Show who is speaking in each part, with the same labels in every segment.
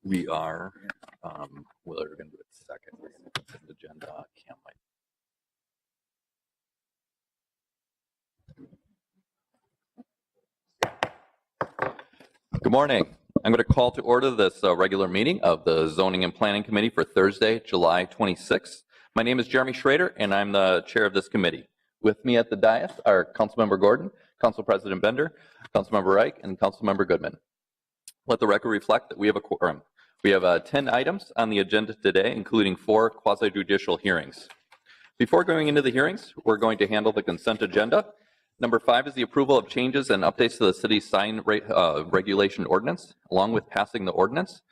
Speaker 1: We are. Well, we're going to do it second. We're going to put the agenda. Cam might. Good morning. I'm going to call to order this regular meeting of the Zoning and Planning Committee for Thursday, July 26th. My name is Jeremy Schrader, and I'm the chair of this committee. With me at the dais are Councilmember Gordon, Council President Bender, Councilmember Reich, and Councilmember Goodman. Let the record reflect that we have a quorum. We have 10 items on the agenda today, including 4 quasi-judicial hearings. Before going into the hearings, we're going to handle the consent agenda. Number 5 is the approval of changes and updates to the city's sign regulation ordinance. Along with passing the ordinance,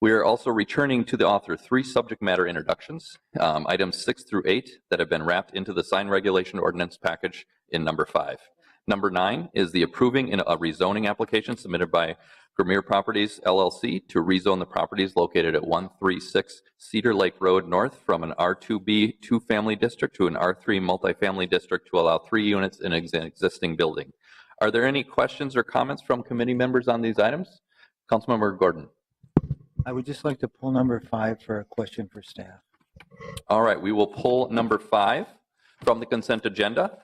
Speaker 1: we are also returning to the author 3 subject matter introductions, items 6 through 8 that have been wrapped into the sign regulation ordinance package in number 5. Number 9 is the approving in a rezoning application submitted by Premier Properties LLC to rezone the properties located at 136 Cedar Lake Road North from an R2B 2-family district to an R3 multifamily district to allow 3 units in an existing building. Are there any questions or comments from committee members on these items? Councilmember Gordon.
Speaker 2: I would just like to pull number 5 for a question for staff.
Speaker 1: All right, we will pull number 5 from the consent agenda.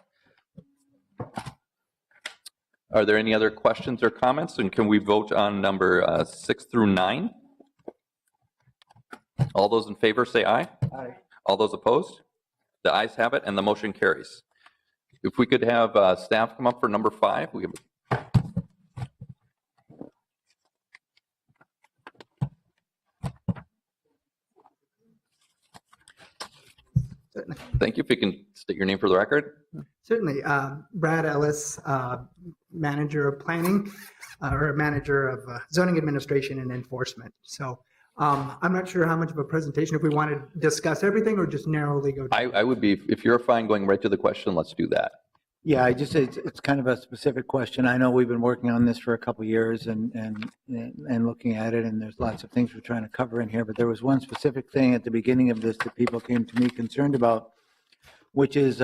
Speaker 1: Are there any other questions or comments? And can we vote on number 6 through 9? All those in favor say aye.
Speaker 2: Aye.
Speaker 1: All those opposed? The ayes have it and the motion carries. If we could have staff come up for number 5. We have
Speaker 3: Certainly.
Speaker 1: Thank you. If you can state your name for the record.
Speaker 3: Certainly. Brad Ellis, manager of planning, or manager of zoning administration and enforcement. So I'm not sure how much of a presentation, if we want to discuss everything or just narrowly go.
Speaker 1: I would be, if you're fine going right to the question, let's do that.
Speaker 2: Yeah, it's kind of a specific question. I know we've been working on this for a couple of years and looking at it, and there's lots of things we're trying to cover in here, but there was one specific thing at the beginning of this that people came to me concerned about, which is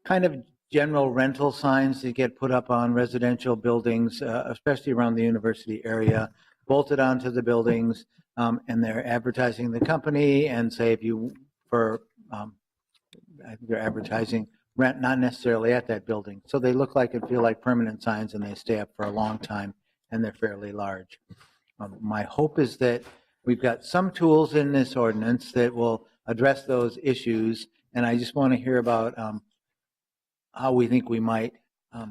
Speaker 2: kind of general rental signs that get put up on residential buildings, especially around the university area, bolted onto the buildings, and they're advertising the company, and say if you, I think they're advertising rent, not necessarily at that building. So they look like and feel like permanent signs, and they stay up for a long time, and they're fairly large. My hope is that we've got some tools in this ordinance that will address those issues, and I just want to hear about how we think we might.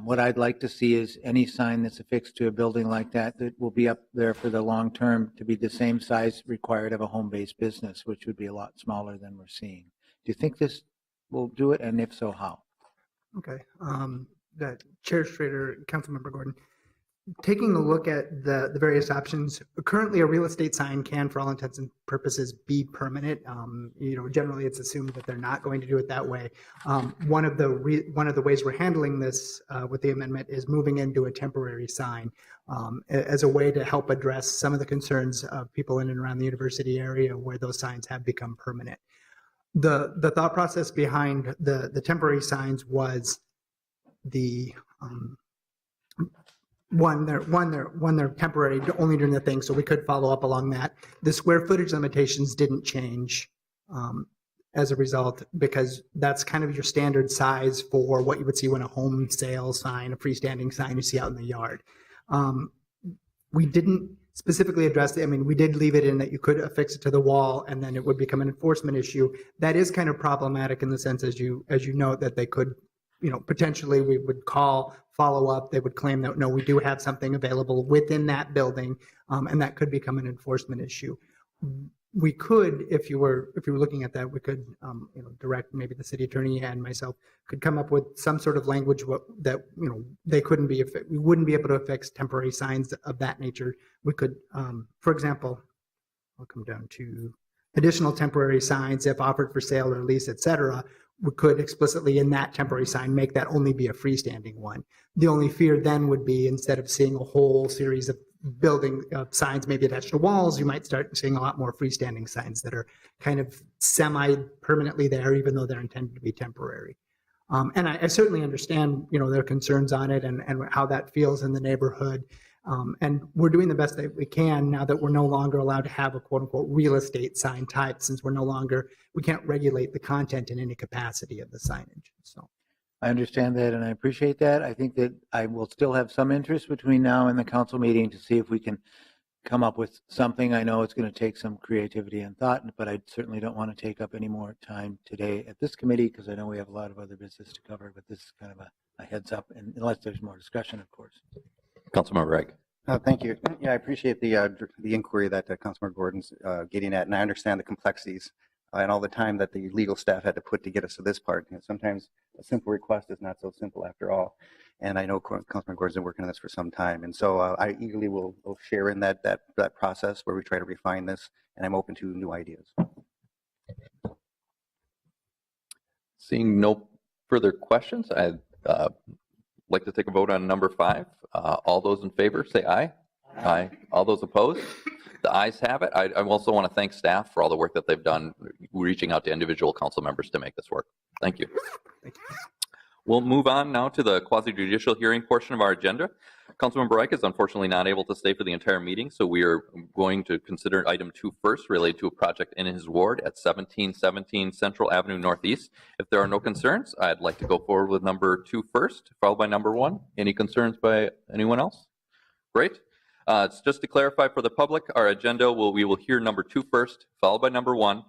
Speaker 2: What I'd like to see is any sign that's affixed to a building like that that will be up there for the long term to be the same size required of a home-based business, which would be a lot smaller than we're seeing. Do you think this will do it, and if so, how?
Speaker 3: Okay. That Chair Schrader, Councilmember Gordon, taking a look at the various options, currently a real estate sign can, for all intents and purposes, be permanent. Generally it's assumed that they're not going to do it that way. One of the ways we're handling this with the amendment is moving into a temporary sign as a way to help address some of the concerns of people in and around the university area where those signs have become permanent. The thought process behind the temporary signs was the they're temporary only during the thing, so we could follow up along that. The square footage limitations didn't change as a result, because that's kind of your standard size for what you would see when a home sale sign, a freestanding sign you see out in the yard. We didn't specifically address we did leave it in that you could affix it to the wall and then it would become an enforcement issue. That is kind of problematic in the sense, as you note, that they could, potentially we would call, follow up, they would claim that, no, we do have something available within that building, and that could become an enforcement issue. We could, if you were looking at that, we could, direct, maybe the city attorney and myself could come up with some sort of language that, they couldn't be, we wouldn't be able to affix temporary signs of that nature. We could, for example, I'll come down to additional temporary signs, if offered for sale or lease, et cetera, we could explicitly in that temporary sign make that only be a freestanding one. The only fear then would be, instead of seeing a whole series of building signs maybe attached to walls, you might start seeing a lot more freestanding signs that are kind of semi-permanently there, even though they're intended to be temporary. And I certainly understand, their concerns on it and how that feels in the neighborhood. And we're doing the best that we can now that we're no longer allowed to have a quote unquote real estate sign type, since we can't regulate the content in any capacity of the signage. So
Speaker 2: I understand that and I appreciate that. I think that I will still have some interest between now and the council meeting to see if we can come up with something. I know it's going to take some creativity and thought, but I certainly don't want to take up any more time today at this committee because I know we have a lot of other business to cover, but this is kind of a heads up, and unless there's more discussion, of course.
Speaker 1: Councilmember Wright.
Speaker 4: Thank you. Yeah, I appreciate the inquiry that Councilmember Gordon's getting at, and I understand the complexities and all the time that the legal staff had to put to get us to this part. You know, sometimes a simple request is not so simple after all. And I know Councilmember Gordon's been working on this for some time, and so I eagerly will share in that process where we try to refine this, and I'm open to new ideas.
Speaker 1: Seeing no further questions, I'd like to take a vote on number 5. All those in favor, say aye. Aye. All those opposed? The ayes have it. I also want to thank staff for all the work that they've done reaching out to individual council members to make this work. Thank you.
Speaker 3: thank you.
Speaker 1: We'll move on now to the quasi-judicial hearing portion of our agenda. Councilmember Reich is unfortunately not able to stay for the entire meeting, so we are going to consider item 2 first, related to a project in his ward at 1717 Central Avenue Northeast. If there are no concerns, I'd like to go forward with number 2 first, followed by number 1. Any concerns by anyone else? Great. It's just to clarify for the public, our agenda we will hear number 2 first, followed by number 1,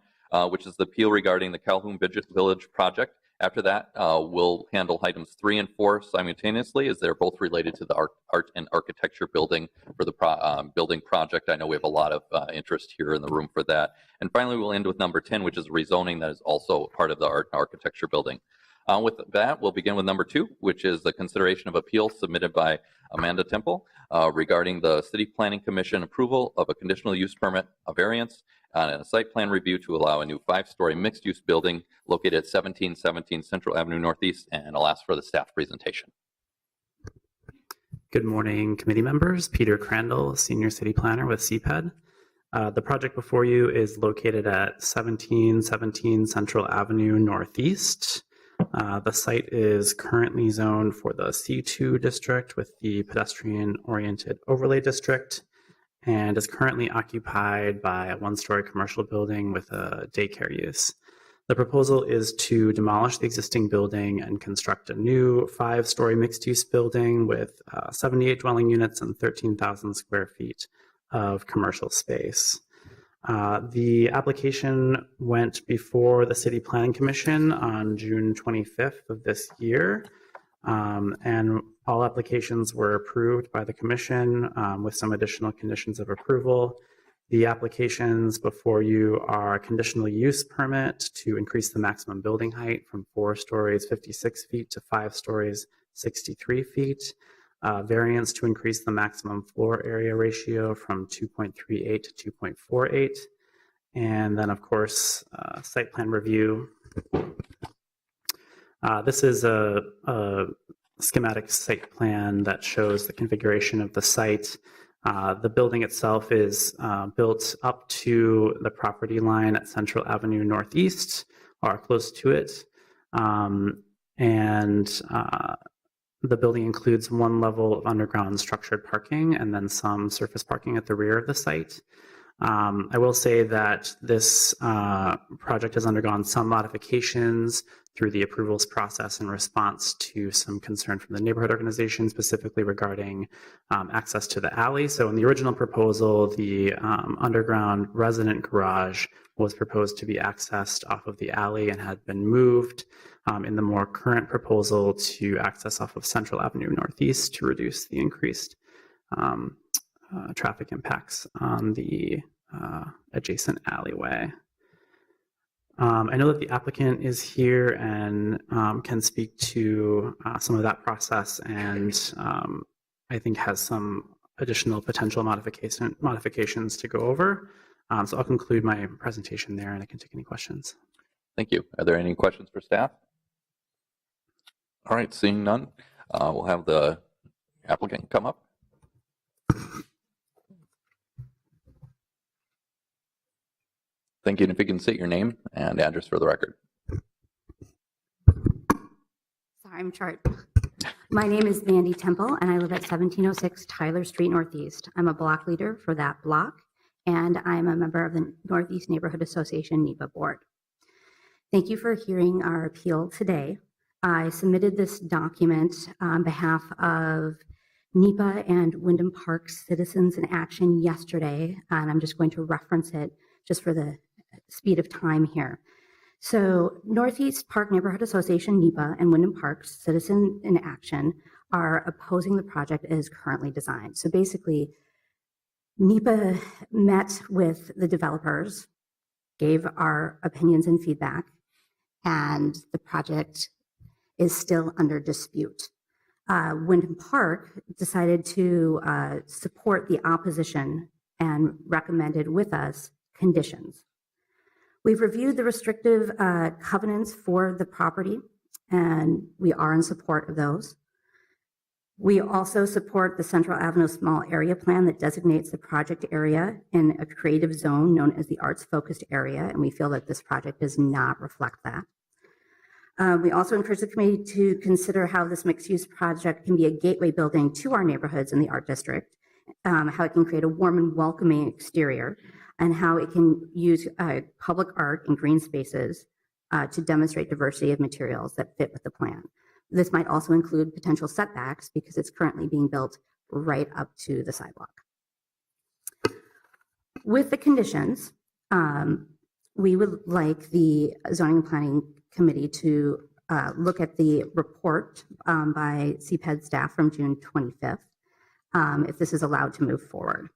Speaker 1: which is the appeal regarding the Calhoun Village project. After that, we'll handle items 3 and 4 simultaneously, as they're both related to the art and architecture building for the building project. I know we have a lot of interest here in the room for that. And finally, we'll end with number 10, which is rezoning that is also part of the art and architecture building. With that, we'll begin with number 2, which is the consideration of appeal submitted by Amanda Temple regarding the City Planning Commission approval of a conditional use permit, a variance, and a site plan review to allow a new 5-story mixed-use building located at 1717 Central Avenue Northeast, and I'll ask for the staff presentation.
Speaker 5: Good morning, committee members. Peter Crandall, Senior City Planner with CPED. The project before you is located at 1717 Central Avenue Northeast. The site is currently zoned for the C2 district with the pedestrian-oriented overlay district, and is currently occupied by a 1-story commercial building with a daycare use. The proposal is to demolish the existing building and construct a new 5-story mixed-use building with 78 dwelling units and 13,000 square feet of commercial space. The application went before the City Planning Commission on June 25th of this year, and all applications were approved by the Commission with some additional conditions of approval. The applications before you are a conditional use permit to increase the maximum building height from 4 stories, 56 feet to 5 stories, 63 feet. Variance to increase the maximum floor area ratio from 2.38 to 2.48. And then, of course, site plan review. This is a schematic site plan that shows the configuration of the site. The building itself is built up to the property line at Central Avenue Northeast, or close to it. The building includes 1 level of underground structured parking and then some surface parking at the rear of the site. I will say that this project has undergone some modifications through the approvals process in response to some concern from the neighborhood organization, specifically regarding access to the alley. So in the original proposal, the underground resident garage was proposed to be accessed off of the alley and had been moved in the more current proposal to access off of Central Avenue Northeast to reduce the increased traffic impacts on the adjacent alleyway. I know that the applicant is here and can speak to some of that process, and I think has some additional potential modifications to go over. So I'll conclude my presentation there, and I can take any questions.
Speaker 1: Thank you. Are there any questions for staff? All right, seeing none, we'll have the applicant come up. Thank you. And if you can state your name and address for the record.
Speaker 6: Sorry, I'm short. My name is Mandy Temple, and I live at 1706 Tyler Street Northeast. I'm a block leader for that block, and I'm a member of the Northeast Neighborhood Association NEPA board. Thank you for hearing our appeal today. I submitted this document on behalf of NEPA and Wyndham Park Citizens in Action yesterday, and I'm just going to reference it just for the speed of time here. So Northeast Park Neighborhood Association, NEPA, and Wyndham Park Citizen in Action are opposing the project as currently designed. So basically, NEPA met with the developers, gave our opinions and feedback, and the project is still under dispute. Wyndham Park decided to support the opposition and recommended with us conditions. We've reviewed the restrictive covenants for the property, and we are in support of those. We also support the Central Avenue Small Area Plan that designates the project area in a creative zone known as the Arts Focused Area, and we feel that this project does not reflect that. We also encourage the committee to consider how this mixed-use project can be a gateway building to our neighborhoods in the Art District, how it can create a warm and welcoming exterior, and how it can use public art and green spaces to demonstrate diversity of materials that fit with the plan. This might also include potential setbacks because it's currently being built right up to the sidewalk. With the conditions, we would like the Zoning and Planning Committee to look at the report by CPED staff from June 25th, if this is allowed to move forward.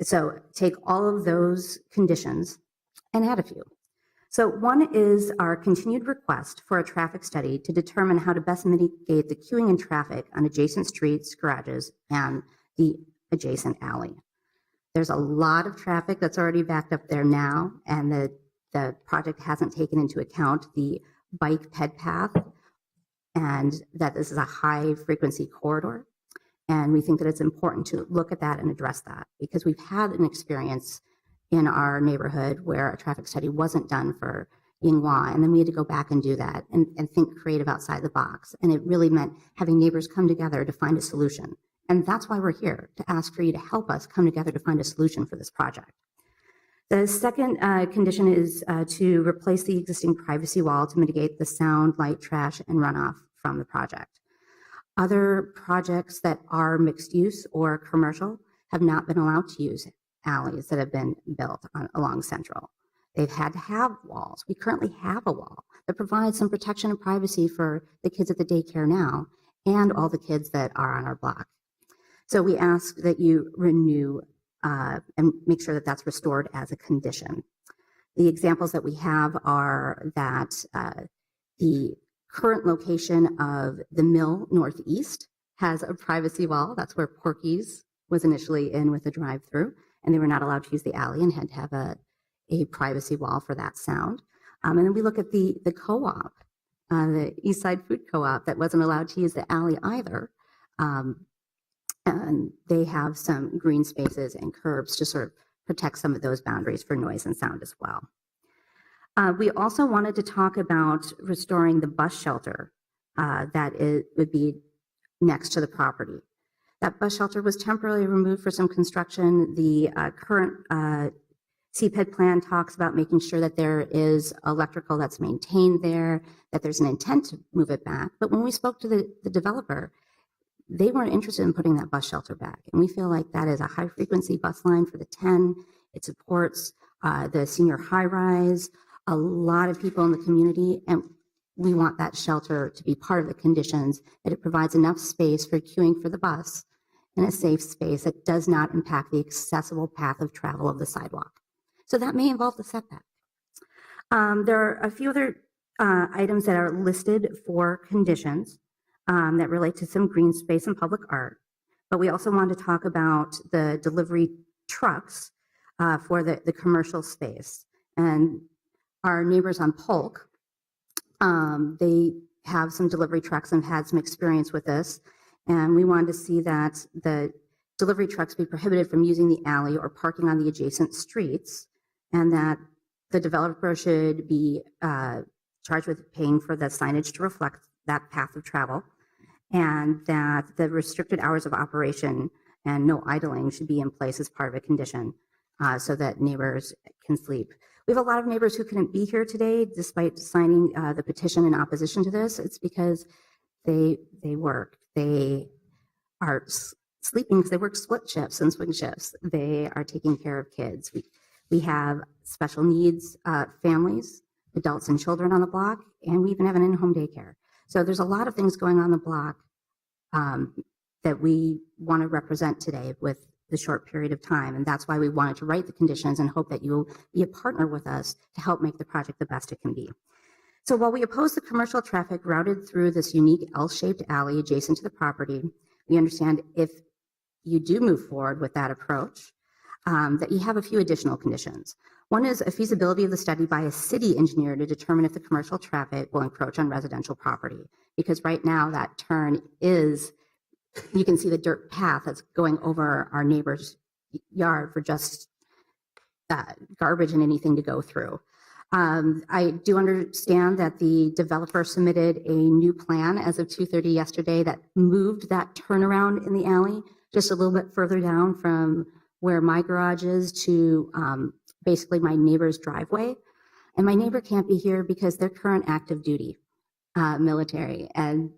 Speaker 6: So take all of those conditions and add a few. So one is our continued request for a traffic study to determine how to best mitigate the queuing and traffic on adjacent streets, garages, and the adjacent alley. There's a lot of traffic that's already backed up there now, and the project hasn't taken into account the bike ped path, and that this is a high frequency corridor. And we think that it's important to look at that and address that because we've had an experience in our neighborhood where a traffic study wasn't done for Yinghua, and then we had to go back and do that and think creative outside the box. And it really meant having neighbors come together to find a solution. And that's why we're here, to ask for you to help us come together to find a solution for this project. The second condition is to replace the existing privacy wall to mitigate the sound, light, trash, and runoff from the project. Other projects that are mixed use or commercial have not been allowed to use alleys that have been built along Central. They've had to have walls. We currently have a wall that provides some protection and privacy for the kids at the daycare now and all the kids that are on our block. So we ask that you renew and make sure that that's restored as a condition. The examples that we have are that the current location of the Mill Northeast has a privacy wall. That's where Porky's was initially in with a drive-through, and they were not allowed to use the alley and had to have a privacy wall for that sound. And then we look at the co-op, the East Side Food Co-op that wasn't allowed to use the alley either. And they have some green spaces and curbs to sort of protect some of those boundaries for noise and sound as well. We also wanted to talk about restoring the bus shelter would be next to the property. That bus shelter was temporarily removed for some construction. The current CPED plan talks about making sure that there is electrical that's maintained there, that there's an intent to move it back. But when we spoke to the developer, they weren't interested in putting that bus shelter back. And we feel like that is a high frequency bus line for the 10. It supports the senior high rise, a lot of people in the community, and we want that shelter to be part of the conditions, that it provides enough space for queuing for the bus and a safe space that does not impact the accessible path of travel of the sidewalk. So that may involve the setback. There are a few other items that are listed for conditions that relate to some green space and public art, but we also want to talk about the delivery trucks for the commercial space. And our neighbors on Polk, they have some delivery trucks and had some experience with this. And we wanted to see that the delivery trucks be prohibited from using the alley or parking on the adjacent streets, and that the developer should be charged with paying for the signage to reflect that path of travel, and that the restricted hours of operation and no idling should be in place as part of a condition so that neighbors can sleep. We have a lot of neighbors who couldn't be here today despite signing the petition in opposition to this. It's because they work. They are sleeping because they work split shifts and swing shifts. They are taking care of kids. We have special needs families, adults and children on the block, and we even have an in-home daycare. So there's a lot of things going on the block that we want to represent today with the short period of time. And that's why we wanted to write the conditions and hope that you'll be a partner with us to help make the project the best it can be. So while we oppose the commercial traffic routed through this unique L-shaped alley adjacent to the property, we understand if you do move forward with that approach, that you have a few additional conditions. One is a feasibility of the study by a city engineer to determine if the commercial traffic will encroach on residential property. Because right now that turn is, you can see the dirt path that's going over our neighbor's yard for just garbage and anything to go through. I do understand that the developer submitted a new plan as of 2:30 yesterday that moved that turnaround in the alley just a little bit further down from where my garage is to basically my neighbor's driveway. And my neighbor can't be here because they're current active duty military, and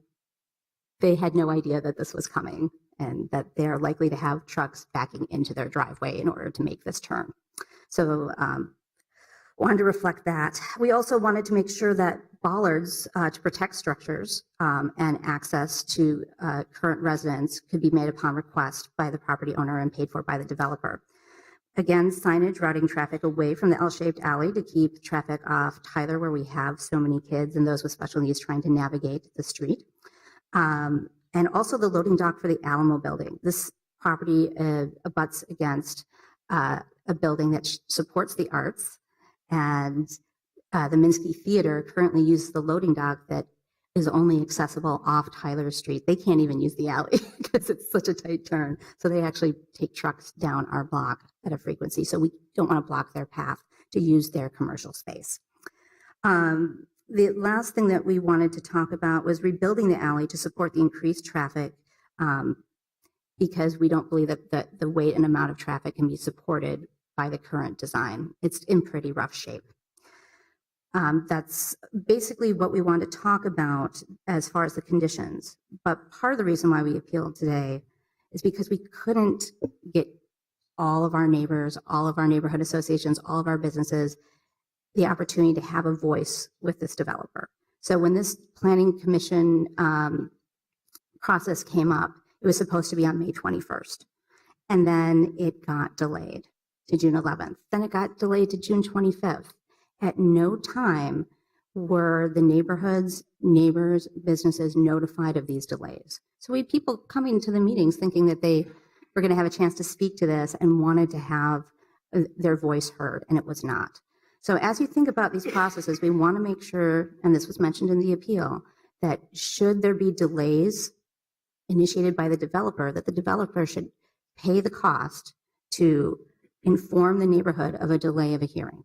Speaker 6: they had no idea that this was coming and that they're likely to have trucks backing into their driveway in order to make this turn. So wanted to reflect that. We also wanted to make sure that bollards to protect structures and access to current residents could be made upon request by the property owner and paid for by the developer. Again, signage routing traffic away from the L-shaped alley to keep traffic off Tyler, where we have so many kids and those with special needs trying to navigate the street. And also the loading dock for the Alamo building. This property abuts against a building that supports the arts, and the Minsky Theater currently uses the loading dock that is only accessible off Tyler Street. They can't even use the alley because it's such a tight turn. So they actually take trucks down our block at a frequency. So we don't want to block their path to use their commercial space. The last thing that we wanted to talk about was rebuilding the alley to support the increased traffic because we don't believe that the weight and amount of traffic can be supported by the current design. It's in pretty rough shape. That's basically what we want to talk about as far as the conditions. But part of the reason why we appealed today is because we couldn't get all of our neighbors, all of our neighborhood associations, all of our businesses the opportunity to have a voice with this developer. So when this planning commission process came up, it was supposed to be on May 21st. And then it got delayed to June 11th. Then it got delayed to June 25th. At no time were the neighborhoods, neighbors, businesses notified of these delays. So we had people coming to the meetings thinking that they were going to have a chance to speak to this and wanted to have their voice heard, and it was not. So as you think about these processes, we want to make sure, and this was mentioned in the appeal, that should there be delays initiated by the developer, that the developer should pay the cost to inform the neighborhood of a delay of a hearing.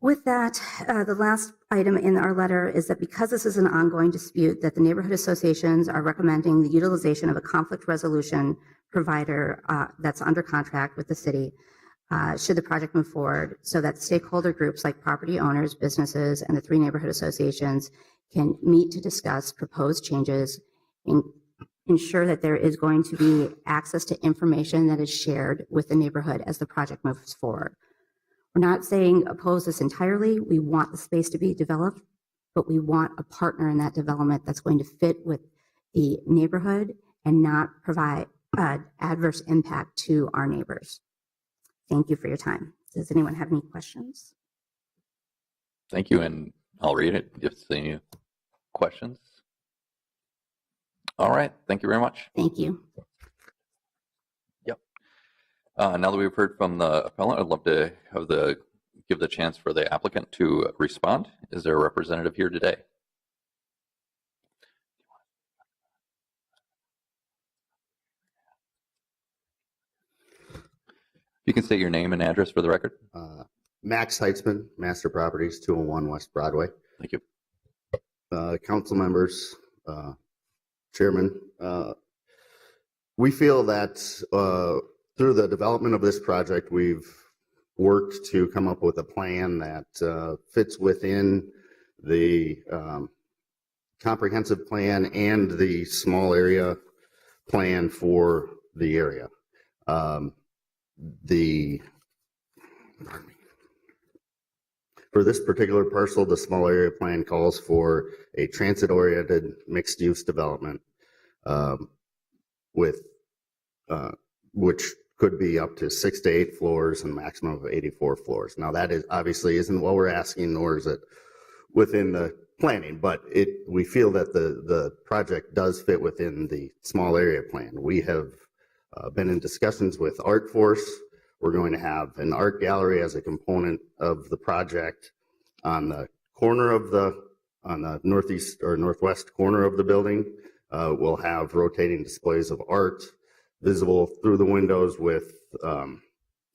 Speaker 6: With that, the last item in our letter is that because this is an ongoing dispute, that the neighborhood associations are recommending the utilization of a conflict resolution provider that's under contract with the city should the project move forward, so that stakeholder groups like property owners, businesses, and the 3 neighborhood associations can meet to discuss proposed changes and ensure that there is going to be access to information that is shared with the neighborhood as the project moves forward. We're not saying oppose this entirely. We want the space to be developed, but we want a partner in that development that's going to fit with the neighborhood and not provide adverse impact to our neighbors. Thank you for your time. Does anyone have any questions?
Speaker 1: Thank you, and I'll read it if there's any questions. All right, thank you very much.
Speaker 6: Thank you.
Speaker 1: Yep. Now that we've heard from the appellant, I'd love to have give the chance for the applicant to respond. Is there a representative here today? You can state your name and address for the record.
Speaker 7: Max Heitzman, Master Properties, 201 West Broadway.
Speaker 1: Thank you.
Speaker 7: Council members, Chairman. We feel that through the development of this project, we've worked to come up with a plan that fits within the comprehensive plan and the small area plan for the area. For this particular parcel, the small area plan calls for a transit-oriented mixed-use development with which could be up to 6 to 8 floors and maximum of 84 floors. Now that is obviously isn't what we're asking, nor is it within the planning, but we feel that the project does fit within the small area plan. We have been in discussions with Art Force. We're going to have an art gallery as a component of the project on the corner of on the northeast or northwest corner of the building. We'll have rotating displays of art visible through the windows with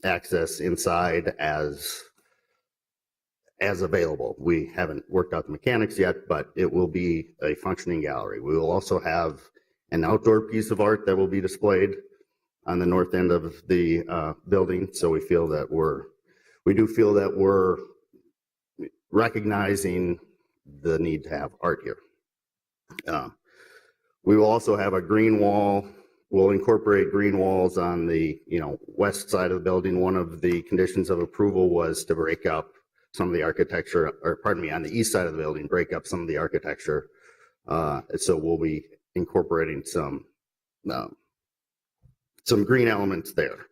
Speaker 7: access inside as available. We haven't worked out the mechanics yet, but it will be a functioning gallery. We will also have an outdoor piece of art that will be displayed on the north end of the building. So we feel that we do feel that we're recognizing the need to have art here. We will also have a green wall. We'll incorporate green walls on the west side of the building. One of the conditions of approval was to break up some of the architecture, or pardon me, on the east side of the building, break up some of the architecture. So we'll be incorporating some green elements there.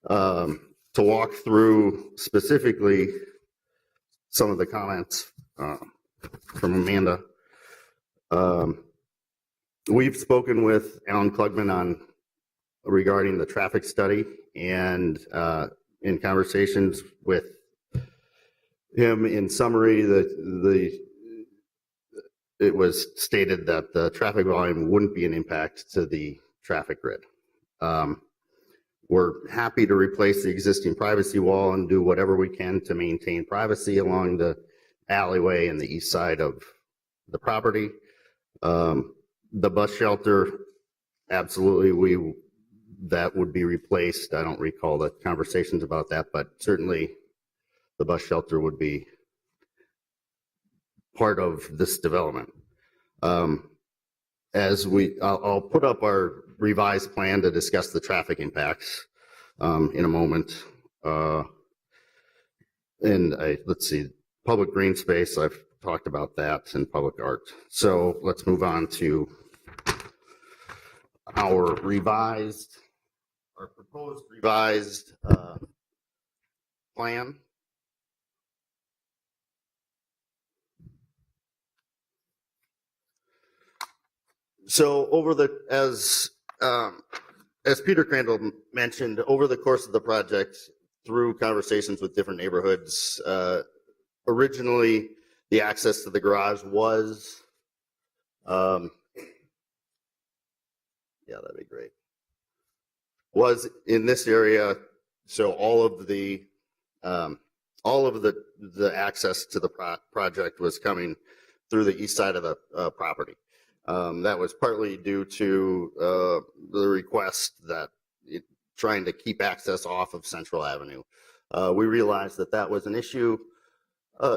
Speaker 7: To walk through specifically some of the comments from Amanda. We've spoken with Alan Klugman regarding the traffic study, and in conversations with him, in summary, it was stated that the traffic volume wouldn't be an impact to the traffic grid. We're happy to replace the existing privacy wall and do whatever we can to maintain privacy along the alleyway and the east side of the property. The bus shelter, absolutely, that would be replaced. I don't recall the conversations about that, but certainly the bus shelter would be part of this development. I'll put up our revised plan to discuss the traffic impacts in a moment. Let's see, public green space, I've talked about that, and public art. So let's move on to our proposed revised plan. So as Peter Crandall mentioned, over the course of the project, through conversations with different neighborhoods, originally the access to the garage was, that'd be great, was in this area. So all of the access to the project was coming through the east side of the property. That was partly due to the request that trying to keep access off of Central Avenue. We realized that was an issue.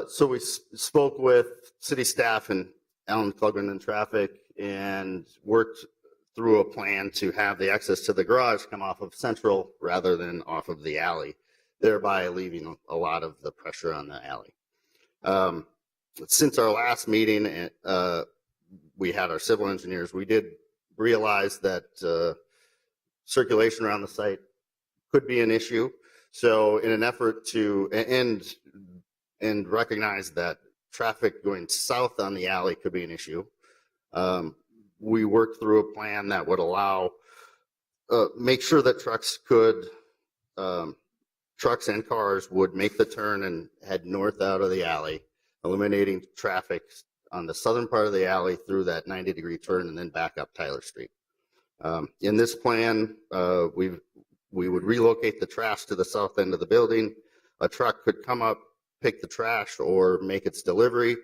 Speaker 7: So we spoke with city staff and Alan Klugman in traffic and worked through a plan to have the access to the garage come off of Central rather than off of the alley, thereby leaving a lot of the pressure on the alley. Since our last meeting, we had our civil engineers. We did realize that circulation around the site could be an issue. So in an effort to and recognize that traffic going south on the alley could be an issue, we worked through a plan that would allow, make sure that trucks and cars would make the turn and head north out of the alley, eliminating traffic on the southern part of the alley through that 90-degree turn and then back up Tyler Street. In this plan, we would relocate the trash to the south end of the building. A truck could come up, pick the trash, or make its delivery.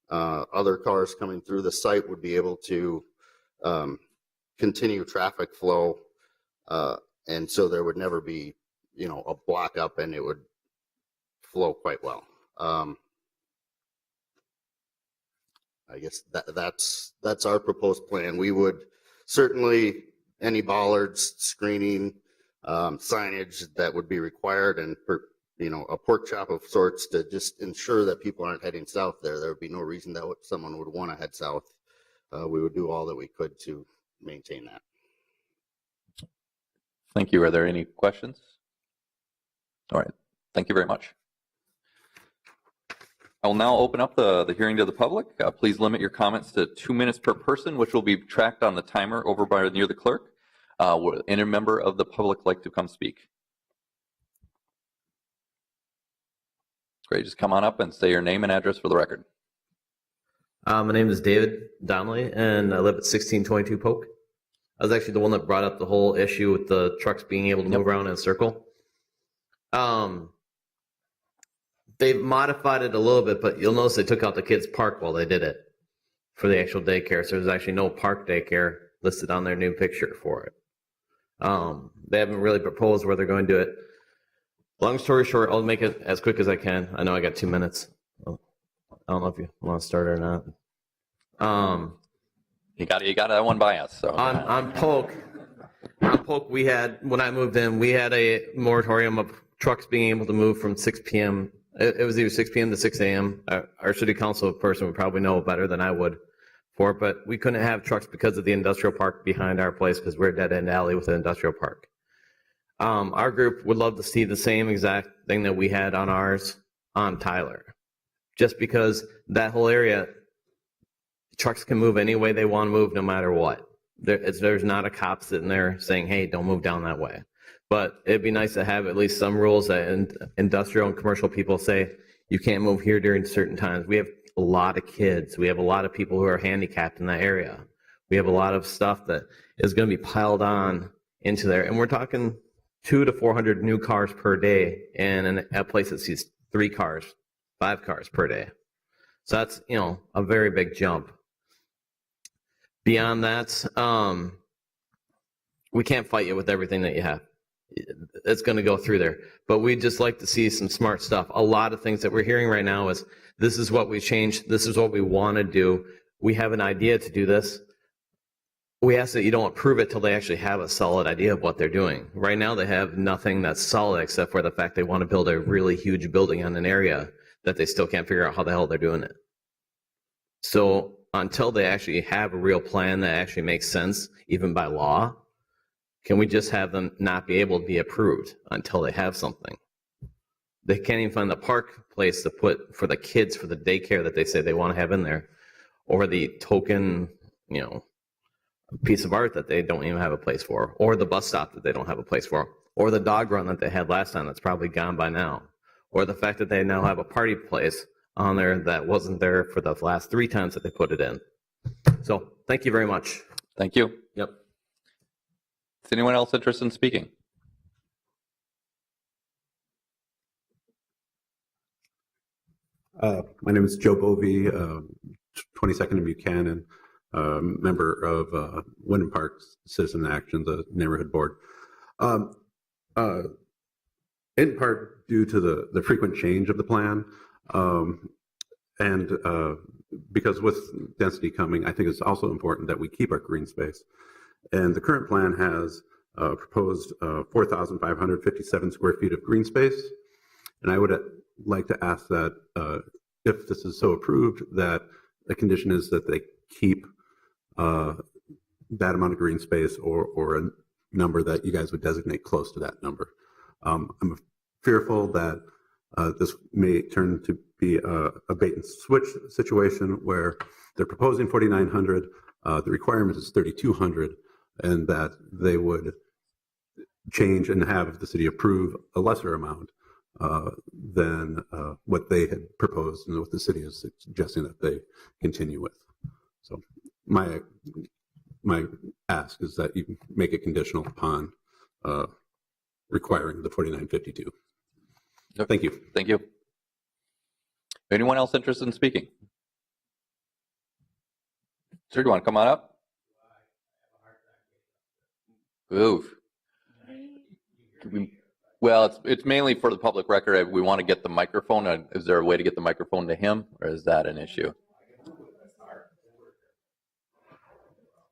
Speaker 7: Other cars coming through the site would be able to continue traffic flow. And so there would never be, a block up, and it would flow quite well. I guess that's our proposed plan. We would certainly, any bollards, screening, signage that would be required, and a pork chop of sorts to just ensure that people aren't heading south there. There would be no reason that someone would want to head south. We would do all that we could to maintain that.
Speaker 1: Thank you. Are there any questions? All right. Thank you very much. I will now open up the hearing to the public. Please limit your comments to 2 minutes per person, which will be tracked on the timer over by near the clerk. Would any member of the public like to come speak? Great. Just come on up and say your name and address for the record.
Speaker 8: My name is David Donnelly, and I live at 1622 Polk. I was actually the one that brought up the whole issue with the trucks being able to move around in a circle. They've modified it a little bit, but you'll notice they took out the kids' park while they did it for the actual daycare. So there's actually no park daycare listed on their new picture for it. They haven't really proposed where they're going to do it. Long story short, I'll make it as quick as I can. I know I got 2 minutes. I don't know if you want to start or not.
Speaker 1: You got that one by us. So
Speaker 8: On Polk, we had, when I moved in, we had a moratorium of trucks being able to move from 6 p.m. It was either 6 p.m. to 6 a.m. Our city council person would probably know better than I would for it, but we couldn't have trucks because of the industrial park behind our place, because we're a dead-end alley with an industrial park. Our group would love to see the same exact thing that we had on ours on Tyler, just because that whole area, trucks can move any way they want to move, no matter what. There's not a cop sitting there saying, hey, don't move down that way. But it'd be nice to have at least some rules that industrial and commercial people say, you can't move here during certain times. We have a lot of kids. We have a lot of people who are handicapped in that area. We have a lot of stuff that is going to be piled on into there. And we're talking 200 to 400 new cars per day, and in a place that sees 3 cars, 5 cars per day. So that's, a very big jump. Beyond that, we can't fight you with everything that you have. It's going to go through there. But we'd just like to see some smart stuff. A lot of things that we're hearing right now is, this is what we changed. This is what we want to do. We have an idea to do this. We ask that you don't approve it till they actually have a solid idea of what they're doing. Right now, they have nothing that's solid except for the fact they want to build a really huge building on an area that they still can't figure out how the hell they're doing it. So until they actually have a real plan that actually makes sense, even by law, can we just have them not be able to be approved until they have something? They can't even find the park place to put for the kids for the daycare that they say they want to have in there, or the token, piece of art that they don't even have a place for, or the bus stop that they don't have a place for, or the dog run that they had last time that's probably gone by now, or the fact that they now have a party place on there that wasn't there for the last 3 times that they put it in. So thank you very much.
Speaker 1: thank you.
Speaker 8: Yep.
Speaker 1: Is anyone else interested in speaking?
Speaker 9: My name is Joe Bovey, 22nd and Buchanan, member of Wyndham Parks Citizen Action, the neighborhood board. In part due to the frequent change of the plan, and because with density coming, I think it's also important that we keep our green space. And the current plan has proposed 4,557 square feet of green space. And I would like to ask that if this is so approved, that the condition is that they keep that amount of green space, or a number that you guys would designate close to that number. I'm fearful that this may turn to be a bait and switch situation where they're proposing 4,900, the requirement is 3,200, and that they would change and have the city approve a lesser amount than what they had proposed and what the city is suggesting that they continue with. So my ask is that you make it conditional upon requiring the 4,952.
Speaker 1: Yep.
Speaker 9: Thank you.
Speaker 1: Thank you. Anyone else interested in speaking? Sir, do you want to come on up? Oof. Well, it's mainly for the public record. We want to get the microphone. Is there a way to get the microphone to him, or is that an issue?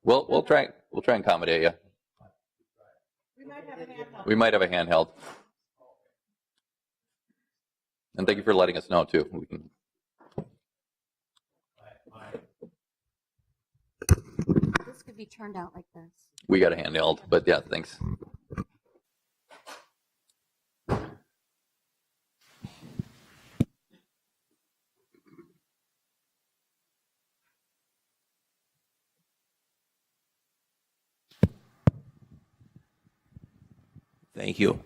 Speaker 1: We'll try and accommodate you. We might have a handheld. And thank you for letting us know too.
Speaker 6: This could be turned out like this.
Speaker 1: We got a handheld, but yeah, thanks.
Speaker 10: Thank you.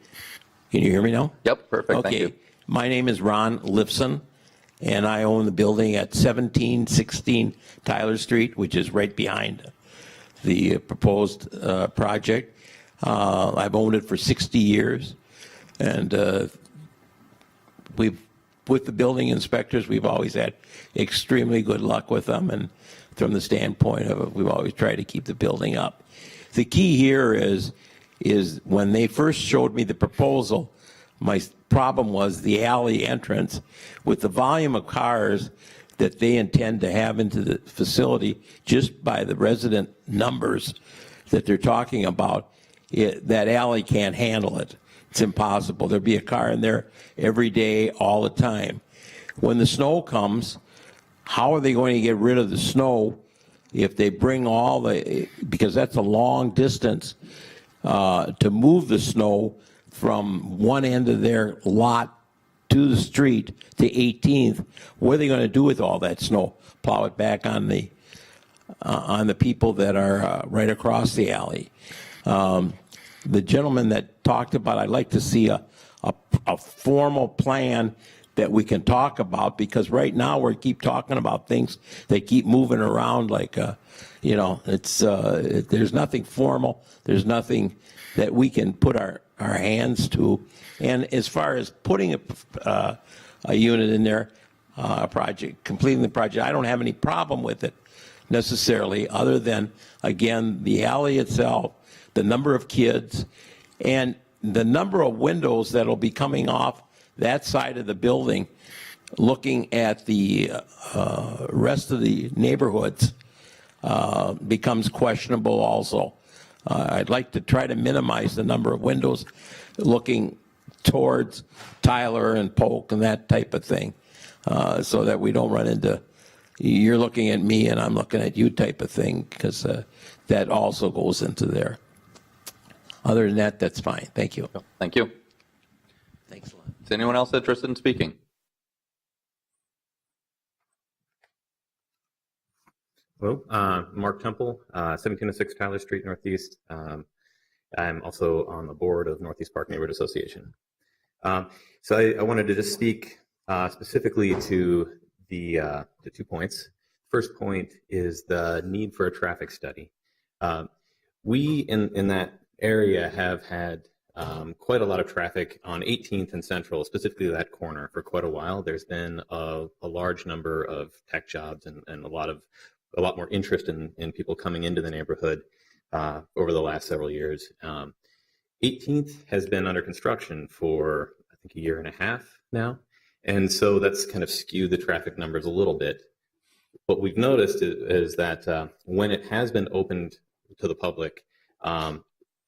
Speaker 10: Can you hear me now?
Speaker 1: Yep, perfect. Thank
Speaker 10: Okay.
Speaker 1: you.
Speaker 10: My name is Ron Lifson, and I own the building at 1716 Tyler Street, which is right behind the proposed project. I've owned it for 60 years, and with the building inspectors, we've always had extremely good luck with them, and from the standpoint of we've always tried to keep the building up. The key here is when they first showed me the proposal, my problem was the alley entrance. With the volume of cars that they intend to have into the facility, just by the resident numbers that they're talking about, that alley can't handle it. It's impossible. There'll be a car in there every day, all the time. When the snow comes, how are they going to get rid of the snow if they bring because that's a long distance to move the snow from one end of their lot to the street to 18th. What are they going to do with all that snow? Plow it back on the people that are right across the alley. The gentleman that talked about, I'd like to see a formal plan that we can talk about, because right now we keep talking about things that keep moving around like, it's there's nothing formal. There's nothing that we can put our hands to. And as far as putting a unit in there, completing the project, I don't have any problem with it necessarily, other than, again, the alley itself, the number of kids, and the number of windows that'll be coming off that side of the building, looking at the rest of the neighborhoods, becomes questionable also. I'd like to try to minimize the number of windows looking towards Tyler and Polk and that type of thing, so that we don't run into you're looking at me and I'm looking at you type of thing, because that also goes into there. Other than that, that's fine. Thank you.
Speaker 1: Thank you.
Speaker 10: Thanks a lot.
Speaker 1: Is anyone else interested in speaking?
Speaker 11: Hello, Mark Temple, 1706 Tyler Street Northeast. I'm also on the board of Northeast Park Neighborhood Association. So I wanted to just speak specifically to the 2 points. First point is the need for a traffic study. We in that area have had quite a lot of traffic on 18th and Central, specifically that corner, for quite a while. There's been a large number of tech jobs and a lot more interest in people coming into the neighborhood over the last several years. 18th has been under construction for, I think, a year and a half now. And so that's kind of skewed the traffic numbers a little bit. What we've noticed is that when it has been opened to the public,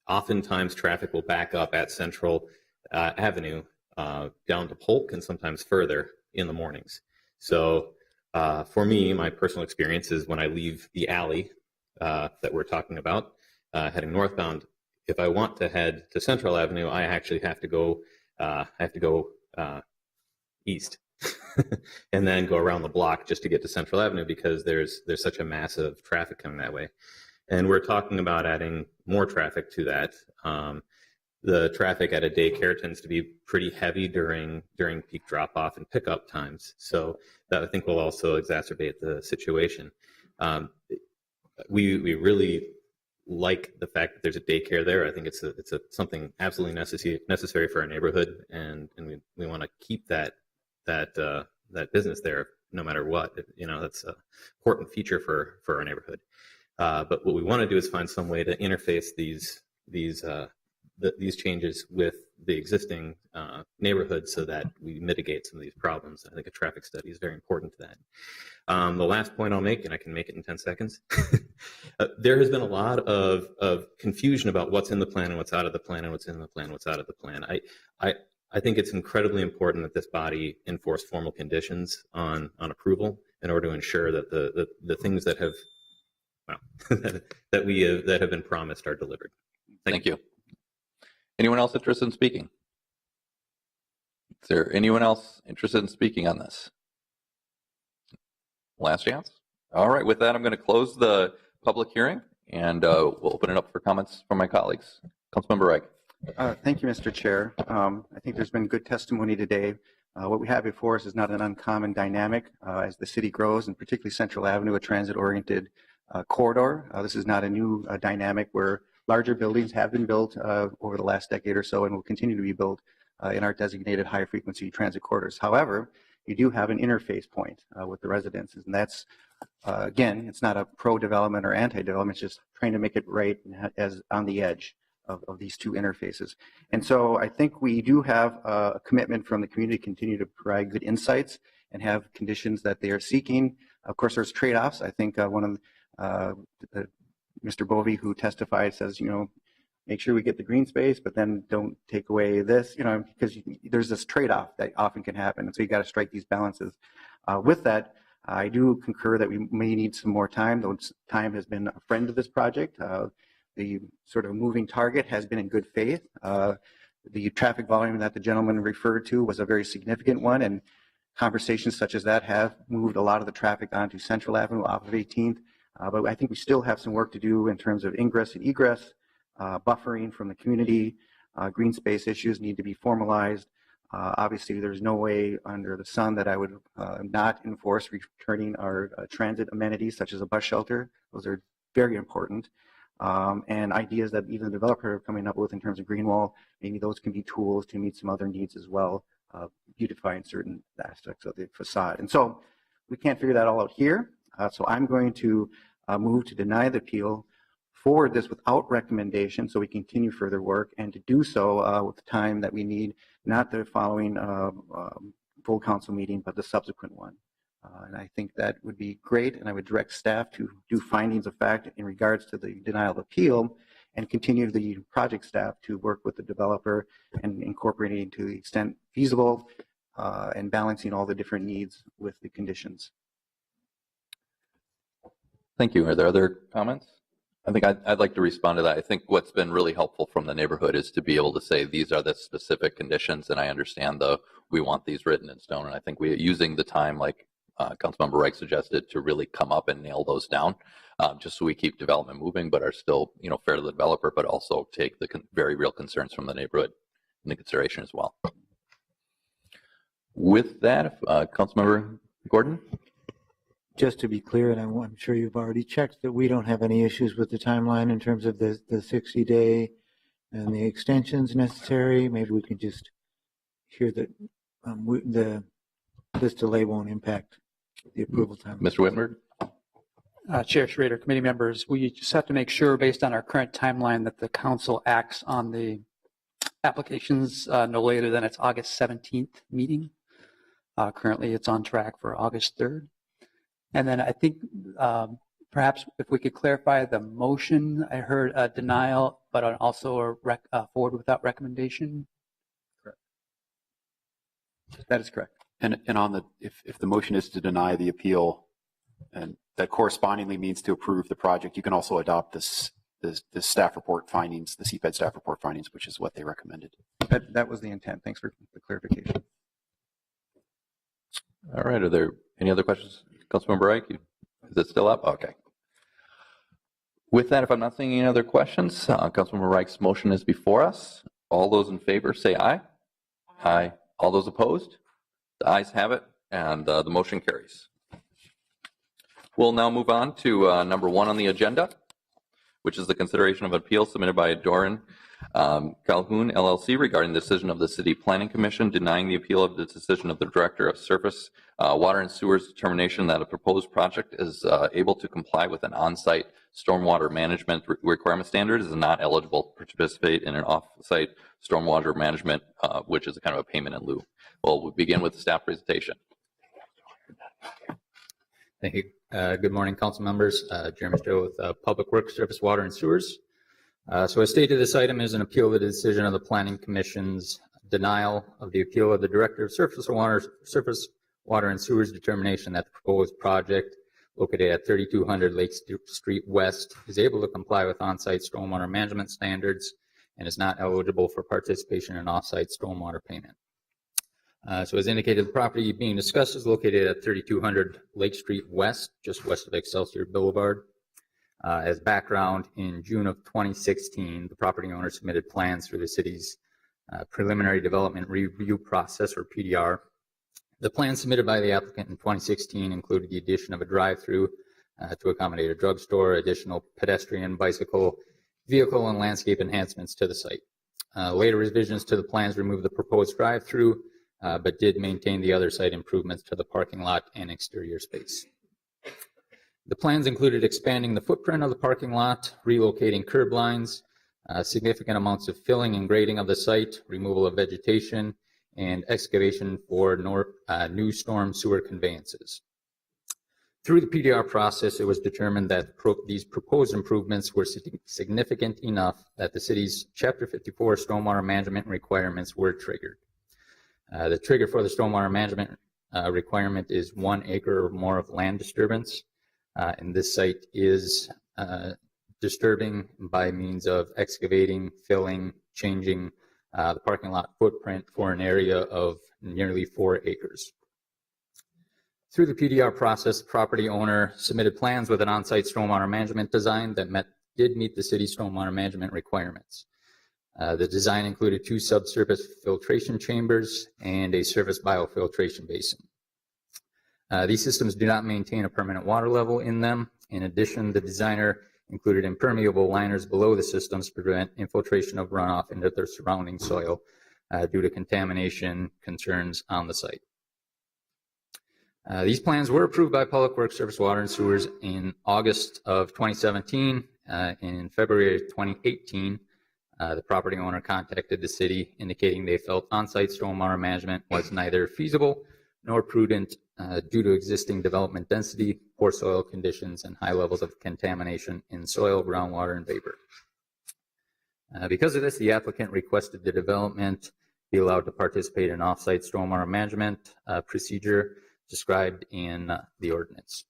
Speaker 11: oftentimes traffic will back up at Central Avenue down to Polk and sometimes further in the mornings. So for me, my personal experience is when I leave the alley that we're talking about, heading northbound, if I want to head to Central Avenue, I actually have to go east and then go around the block just to get to Central Avenue, because there's such a massive traffic coming that way. And we're talking about adding more traffic to that. The traffic at a daycare tends to be pretty heavy during peak drop-off and pickup times. So that, I think, will also exacerbate the situation. We really like the fact that there's a daycare there. I think it's something absolutely necessary for our neighborhood, and we want to keep that business there no matter what. That's an important feature for our neighborhood. But what we want to do is find some way to interface these changes with the existing neighborhood so that we mitigate some of these problems. I think a traffic study is very important to that. The last point I'll make, and I can make it in 10 seconds, there has been a lot of confusion about what's in the plan and what's out of the plan and what's in the plan, what's out of the plan. I think it's incredibly important that this body enforce formal conditions on approval in order to ensure that the things that have that have been promised are delivered.
Speaker 1: Thank you. Anyone else interested in speaking? Is there anyone else interested in speaking on this? Last chance. All right. With that, I'm going to close the public hearing, and we'll open it up for comments from my colleagues. Councilmember Reich.
Speaker 4: Thank you, Mr. Chair. I think there's been good testimony today. What we have before us is not an uncommon dynamic as the city grows, and particularly Central Avenue, a transit-oriented corridor. This is not a new dynamic where larger buildings have been built over the last decade or so and will continue to be built in our designated high-frequency transit corridors. However, you do have an interface point with the residences, and that's, again, it's not a pro-development or anti-development, it's just trying to make it right as on the edge of these two interfaces. And so I think we do have a commitment from the community to continue to provide good insights and have conditions that they are seeking. Of course, there's trade-offs. I think one of Mr. Bovee, who testified, says, make sure we get the green space, but then don't take away this, because there's this trade-off that often can happen. And so you got to strike these balances. With that, I do concur that we may need some more time, though time has been a friend of this project. The sort of moving target has been in good faith. The traffic volume that the gentleman referred to was a very significant one, and conversations such as that have moved a lot of the traffic onto Central Avenue off of 18th. But I think we still have some work to do in terms of ingress and egress, buffering from the community. Green space issues need to be formalized. Obviously, there's no way under the sun that I would not enforce returning our transit amenities, such as a bus shelter. Those are very important. And ideas that even the developer are coming up with in terms of green wall, maybe those can be tools to meet some other needs as well, beautifying certain aspects of the facade. And so we can't figure that all out here. So I'm going to move to deny the appeal, forward this without recommendation so we continue further work, and to do so with the time that we need, not the following full council meeting, but the subsequent one. And I think that would be great, and I would direct staff to do findings of fact in regards to the denial of appeal, and continue the project staff to work with the developer and incorporating to the extent feasible and balancing all the different needs with the conditions.
Speaker 1: Thank you. Are there other comments? I think I'd like to respond to that. I think what's been really helpful from the neighborhood is to be able to say these are the specific conditions, and I understand we want these written in stone. And I think using the time, like Councilmember Reich suggested, to really come up and nail those down, just so we keep development moving, but are still fair to the developer, but also take the very real concerns from the neighborhood into consideration as well. With that, Councilmember Gordon.
Speaker 2: Just to be clear, and I'm sure you've already checked, that we don't have any issues with the timeline in terms of the 60-day and the extensions necessary. Maybe we can just hear that this delay won't impact the approval time.
Speaker 1: Mr. Whitmer.
Speaker 12: Chair Schrader, committee members, we just have to make sure, based on our current timeline, that the council acts on the applications no later than its August 17th meeting. Currently, it's on track for August 3rd. And then I think perhaps if we could clarify the motion, I heard a denial, but also a forward without recommendation.
Speaker 4: Correct. That is correct.
Speaker 13: And on the if the motion is to deny the appeal, and that correspondingly means to approve the project, you can also adopt the staff report findings, the CPED staff report findings, which is what they recommended.
Speaker 4: That was the intent. Thanks for the clarification.
Speaker 1: All right. Are there any other questions? Councilmember Reich, is it still up? Okay. With that, if I'm not seeing any other questions, Councilmember Reich's motion is before us. All those in favor say aye. Aye. All those opposed? The ayes have it, and the motion carries. We'll now move on to number 1 on the agenda, which is the consideration of an appeal submitted by Doran Calhoun LLC regarding the decision of the City Planning Commission denying the appeal of the decision of the Director of Surface Water and Sewers determination that a proposed project is able to comply with an on-site stormwater management requirement standard is not eligible to participate in an off-site stormwater management, which is a kind of a payment in lieu. Well, we'll begin with the staff presentation.
Speaker 14: Thank you. Good morning, council members. Jeremy Stowe with Public Works, Surface Water and Sewers. So as stated, this item is an appeal of the decision of the Planning Commission's denial of the appeal of the Director of Surface Water and Sewers determination that the proposed project located at 3200 Lake Street West is able to comply with on-site stormwater management standards and is not eligible for participation in off-site stormwater payment. So as indicated, the property being discussed is located at 3200 Lake Street West, just west of Excelsior Boulevard. As background, in June of 2016, the property owner submitted plans through the city's preliminary development review process, or PDR. The plans submitted by the applicant in 2016 included the addition of a drive-through to accommodate a drugstore, additional pedestrian, bicycle, vehicle, and landscape enhancements to the site. Later revisions to the plans removed the proposed drive-through, but did maintain the other site improvements to the parking lot and exterior space. The plans included expanding the footprint of the parking lot, relocating curb lines, significant amounts of filling and grading of the site, removal of vegetation, and excavation for new storm sewer conveyances. Through the PDR process, it was determined that these proposed improvements were significant enough that the city's Chapter 54 stormwater management requirements were triggered. The trigger for the stormwater management requirement is 1 acre or more of land disturbance. And this site is disturbing by means of excavating, filling, changing the parking lot footprint for an area of nearly 4 acres. Through the PDR process, the property owner submitted plans with an on-site stormwater management design that did meet the city's stormwater management requirements. The design included 2 subsurface filtration chambers and a surface biofiltration basin. These systems do not maintain a permanent water level in them. In addition, the designer included impermeable liners below the systems to prevent infiltration of runoff into their surrounding soil due to contamination concerns on the site. These plans were approved by Public Works, Surface Water and Sewers in August of 2017. In February of 2018, the property owner contacted the city indicating they felt on-site stormwater management was neither feasible nor prudent due to existing development density, poor soil conditions, and high levels of contamination in soil, groundwater, and vapor. Because of this, the applicant requested the development be allowed to participate in off-site stormwater management procedure described in the ordinance.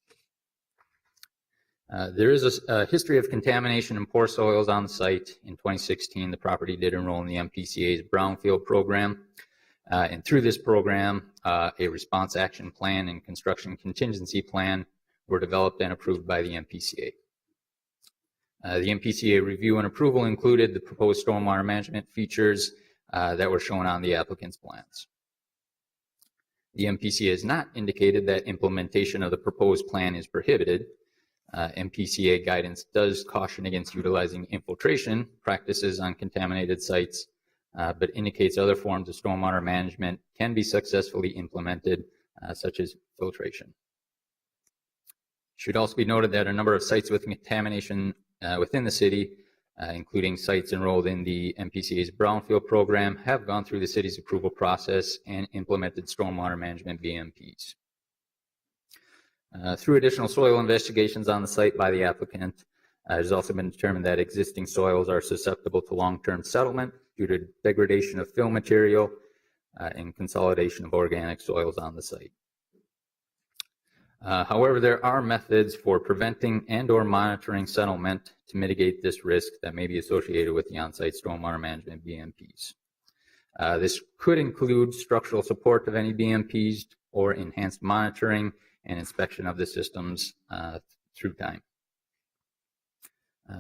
Speaker 14: There is a history of contamination and poor soils on the site. In 2016, the property did enroll in the MPCA's Brownfield program. And through this program, a response action plan and construction contingency plan were developed and approved by the MPCA. The MPCA review and approval included the proposed stormwater management features that were shown on the applicant's plans. The MPCA has not indicated that implementation of the proposed plan is prohibited. MPCA guidance does caution against utilizing infiltration practices on contaminated sites, but indicates other forms of stormwater management can be successfully implemented, such as filtration. It should also be noted that a number of sites with contamination within the city, including sites enrolled in the MPCA's Brownfield program, have gone through the city's approval process and implemented stormwater management BMPs. Through additional soil investigations on the site by the applicant, it has also been determined that existing soils are susceptible to long-term settlement due to degradation of fill material and consolidation of organic soils on the site. However, there are methods for preventing and/or monitoring settlement to mitigate this risk that may be associated with the on-site stormwater management BMPs. This could include structural support of any BMPs or enhanced monitoring and inspection of the systems through time.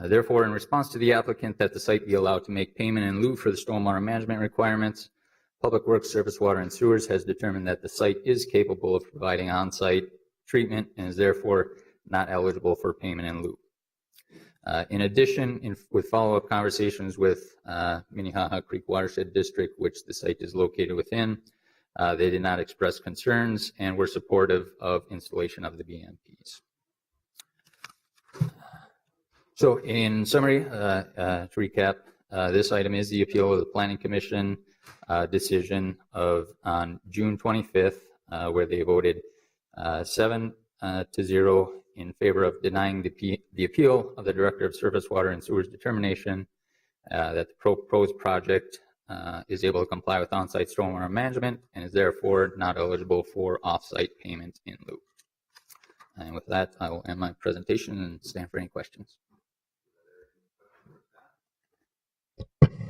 Speaker 14: Therefore, in response to the applicant that the site be allowed to make payment in lieu for the stormwater management requirements, Public Works, Surface Water and Sewers has determined that the site is capable of providing on-site treatment and is therefore not eligible for payment in lieu. In addition, with follow-up conversations with Minnehaha Creek Watershed District, which the site is located within, they did not express concerns and were supportive of installation of the BMPs. So in summary, to recap, this item is the appeal of the Planning Commission decision on June 25th, where they voted 7-0 in favor of denying the appeal of the Director of Surface Water and Sewers determination that the proposed project is able to comply with on-site stormwater management and is therefore not eligible for off-site payment in lieu. And with that, I will end my presentation and stand for any questions.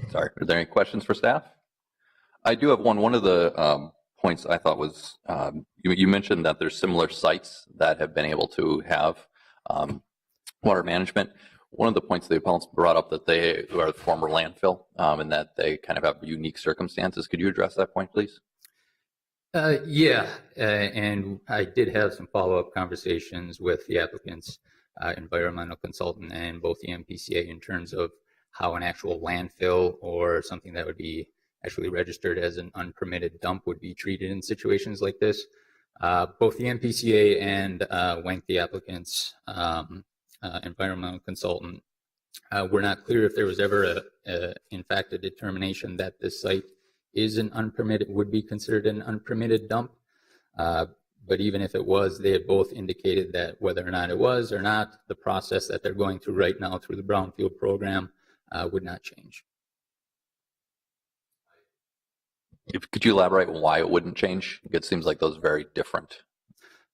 Speaker 1: Sorry, are there any questions for staff? I do have one. One of the points I thought was, you mentioned that there's similar sites that have been able to have water management. One of the points the appellants brought up that they are the former landfill and that they kind of have unique circumstances. Could you address that point, please?
Speaker 14: Yeah, and I did have some follow-up conversations with the applicant's environmental consultant and both the MPCA in terms of how an actual landfill or something that would be actually registered as an unpermitted dump would be treated in situations like this. Both the MPCA and Wank, the applicant's environmental consultant, were not clear if there was ever, in fact, a determination that this site is would be considered an unpermitted dump. But even if it was, they had both indicated that whether or not it was or not, the process that they're going through right now through the Brownfield program would not change.
Speaker 1: Could you elaborate on why it wouldn't change? It seems like those are very different.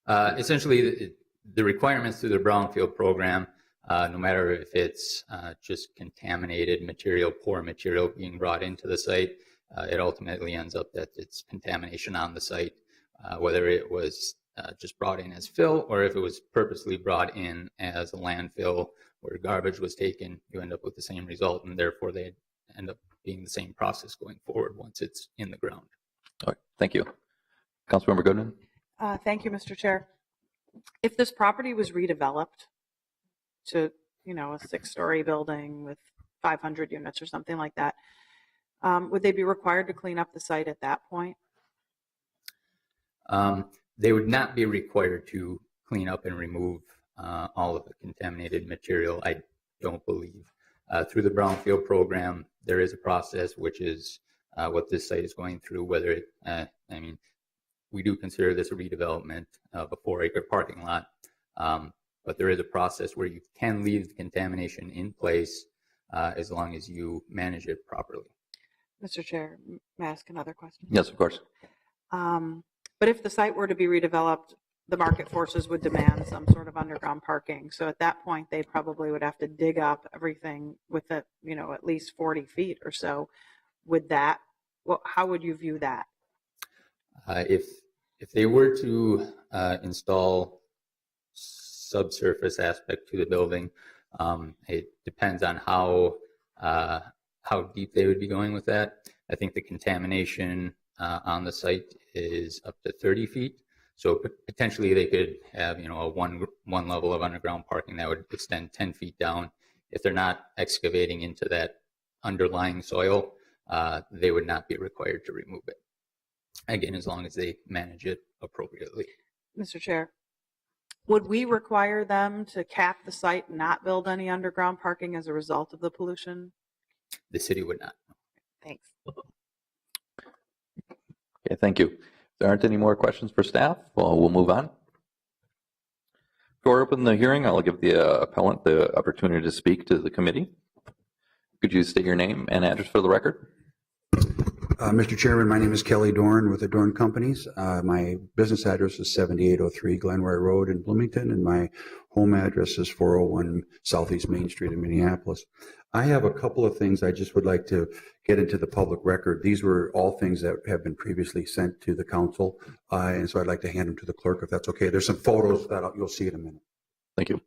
Speaker 14: Essentially, the requirements through the Brownfield program, no matter if it's just contaminated material, poor material being brought into the site, it ultimately ends up that it's contamination on the site, whether it was just brought in as fill or if it was purposely brought in as a landfill where garbage was taken, you end up with the same result, and therefore they end up being the same process going forward once it's in the ground.
Speaker 1: All right, thank you. Councilmember Goodman?
Speaker 15: Thank you, Mr. Chair. If this property was redeveloped to, a 6-story building with 500 units or something like that, would they be required to clean up the site at that point?
Speaker 14: They would not be required to clean up and remove all of the contaminated material, I don't believe. Through the Brownfield program, there is a process, which is what this site is going through, whether it, we do consider this a redevelopment of a 4-acre parking lot, but there is a process where you can leave the contamination in place as long as you manage it properly.
Speaker 15: Mr. Chair, may I ask another question?
Speaker 1: Yes, of course.
Speaker 15: But if the site were to be redeveloped, the market forces would demand some sort of underground parking. So at that point, they probably would have to dig up everything with at least 40 feet or so. Would that, how would you view that?
Speaker 14: If they were to install subsurface aspect to the building, it depends on how deep they would be going with that. I think the contamination on the site is up to 30 feet. So potentially they could have, a one level of underground parking that would extend 10 feet down. If they're not excavating into that underlying soil, they would not be required to remove it. Again, as long as they manage it appropriately.
Speaker 15: Mr. Chair, would we require them to cap the site and not build any underground parking as a result of the pollution?
Speaker 14: The city would not.
Speaker 15: Thanks.
Speaker 1: Okay, thank you. If there aren't any more questions for staff, well, we'll move on. Before I open the hearing, I'll give the appellant the opportunity to speak to the committee. Could you state your name and address for the record?
Speaker 16: Mr. Chairman, my name is Kelly Dorn with the Dorn Companies. My business address is 7803 Glenroy Road in Bloomington, and my home address is 401 Southeast Main Street in Minneapolis. I have a couple of things I just would like to get into the public record. These were all things that have been previously sent to the council, and so I'd like to hand them to the clerk if that's okay. There's some photos that you'll see in a minute.
Speaker 1: Thank you.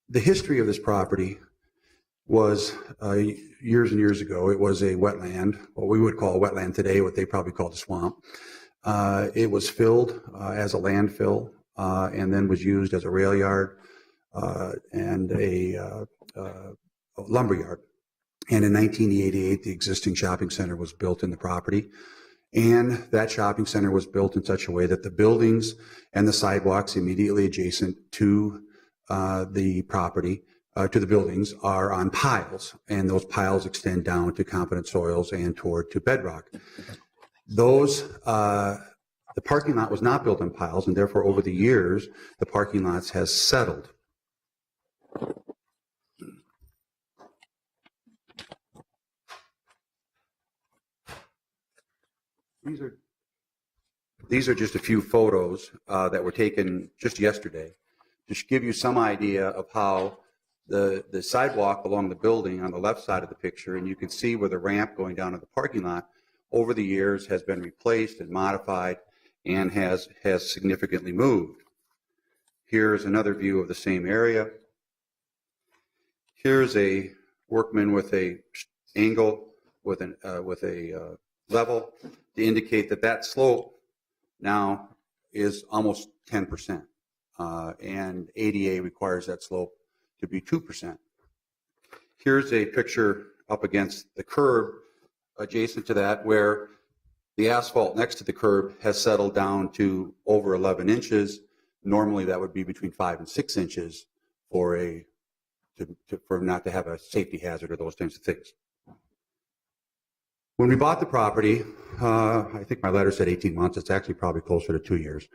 Speaker 16: The history of this property was years and years ago, it was a wetland, what we would call a wetland today, what they probably called a swamp. It was filled as a landfill and then was used as a rail yard and a lumber yard. And in 1988, the existing shopping center was built in the property. And that shopping center was built in such a way that the buildings and the sidewalks immediately adjacent to the property, to the buildings, are on piles. And those piles extend down to competent soils and toward to bedrock. Those, the parking lot was not built on piles, and therefore over the years, the parking lots has settled. These are just a few photos that were taken just yesterday to give you some idea of how the sidewalk along the building on the left side of the picture, and you can see where the ramp going down to the parking lot over the years has been replaced and modified and has significantly moved. Here's another view of the same area. Here's a workman with a angle with a level to indicate that that slope now is almost 10%, and ADA requires that slope to be 2%. Here's a picture up against the curb adjacent to that where the asphalt next to the curb has settled down to over 11 inches. Normally that would be between 5 and 6 inches for for not to have a safety hazard or those kinds of things. When we bought the property, I think my letter said 18 months. It's actually probably closer to 2 years.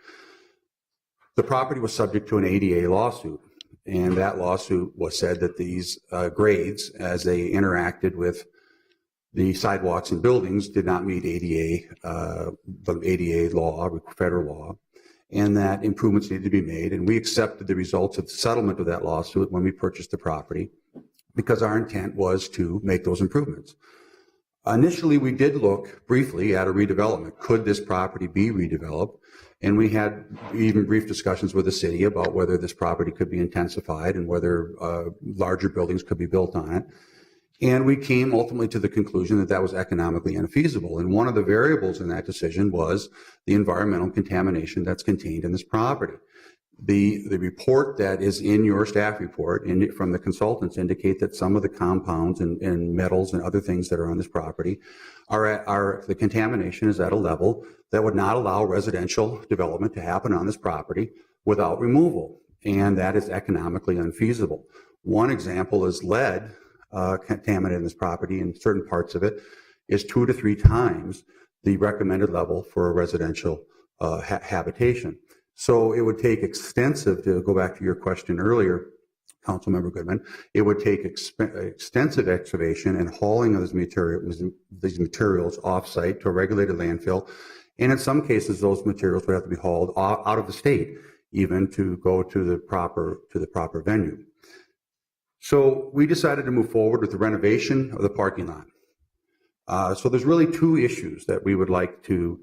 Speaker 16: The property was subject to an ADA lawsuit, and that lawsuit was said that these grades, as they interacted with the sidewalks and buildings, did not meet ADA, the ADA law, federal law, and that improvements needed to be made. And we accepted the results of the settlement of that lawsuit when we purchased the property because our intent was to make those improvements. Initially, we did look briefly at a redevelopment. Could this property be redeveloped? And we had even brief discussions with the city about whether this property could be intensified and whether larger buildings could be built on it. And we came ultimately to the conclusion that that was economically unfeasible. And one of the variables in that decision was the environmental contamination that's contained in this property. The report that is in your staff report from the consultants indicate that some of the compounds and metals and other things that are on this property the contamination is at a level that would not allow residential development to happen on this property without removal. And that is economically unfeasible. One example is lead contaminated in this property, and certain parts of it is 2 to 3 times the recommended level for a residential habitation. So it would take extensive, to go back to your question earlier, Councilmember Goodman, it would take extensive excavation and hauling of these materials off-site to a regulated landfill. And in some cases, those materials would have to be hauled out of the state, even to go to the proper venue. So we decided to move forward with the renovation of the parking lot. So there's really 2 issues that we would like to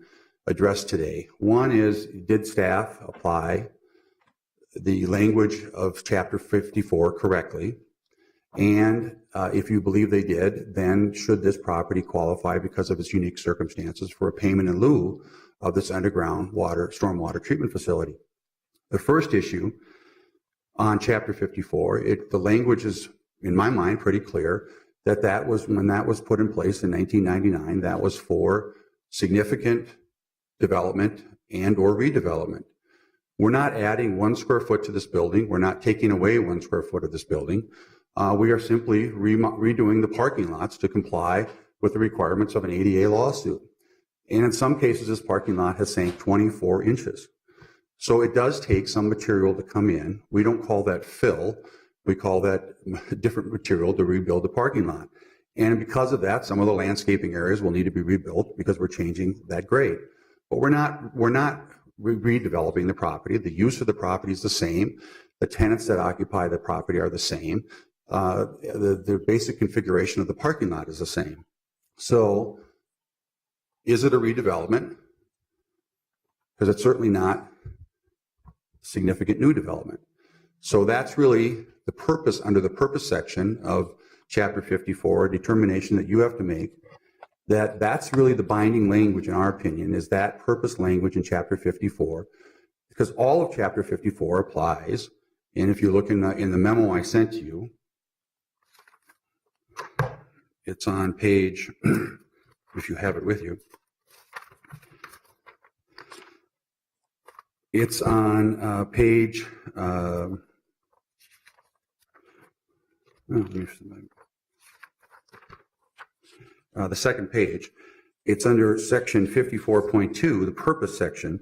Speaker 16: address today. One is, did staff apply the language of Chapter 54 correctly? And if you believe they did, then should this property qualify because of its unique circumstances for a payment in lieu of this underground stormwater treatment facility? The first issue on Chapter 54, the language is, in my mind, pretty clear that was when that was put in place in 1999, that was for significant development and or redevelopment. We're not adding 1 square foot to this building. We're not taking away 1 square foot of this building. We are simply redoing the parking lots to comply with the requirements of an ADA lawsuit. And in some cases, this parking lot has sank 24 inches. So it does take some material to come in. We don't call that fill. We call that different material to rebuild the parking lot. And because of that, some of the landscaping areas will need to be rebuilt because we're changing that grade. But we're not redeveloping the property. The use of the property is the same. The tenants that occupy the property are the same. The basic configuration of the parking lot is the same. So is it a redevelopment? Because it's certainly not significant new development. So that's really the purpose, under the purpose section of Chapter 54, a determination that you have to make. That's really the binding language, in our opinion, is that purpose language in Chapter 54, because all of Chapter 54 applies. And if you look in the memo I sent you, it's on page, if you have it with you, it's on page, the second page. It's under section 54.2, the purpose section.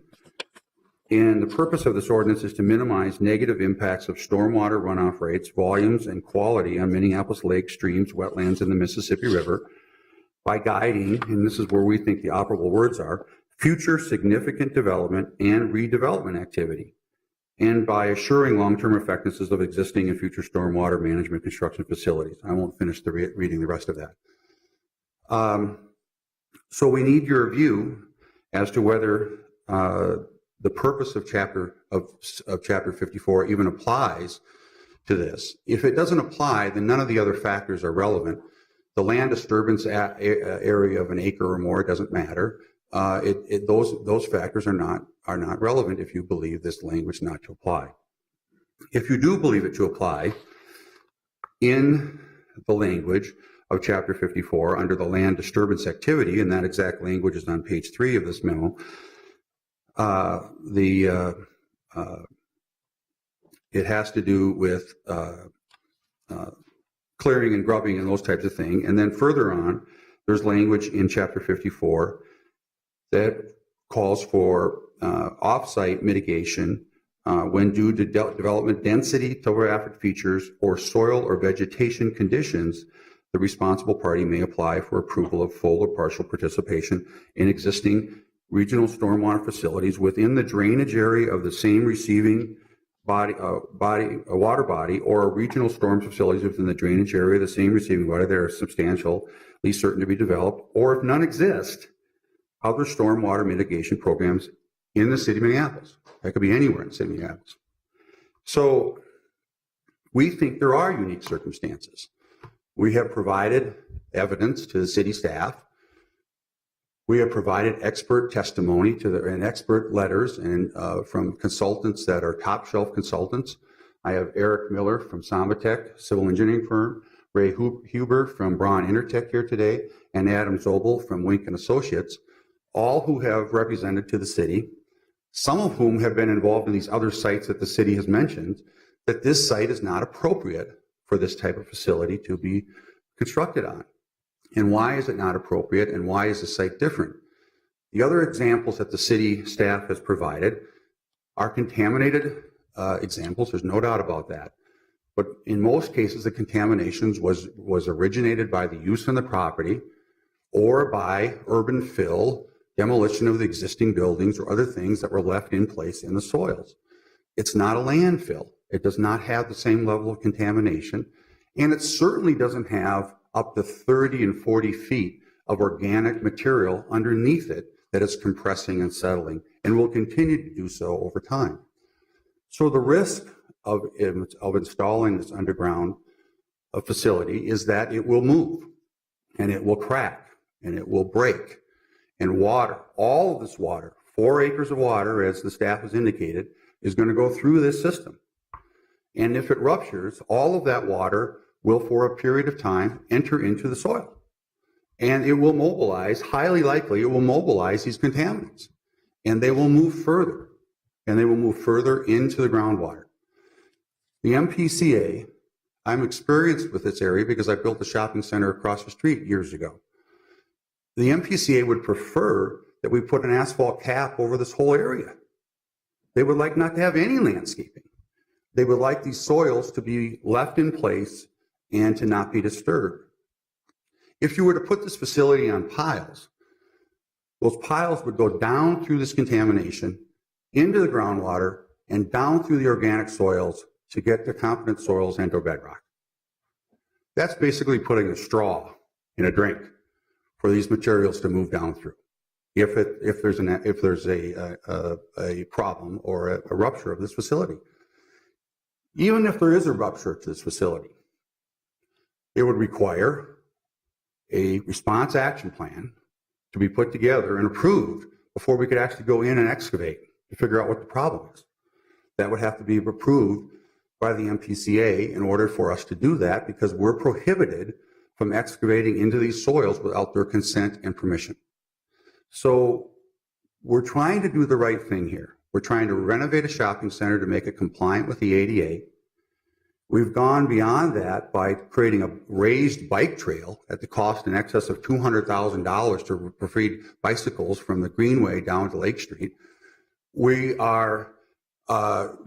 Speaker 16: And the purpose of this ordinance is to minimize negative impacts of stormwater runoff rates, volumes, and quality on Minneapolis lakes, streams, wetlands, and the Mississippi River by guiding, and this is where we think the operable words are, future significant development and redevelopment activity, and by assuring long-term effectiveness of existing and future stormwater management construction facilities. I won't finish reading the rest of that. So we need your view as to whether the purpose of chapter 54 even applies to this. If it doesn't apply, then none of the other factors are relevant. The land disturbance area of an acre or more doesn't matter. Those factors are not relevant if you believe this language not to apply. If you do believe it to apply, in the language of Chapter 54 under the land disturbance activity, and that exact language is on page 3 of this memo, it has to do with clearing and grubbing and those types of things. And then further on, there's language in Chapter 54 that calls for off-site mitigation when due to development density, topographic features, or soil or vegetation conditions. The responsible party may apply for approval of full or partial participation in existing regional stormwater facilities within the drainage area of the same receiving water body, or regional storm facilities within the drainage area of the same receiving body that are substantially certain to be developed, or if none exist, other stormwater mitigation programs in the city of Minneapolis. That could be anywhere in the city of Minneapolis. So we think there are unique circumstances. We have provided evidence to the city staff. We have provided expert testimony and expert letters and from consultants that are top shelf consultants. I have Eric Miller from Sambatech, civil engineering firm, Ray Huber from Braun Intertech here today, and Adam Zobel from Wink and Associates, all who have represented to the city, some of whom have been involved in these other sites that the city has mentioned, that this site is not appropriate for this type of facility to be constructed on. And why is it not appropriate, and why is the site different? The other examples that the city staff has provided are contaminated examples. There's no doubt about that. But in most cases, the contaminations was originated by the use on the property or by urban fill, demolition of the existing buildings or other things that were left in place in the soils. It's not a landfill. It does not have the same level of contamination, and it certainly doesn't have up to 30 and 40 feet of organic material underneath it that is compressing and settling and will continue to do so over time. So the risk of installing this underground facility is that it will move and it will crack and it will break, and water, all of this water, 4 acres of water, as the staff has indicated, is going to go through this system. And if it ruptures, all of that water will, for a period of time, enter into the soil. And it will mobilize, highly likely, it will mobilize these contaminants. And they will move further. And they will move further into the groundwater. The MPCA, I'm experienced with this area because I built a shopping center across the street years ago. The MPCA would prefer that we put an asphalt cap over this whole area. They would like not to have any landscaping. They would like these soils to be left in place and to not be disturbed. If you were to put this facility on piles, those piles would go down through this contamination into the groundwater and down through the organic soils to get to competent soils and to bedrock. That's basically putting a straw in a drink for these materials to move down through. If there's a problem or a rupture of this facility. Even if there is a rupture to this facility, it would require a response action plan to be put together and approved before we could actually go in and excavate to figure out what the problem is. That would have to be approved by the MPCA in order for us to do that, because we're prohibited from excavating into these soils without their consent and permission. So we're trying to do the right thing here. We're trying to renovate a shopping center to make it compliant with the ADA. We've gone beyond that by creating a raised bike trail at the cost in excess of $200,000 to feed bicycles from the Greenway down to Lake Street. We are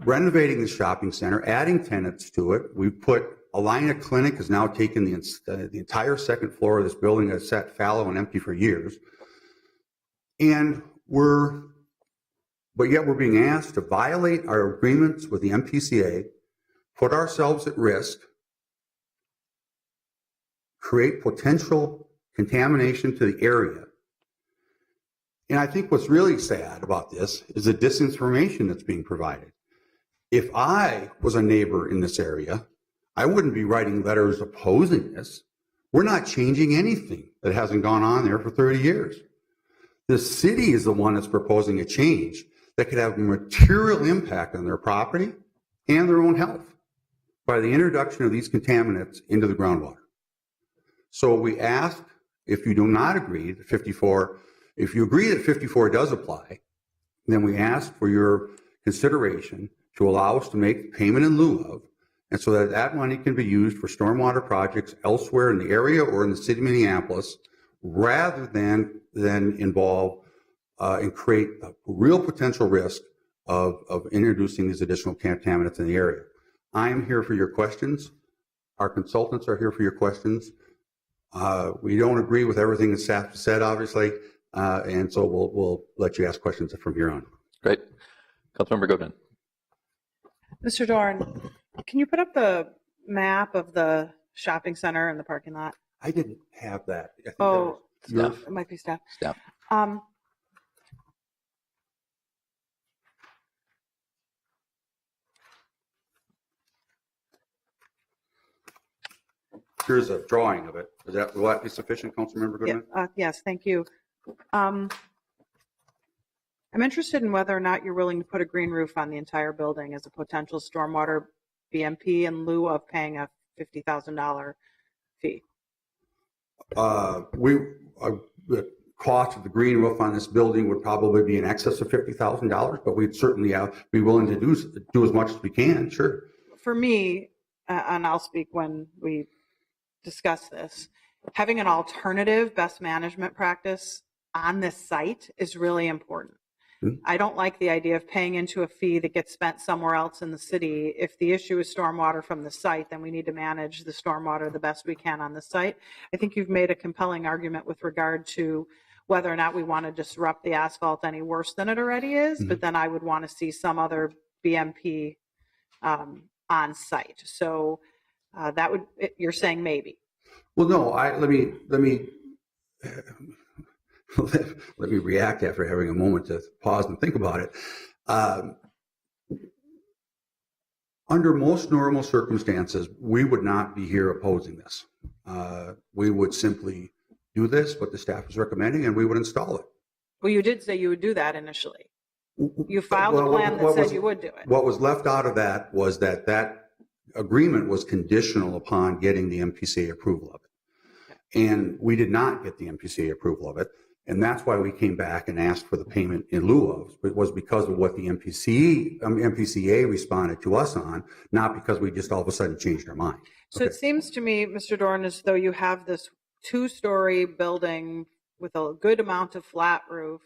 Speaker 16: renovating the shopping center, adding tenants to it. We put Alina Clinic has now taken the entire second floor of this building that's sat fallow and empty for years. And but yet we're being asked to violate our agreements with the MPCA, put ourselves at risk, create potential contamination to the area. And I think what's really sad about this is the disinformation that's being provided. If I was a neighbor in this area, I wouldn't be writing letters opposing this. We're not changing anything that hasn't gone on there for 30 years. The city is the one that's proposing a change that could have a material impact on their property and their own health by the introduction of these contaminants into the groundwater. So we ask, if you do not agree that 54, if you agree that 54 does apply, then we ask for your consideration to allow us to make payment in lieu of, and so that that money can be used for stormwater projects elsewhere in the area or in the city of Minneapolis, rather than involve and create a real potential risk of introducing these additional contaminants in the area. I'm here for your questions. Our consultants are here for your questions. We don't agree with everything the staff said, obviously, and so we'll let you ask questions from here on.
Speaker 1: Great. Councilmember Goodman.
Speaker 15: Mr. Dorn, can you put up the map of the shopping center and the parking lot?
Speaker 16: I didn't have that. I think
Speaker 15: Oh,
Speaker 16: that was
Speaker 15: it might be staff.
Speaker 1: Staff.
Speaker 16: Here's a drawing of it. Will that be sufficient, Councilmember Goodman?
Speaker 15: Yes, thank you. I'm interested in whether or not you're willing to put a green roof on the entire building as a potential stormwater BMP in lieu of paying a $50,000 fee.
Speaker 16: The cost of the green roof on this building would probably be in excess of $50,000, but we'd certainly be willing to do as much as we can, sure.
Speaker 15: For me, and I'll speak when we discuss this, having an alternative best management practice on this site is really important. I don't like the idea of paying into a fee that gets spent somewhere else in the city. If the issue is stormwater from the site, then we need to manage the stormwater the best we can on the site. I think you've made a compelling argument with regard to whether or not we want to disrupt the asphalt any worse than it already is, but then I would want to see some other BMP on site. So that would, you're saying maybe.
Speaker 16: Well, no, let me let me react after having a moment to pause and think about it. Under most normal circumstances, we would not be here opposing this. We would simply do this, what the staff is recommending, and we would install it.
Speaker 15: Well, you did say you would do that initially. You filed a plan that said you would do it.
Speaker 16: What was left out of that was that agreement was conditional upon getting the MPCA approval of it. And we did not get the MPCA approval of it. And that's why we came back and asked for the payment in lieu of. It was because of what the MPCA responded to us on, not because we just all of a sudden changed our mind.
Speaker 15: So it seems to me, Mr. Dorn, as though you have this two-story building with a good amount of flat roof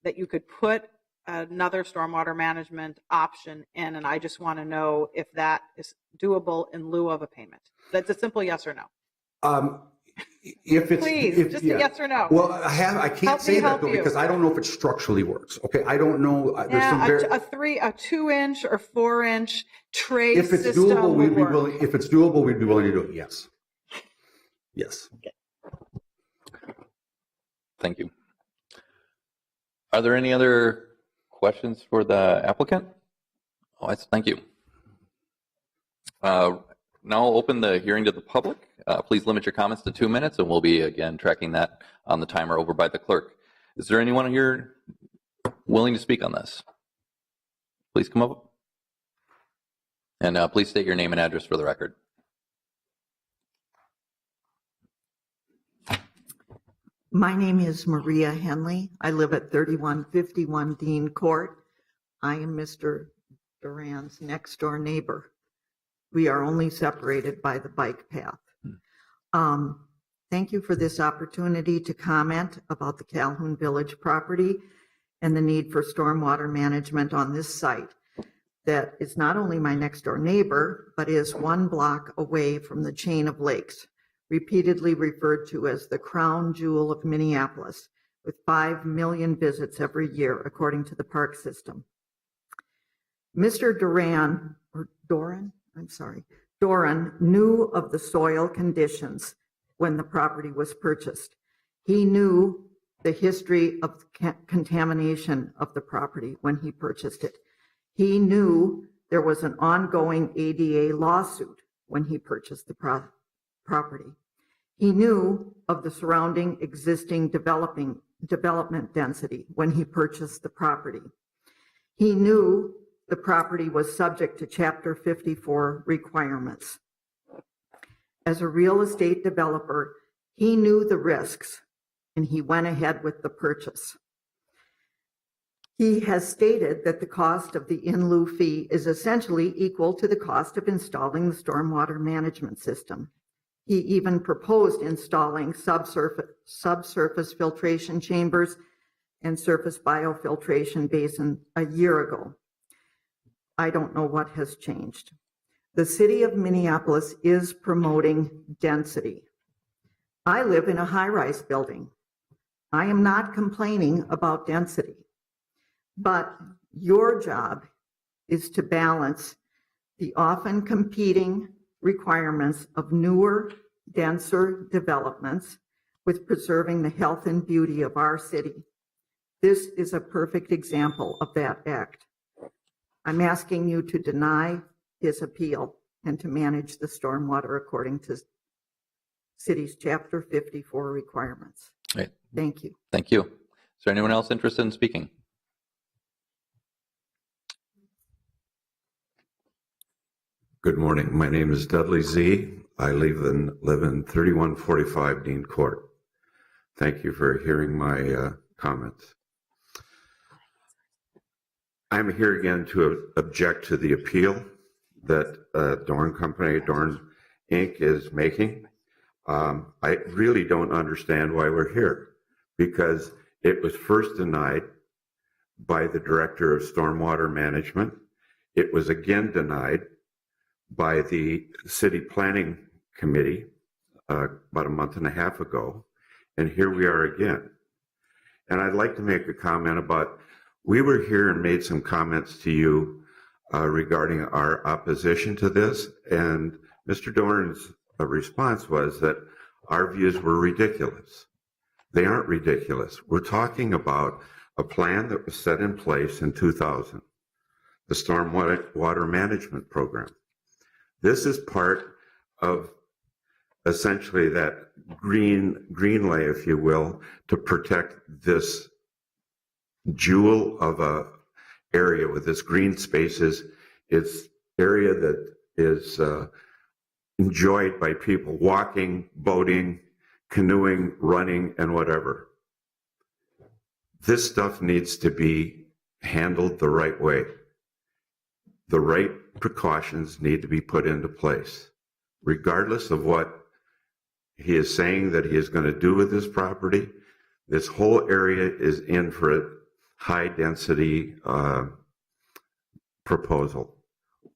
Speaker 15: that you could put another stormwater management option in, and I just want to know if that is doable in lieu of a payment. That's a simple yes or no. Please, just a yes or no.
Speaker 16: Well, I can't say that though, because I don't know if it structurally works. Okay, I don't know.
Speaker 15: A 2-inch or 4-inch tray
Speaker 16: if it's
Speaker 15: system
Speaker 16: doable, we'd be
Speaker 15: work.
Speaker 16: willing. If it's doable, we'd be willing to do it. Yes. Yes.
Speaker 15: Okay.
Speaker 1: Thank you. Are there any other questions for the applicant? Oh, thank you. Now I'll open the hearing to the public. Please limit your comments to 2 minutes, and we'll be again tracking that on the timer over by the clerk. Is there anyone here willing to speak on this? Please come up. And please state your name and address for the record.
Speaker 17: My name is Maria Henley. I live at 3151 Dean Court. I am Mr. Duran's next door neighbor. We are only separated by the bike path. Thank you for this opportunity to comment about the Calhoun Village property and the need for stormwater management on this site that is not only my next door neighbor, but is 1 block away from the chain of lakes, repeatedly referred to as the crown jewel of Minneapolis, with 5 million visits every year, according to the park system. Mr. Doran knew of the soil conditions when the property was purchased. He knew the history of contamination of the property when he purchased it. He knew there was an ongoing ADA lawsuit when he purchased the property. He knew of the surrounding existing development density when he purchased the property. He knew the property was subject to Chapter 54 requirements. As a real estate developer, he knew the risks and he went ahead with the purchase. He has stated that the cost of the in lieu fee is essentially equal to the cost of installing the stormwater management system. He even proposed installing subsurface filtration chambers and surface biofiltration basin a year ago. I don't know what has changed. The city of Minneapolis is promoting density. I live in a high-rise building. I am not complaining about density, but your job is to balance the often competing requirements of newer, denser developments with preserving the health and beauty of our city. This is a perfect example of that act. I'm asking you to deny his appeal and to manage the stormwater according to city's Chapter 54 requirements.
Speaker 1: Right.
Speaker 17: Thank you.
Speaker 1: Thank you. Is there anyone else interested in speaking?
Speaker 18: Good morning. My name is Dudley Z. I live in 3145 Dean Court. Thank you for hearing my comments. I'm here again to object to the appeal that Dorn Company, Dorn Inc. is making. I really don't understand why we're here, because it was first denied by the Director of Stormwater Management. It was again denied by the City Planning Committee about a month and a half ago, and here we are again. And I'd like to make a comment about, we were here and made some comments to you regarding our opposition to this, and Mr. Dorn's response was that our views were ridiculous. They aren't ridiculous. We're talking about a plan that was set in place in 2000, the Stormwater Management Program. This is part of essentially that greenway, if you will, to protect this jewel of a area with this green spaces. It's area that is enjoyed by people walking, boating, canoeing, running, and whatever. This stuff needs to be handled the right way. The right precautions need to be put into place, regardless of what he is saying that he is going to do with this property. This whole area is in for a high density proposal.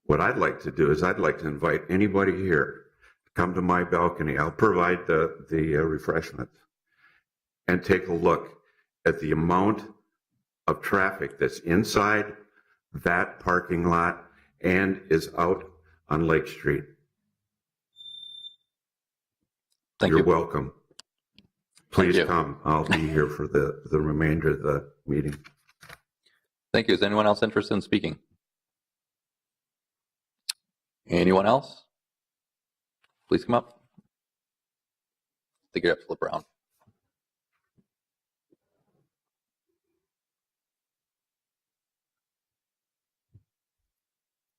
Speaker 18: What I'd like to do is I'd like to invite anybody here to come to my balcony. I'll provide the refreshments, and take a look at the amount of traffic that's inside that parking lot and is out on Lake Street. You're welcome. Please come. I'll be here for the remainder of the meeting.
Speaker 1: Thank you. Is anyone else interested in speaking? Anyone else? please come up. I think you're up, Flip Brown.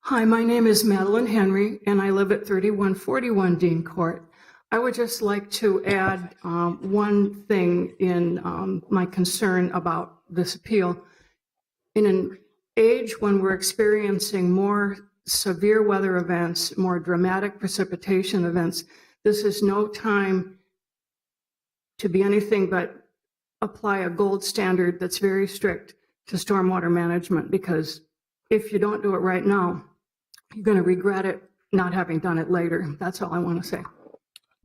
Speaker 19: Hi, my name is Madeline Henry, and I live at 3141 Dean Court. I would just like to add one thing in my concern about this appeal. In an age when we're experiencing more severe weather events, more dramatic precipitation events, this is no time to be anything but apply a gold standard that's very strict to stormwater management, because if you don't do it right now, you're going to regret it not having done it later. That's all I want to say.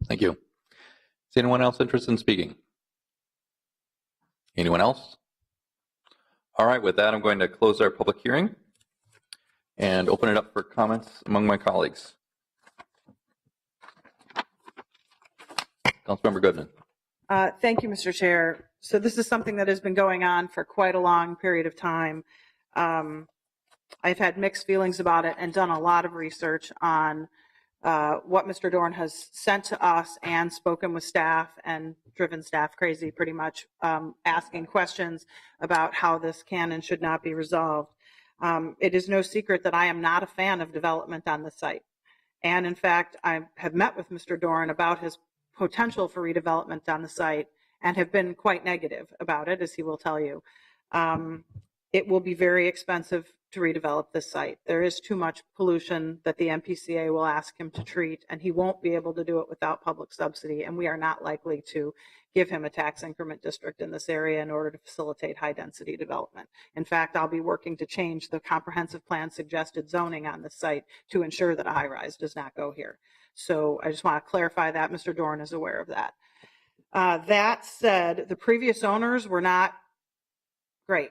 Speaker 1: Thank you. Is anyone else interested in speaking? Anyone else? All right, with that, I'm going to close our public hearing and open it up for comments among my colleagues. Councilmember Goodman.
Speaker 15: Thank you, Mr. Chair. So this is something that has been going on for quite a long period of time. I've had mixed feelings about it and done a lot of research on what Mr. Dorn has sent to us and spoken with staff and driven staff crazy pretty much, asking questions about how this can and should not be resolved. It is no secret that I am not a fan of development on the site. And in fact, I have met with Mr. Dorn about his potential for redevelopment on the site and have been quite negative about it, as he will tell you. It will be very expensive to redevelop this site. There is too much pollution that the MPCA will ask him to treat, and he won't be able to do it without public subsidy, and we are not likely to give him a tax increment district in this area in order to facilitate high density development. In fact, I'll be working to change the comprehensive plan suggested zoning on the site to ensure that a high rise does not go here. So I just want to clarify that Mr. Dorn is aware of that. That said, the previous owners were not great.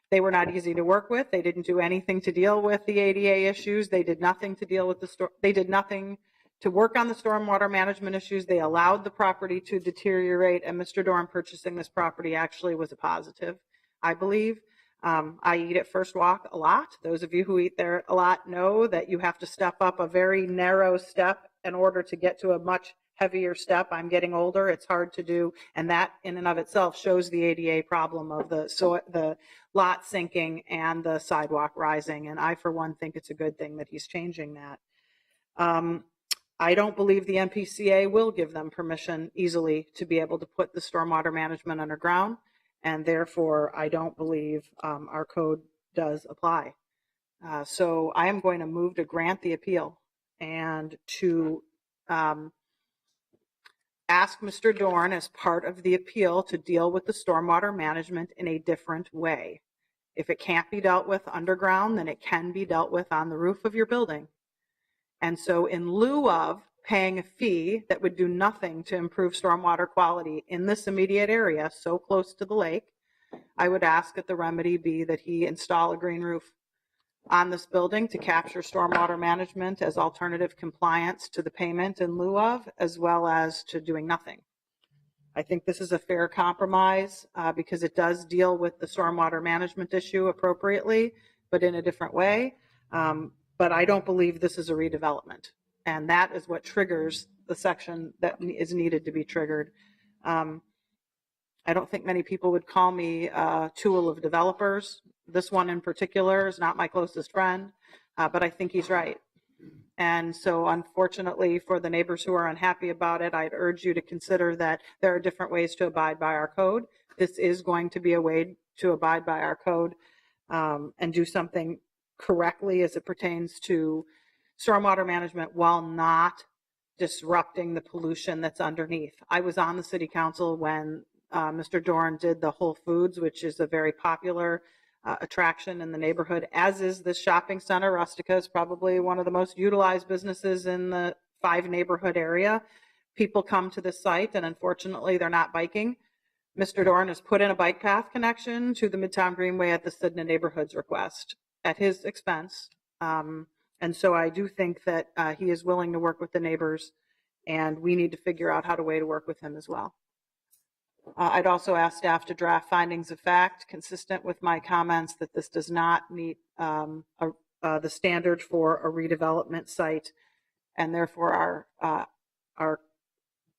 Speaker 15: They were not easy to work with. They didn't do anything to deal with the ADA issues. They did nothing to deal with they did nothing to work on the stormwater management issues. They allowed the property to deteriorate, and Mr. Dorn purchasing this property actually was a positive, I believe. I eat at First Walk a lot. Those of you who eat there a lot know that you have to step up a very narrow step in order to get to a much heavier step. I'm getting older. It's hard to do. And that in and of itself shows the ADA problem of the lot sinking and the sidewalk rising. And I, for one, think it's a good thing that he's changing that. I don't believe the MPCA will give them permission easily to be able to put the stormwater management underground. And therefore, I don't believe our code does apply. So I am going to move to grant the appeal and to ask Mr. Dorn, as part of the appeal, to deal with the stormwater management in a different way. If it can't be dealt with underground, then it can be dealt with on the roof of your building. And so in lieu of paying a fee that would do nothing to improve stormwater quality in this immediate area, so close to the lake, I would ask that the remedy be that he install a green roof on this building to capture stormwater management as alternative compliance to the payment in lieu of, as well as to doing nothing. I think this is a fair compromise because it does deal with the stormwater management issue appropriately, but in a different way. But I don't believe this is a redevelopment. And that is what triggers the section that is needed to be triggered. I don't think many people would call me a tool of developers. This one in particular is not my closest friend, but I think he's right. And so unfortunately for the neighbors who are unhappy about it, I'd urge you to consider that there are different ways to abide by our code. This is going to be a way to abide by our code and do something correctly as it pertains to stormwater management while not disrupting the pollution that's underneath. I was on the city council when Mr. Dorn did the Whole Foods, which is a very popular attraction in the neighborhood, as is this shopping center. Rustica is probably one of the most utilized businesses in the 5 neighborhood area. People come to this site and unfortunately they're not biking. Mr. Dorn has put in a bike path connection to the Midtown Greenway at the Sidna neighborhood's request at his expense. And so I do think that he is willing to work with the neighbors, and we need to figure out how to work with him as well. I'd also ask staff to draft findings of fact consistent with my comments that this does not meet the standard for a redevelopment site and therefore our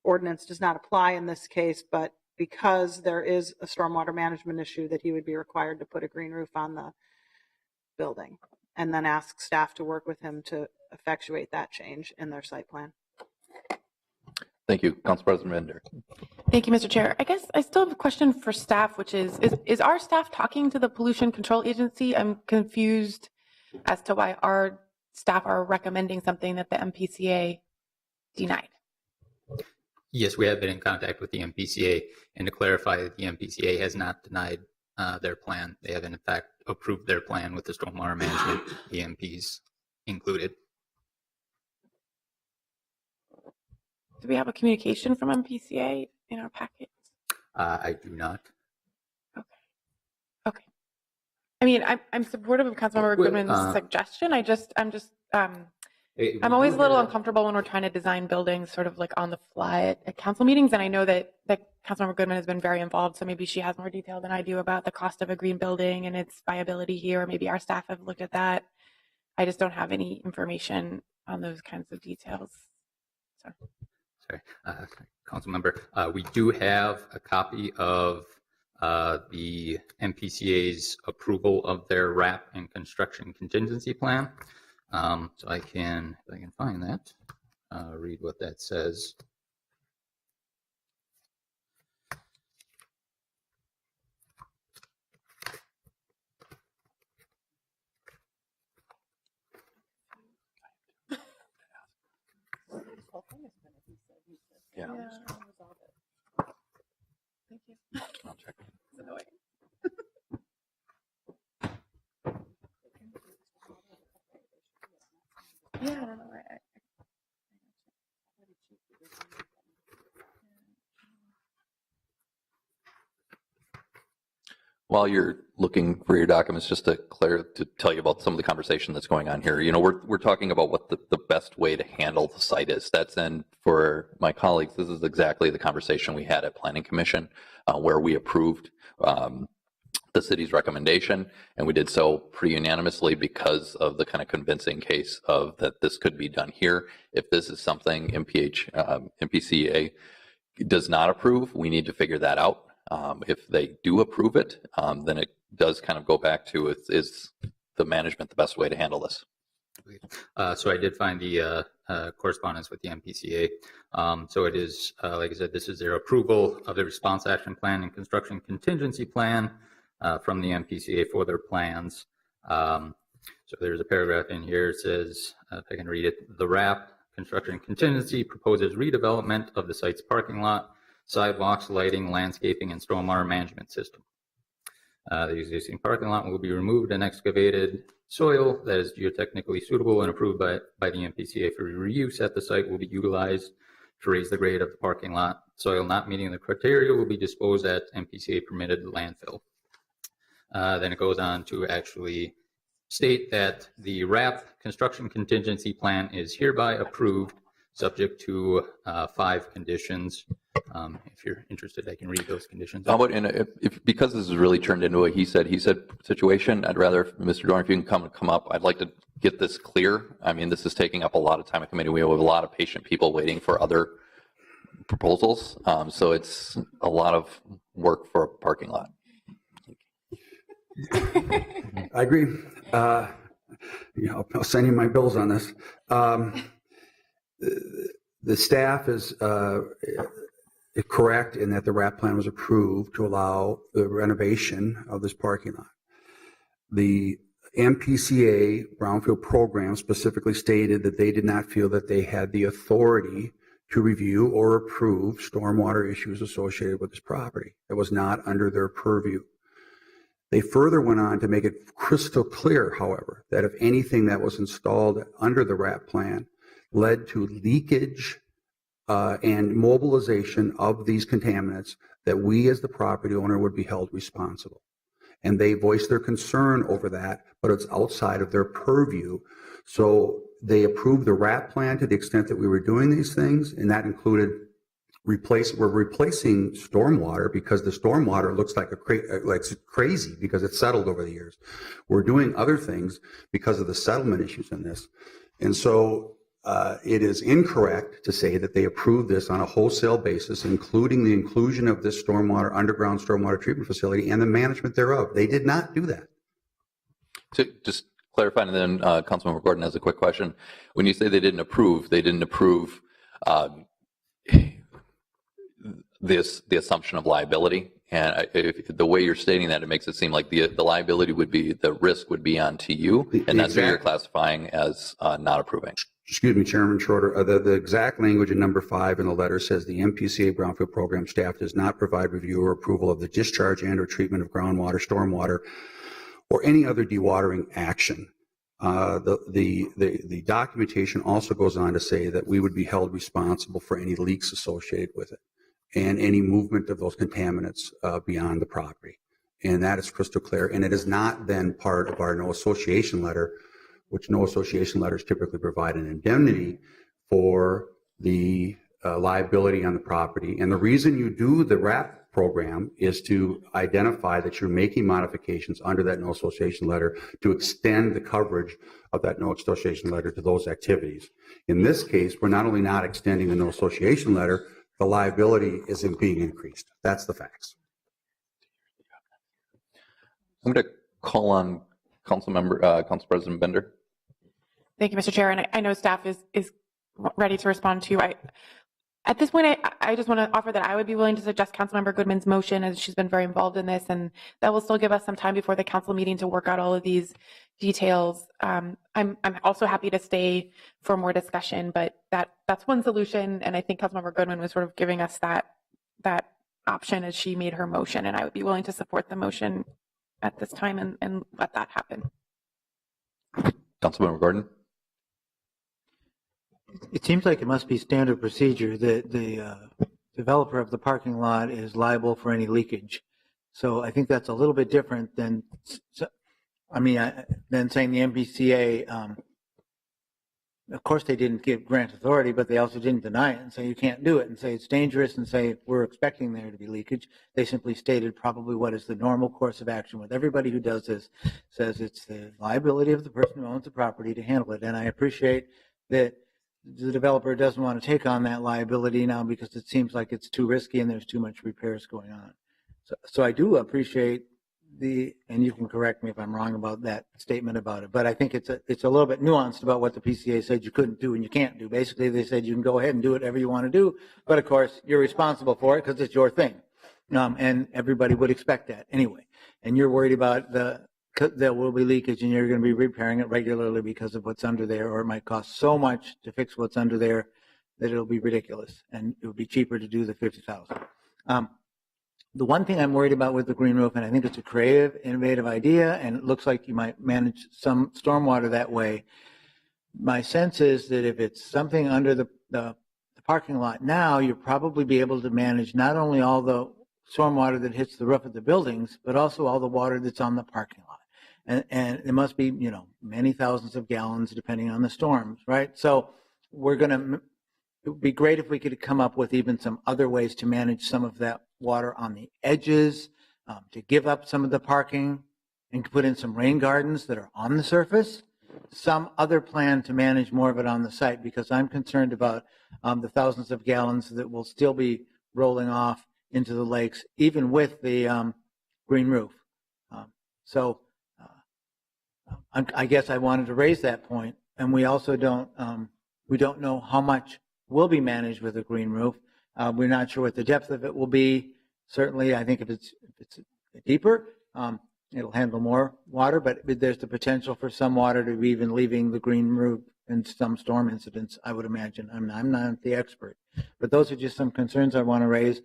Speaker 15: ordinance does not apply in this case, but because there is a stormwater management issue, that he would be required to put a green roof on the building, and then ask staff to work with him to effectuate that change in their site plan.
Speaker 1: Thank you. Council President Bender.
Speaker 20: Thank you, Mr. Chair. I guess I still have a question for staff, which is our staff talking to the Pollution Control Agency? I'm confused as to why our staff are recommending something that the MPCA denied.
Speaker 14: Yes, we have been in contact with the MPCA, and to clarify, the MPCA has not denied their plan. They have, in fact, approved their plan with the stormwater management EMPs included.
Speaker 20: Do we have a communication from MPCA in our packets?
Speaker 14: I do not.
Speaker 20: Okay. I mean, I'm supportive of Councilmember Goodman's suggestion. I'm always a little uncomfortable when we're trying to design buildings sort of like on the fly at council meetings. And I know that Councilmember Goodman has been very involved. So maybe she has more detail than I do about the cost of a green building and its viability here. Or maybe our staff have looked at that. I just don't have any information on those kinds of details. So.
Speaker 14: Sorry, Council Member, we do have a copy of the MPCA's approval of their RAP and construction contingency plan. So if I can find that, read what that says.
Speaker 1: Yeah.
Speaker 20: Thank you.
Speaker 1: I'll check.
Speaker 20: It's annoying. Yeah, I don't know.
Speaker 1: While you're looking for your documents, just to tell you about some of the conversation that's going on here. You know, we're talking about what the best way to handle the site is. And for my colleagues, this is exactly the conversation we had at Planning Commission, where we approved the city's recommendation, and we did so pretty unanimously because of the kind of convincing case of that this could be done here. If this is something MPCA does not approve, we need to figure that out. If they do approve it, then does kind of go back to is the management the best way to handle this?
Speaker 14: So I did find the correspondence with the MPCA. So it is, like I said, this is their approval of the response action plan and construction contingency plan from the MPCA for their plans. So there's a paragraph in here. It says, if I can read it, the RAP construction contingency proposes redevelopment of the site's parking lot, sidewalks, lighting, landscaping, and stormwater management system. The existing parking lot will be removed and excavated. Soil that is geotechnically suitable and approved by the MPCA for reuse at the site will be utilized to raise the grade of the parking lot. Soil not meeting the criteria will be disposed at MPCA permitted landfill. Then it goes on to actually state that the RAP construction contingency plan is hereby approved subject to 5 conditions. If you're interested, I can read those conditions.
Speaker 1: How about, because this has really turned into a he said situation, I'd rather, Mr. Dorn, if you can come up, I'd like to get this clear. I mean, this is taking up a lot of time at committee. We have a lot of patient people waiting for other proposals. So it's a lot of work for a parking lot.
Speaker 16: I agree. I'll send you my bills on this. The staff is correct in that the RAP plan was approved to allow the renovation of this parking lot. The MPCA Brownfield program specifically stated that they did not feel that they had the authority to review or approve stormwater issues associated with this property. It was not under their purview. They further went on to make it crystal clear, however, that if anything that was installed under the RAP plan led to leakage and mobilization of these contaminants, that we as the property owner would be held responsible. And they voiced their concern over that, but it's outside of their purview. So they approved the RAP plan to the extent that we were doing these things, and that included we're replacing stormwater because the stormwater looks like crazy because it's settled over the years. We're doing other things because of the settlement issues in this. And so it is incorrect to say that they approved this on a wholesale basis, including the inclusion of this underground stormwater treatment facility and the management thereof. They did not do that.
Speaker 1: So just clarifying, and then Councilmember Gordon has a quick question. When you say they didn't approve the assumption of liability. And if the way you're stating that, it makes it seem like the liability would be, the risk would be onto you, and that's what you're classifying as not approving.
Speaker 16: Excuse me, Chairman Schroeder. The exact language in number 5 in the letter says the MPCA Brownfield Program staff does not provide review or approval of the discharge and or treatment of groundwater, stormwater, or any other dewatering action. The documentation also goes on to say that we would be held responsible for any leaks associated with it and any movement of those contaminants beyond the property. And that is crystal clear. And it is not then part of our no association letter, which no association letters typically provide an indemnity for the liability on the property. And the reason you do the RAP program is to identify that you're making modifications under that no association letter to extend the coverage of that no association letter to those activities. In this case, we're not only not extending the no association letter, the liability isn't being increased. That's the facts.
Speaker 1: I'm going to call on Council President Bender.
Speaker 20: Thank you, Mr. Chair. And I know staff is ready to respond to you. At this point, I just want to offer that I would be willing to suggest Councilmember Goodman's motion, as she's been very involved in this, and that will still give us some time before the council meeting to work out all of these details. I'm also happy to stay for more discussion, but that's one solution, and I think Councilmember Goodman was sort of giving us that option as she made her motion, and I would be willing to support the motion at this time and let that happen.
Speaker 1: Councilmember Gordon.
Speaker 2: It seems like it must be standard procedure that the developer of the parking lot is liable for any leakage. So I think that's a little bit different than, than saying the MPCA, of course they didn't give grant authority, but they also didn't deny it and say you can't do it and say it's dangerous and say we're expecting there to be leakage. They simply stated probably what is the normal course of action with everybody who does this, says it's the liability of the person who owns the property to handle it. And I appreciate that the developer doesn't want to take on that liability now because it seems like it's too risky and there's too much repairs going on. So I do appreciate and you can correct me if I'm wrong about that statement about it, but I think it's a little bit nuanced about what the PCA said you couldn't do and you can't do. Basically, they said you can go ahead and do whatever you want to do, but of course you're responsible for it because it's your thing, and everybody would expect that anyway. And you're worried about there will be leakage and you're going to be repairing it regularly because of what's under there, or it might cost so much to fix what's under there that it'll be ridiculous and it would be cheaper to do the $50,000. The one thing I'm worried about with the green roof, and I think it's a creative, innovative idea, and it looks like you might manage some stormwater that way. My sense is that if it's something under the parking lot now, you'll probably be able to manage not only all the stormwater that hits the roof of the buildings, but also all the water that's on the parking lot. And it must be, many thousands of gallons depending on the storms, right? So it would be great if we could come up with even some other ways to manage some of that water on the edges, to give up some of the parking and put in some rain gardens that are on the surface, some other plan to manage more of it on the site, because I'm concerned about the thousands of gallons that will still be rolling off into the lakes, even with the green roof. I guess I wanted to raise that point, and we also don't know how much will be managed with a green roof. We're not sure what the depth of it will be. Certainly, I think if it's deeper, it'll handle more water, but there's the potential for some water to be even leaving the green roof in some storm incidents, I would imagine. I'm not the expert, but those are just some concerns I want to raise.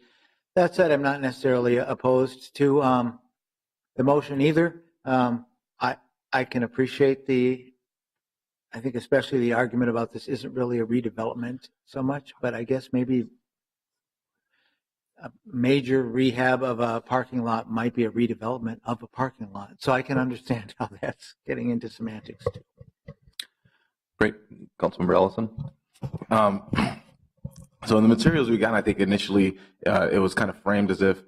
Speaker 2: That said, I'm not necessarily opposed to the motion either. I can appreciate I think especially the argument about this isn't really a redevelopment so much, but I guess maybe a major rehab of a parking lot might be a redevelopment of a parking lot. So I can understand how that's getting into semantics too.
Speaker 1: Great. Councilmember Ellison.
Speaker 21: So in the materials we got, I think initially it was kind of framed as if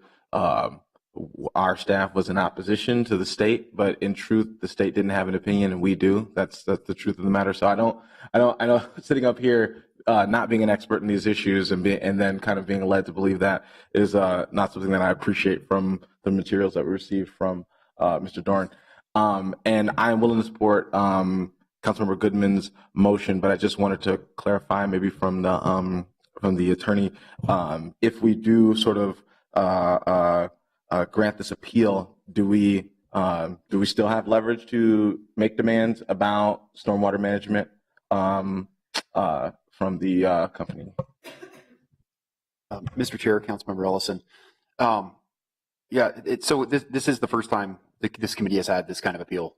Speaker 21: our staff was in opposition to the state, but in truth, the state didn't have an opinion, and we do. That's the truth of the matter. So I know sitting up here, not being an expert in these issues and then kind of being led to believe that is not something that I appreciate from the materials that we received from Mr. Dorn. And I am willing to support Councilmember Goodman's motion, but I just wanted to clarify maybe from the attorney, if we do sort of grant this appeal, do we still have leverage to make demands about stormwater management from the company?
Speaker 13: Mr. Chair, Councilmember Ellison. So this is the first time this committee has had this kind of appeal.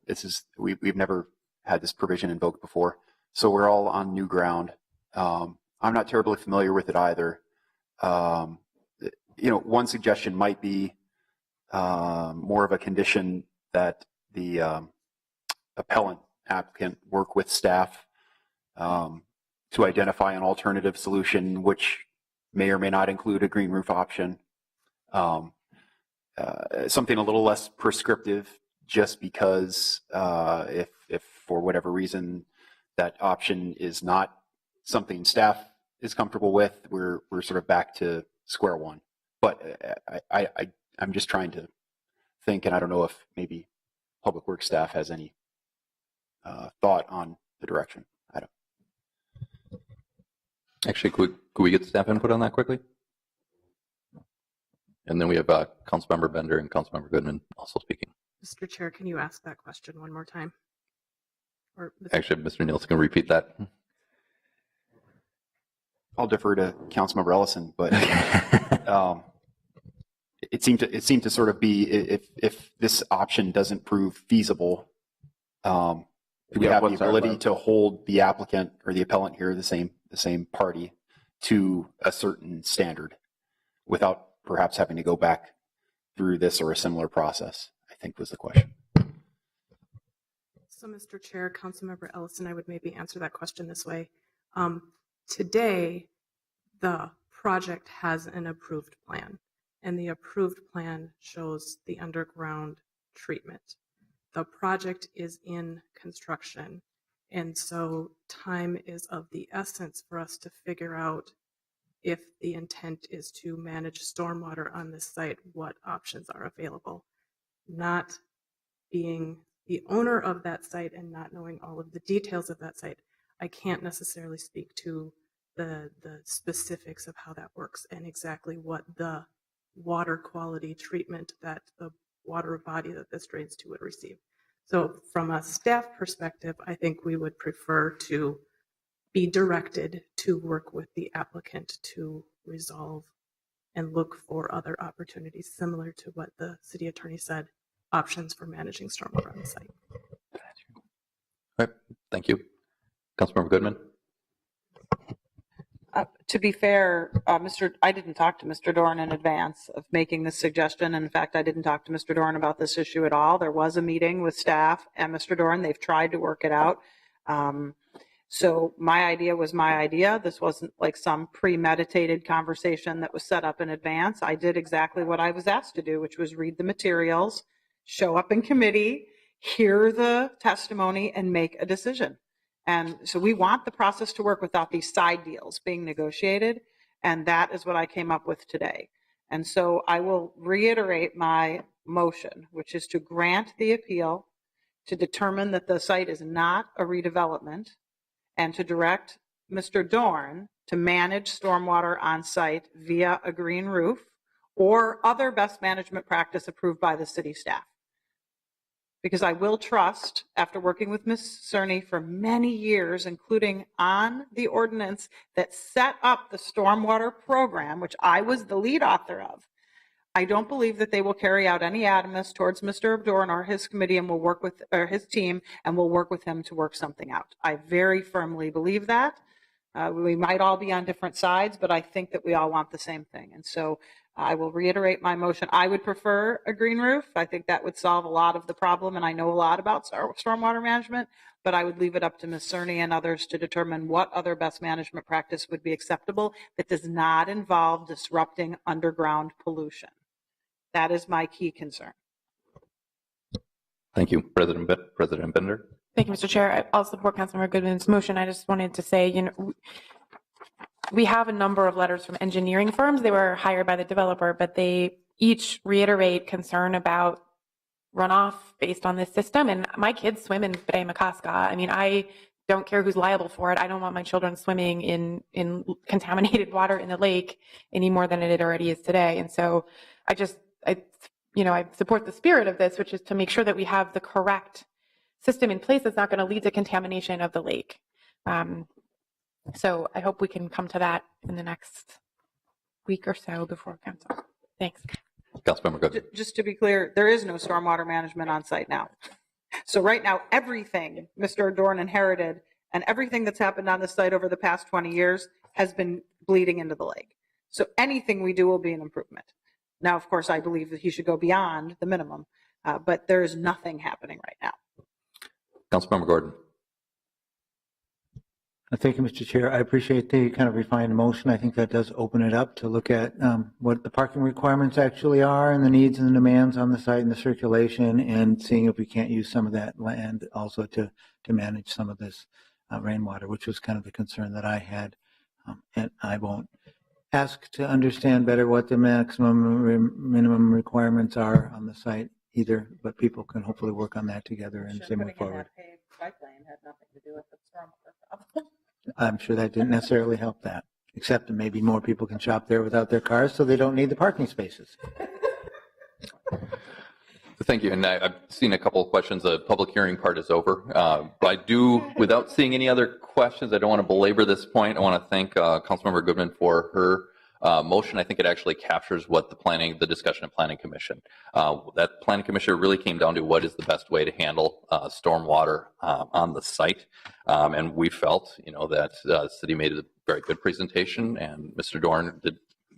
Speaker 13: We've never had this provision invoked before, so we're all on new ground. I'm not terribly familiar with it either. One suggestion might be more of a condition that the appellant applicant work with staff to identify an alternative solution, which may or may not include a green roof option. Something a little less prescriptive, just because if for whatever reason that option is not something staff is comfortable with, we're sort of back to square one. But I'm just trying to think, and I don't know if maybe Public Works staff has any thought on the direction. I don't.
Speaker 1: Actually, could we get staff input on that quickly? And then we have Councilmember Bender and Councilmember Goodman also speaking.
Speaker 20: Mr. Chair, can you ask that question one more time? Or
Speaker 1: Actually, Mr. Nielsen can repeat that.
Speaker 13: I'll defer to Councilmember Ellison, but it seemed to sort of be if this option doesn't prove feasible, do we have the ability to hold the applicant or the appellant here, the same party, to a certain standard without perhaps having to go back through this or a similar process, I think was the question.
Speaker 20: So, Mr. Chair, Councilmember Ellison, I would maybe answer that question this way. Today, the project has an approved plan, and the approved plan shows the underground treatment. The project is in construction, and so time is of the essence for us to figure out if the intent is to manage stormwater on this site, what options are available. Not being the owner of that site and not knowing all of the details of that site, I can't necessarily speak to the specifics of how that works and exactly what the water quality treatment that the water body that this drains to would receive. So from a staff perspective, I think we would prefer to be directed to work with the applicant to resolve and look for other opportunities similar to what the city attorney said, options for managing stormwater on the site.
Speaker 1: All right, thank you. Councilmember Goodman.
Speaker 15: To be fair, I didn't talk to Mr. Dorn in advance of making this suggestion. In fact, I didn't talk to Mr. Dorn about this issue at all. There was a meeting with staff and Mr. Dorn. They've tried to work it out. So my idea was my idea. This wasn't like some premeditated conversation that was set up in advance. I did exactly what I was asked to do, which was read the materials, show up in committee, hear the testimony, and make a decision. And so we want the process to work without these side deals being negotiated. And that is what I came up with today. And so I will reiterate my motion, which is to grant the appeal, to determine that the site is not a redevelopment, and to direct Mr. Dorn to manage stormwater on site via a green roof or other best management practice approved by the city staff. Because I will trust, after working with Ms. Cerny for many years, including on the ordinance that set up the stormwater program, which I was the lead author of, I don't believe that they will carry out any animus towards Mr. Dorn or his committee and will work with, or his team, and will work with him to work something out. I very firmly believe that. We might all be on different sides, but I think that we all want the same thing. And so I will reiterate my motion. I would prefer a green roof. I think that would solve a lot of the problem, and I know a lot about stormwater management, but I would leave it up to Ms. Cerny and others to determine what other best management practice would be acceptable that does not involve disrupting underground pollution. That is my key concern.
Speaker 1: Thank you, President Bender.
Speaker 20: Thank you, Mr. Chair. I'll support Councilmember Goodman's motion. I just wanted to say, we have a number of letters from engineering firms. They were hired by the developer, but they each reiterate concern about runoff based on this system. And my kids swim in Bay Makaska. I mean, I don't care who's liable for it. I don't want my children swimming in contaminated water in the lake any more than it already is today. And so I support the spirit of this, which is to make sure that we have the correct system in place that's not going to lead to contamination of the lake. So I hope we can come to that in the next week or so before council. Thanks.
Speaker 1: Councilmember Goodman.
Speaker 15: Just to be clear, there is no stormwater management on site now. So right now, everything Mr. Dorn inherited and everything that's happened on the site over the past 20 years has been bleeding into the lake. So anything we do will be an improvement. Now, of course, I believe that he should go beyond the minimum, but there is nothing happening right now.
Speaker 1: Councilmember Gordon.
Speaker 2: Thank you, Mr. Chair. I appreciate the kind of refined motion. I think that does open it up to look at what the parking requirements actually are and the needs and the demands on the site and the circulation, and seeing if we can't use some of that land also to manage some of this rainwater, which was kind of the concern that I had. And I won't ask to understand better what the minimum requirements are on the site either, but people can hopefully work on that together and say move forward. I'm sure that didn't necessarily help that, except that maybe more people can shop there without their cars, so they don't need the parking spaces.
Speaker 1: Thank you. And I've seen a couple of questions. The public hearing part is over. But I do, without seeing any other questions, I don't want to belabor this point. I want to thank Councilmember Goodman for her motion. I think it actually captures what the discussion of Planning Commission. That Planning Commission really came down to what is the best way to handle stormwater on the site. And we felt, that the city made a very good presentation, and Mr. Dorn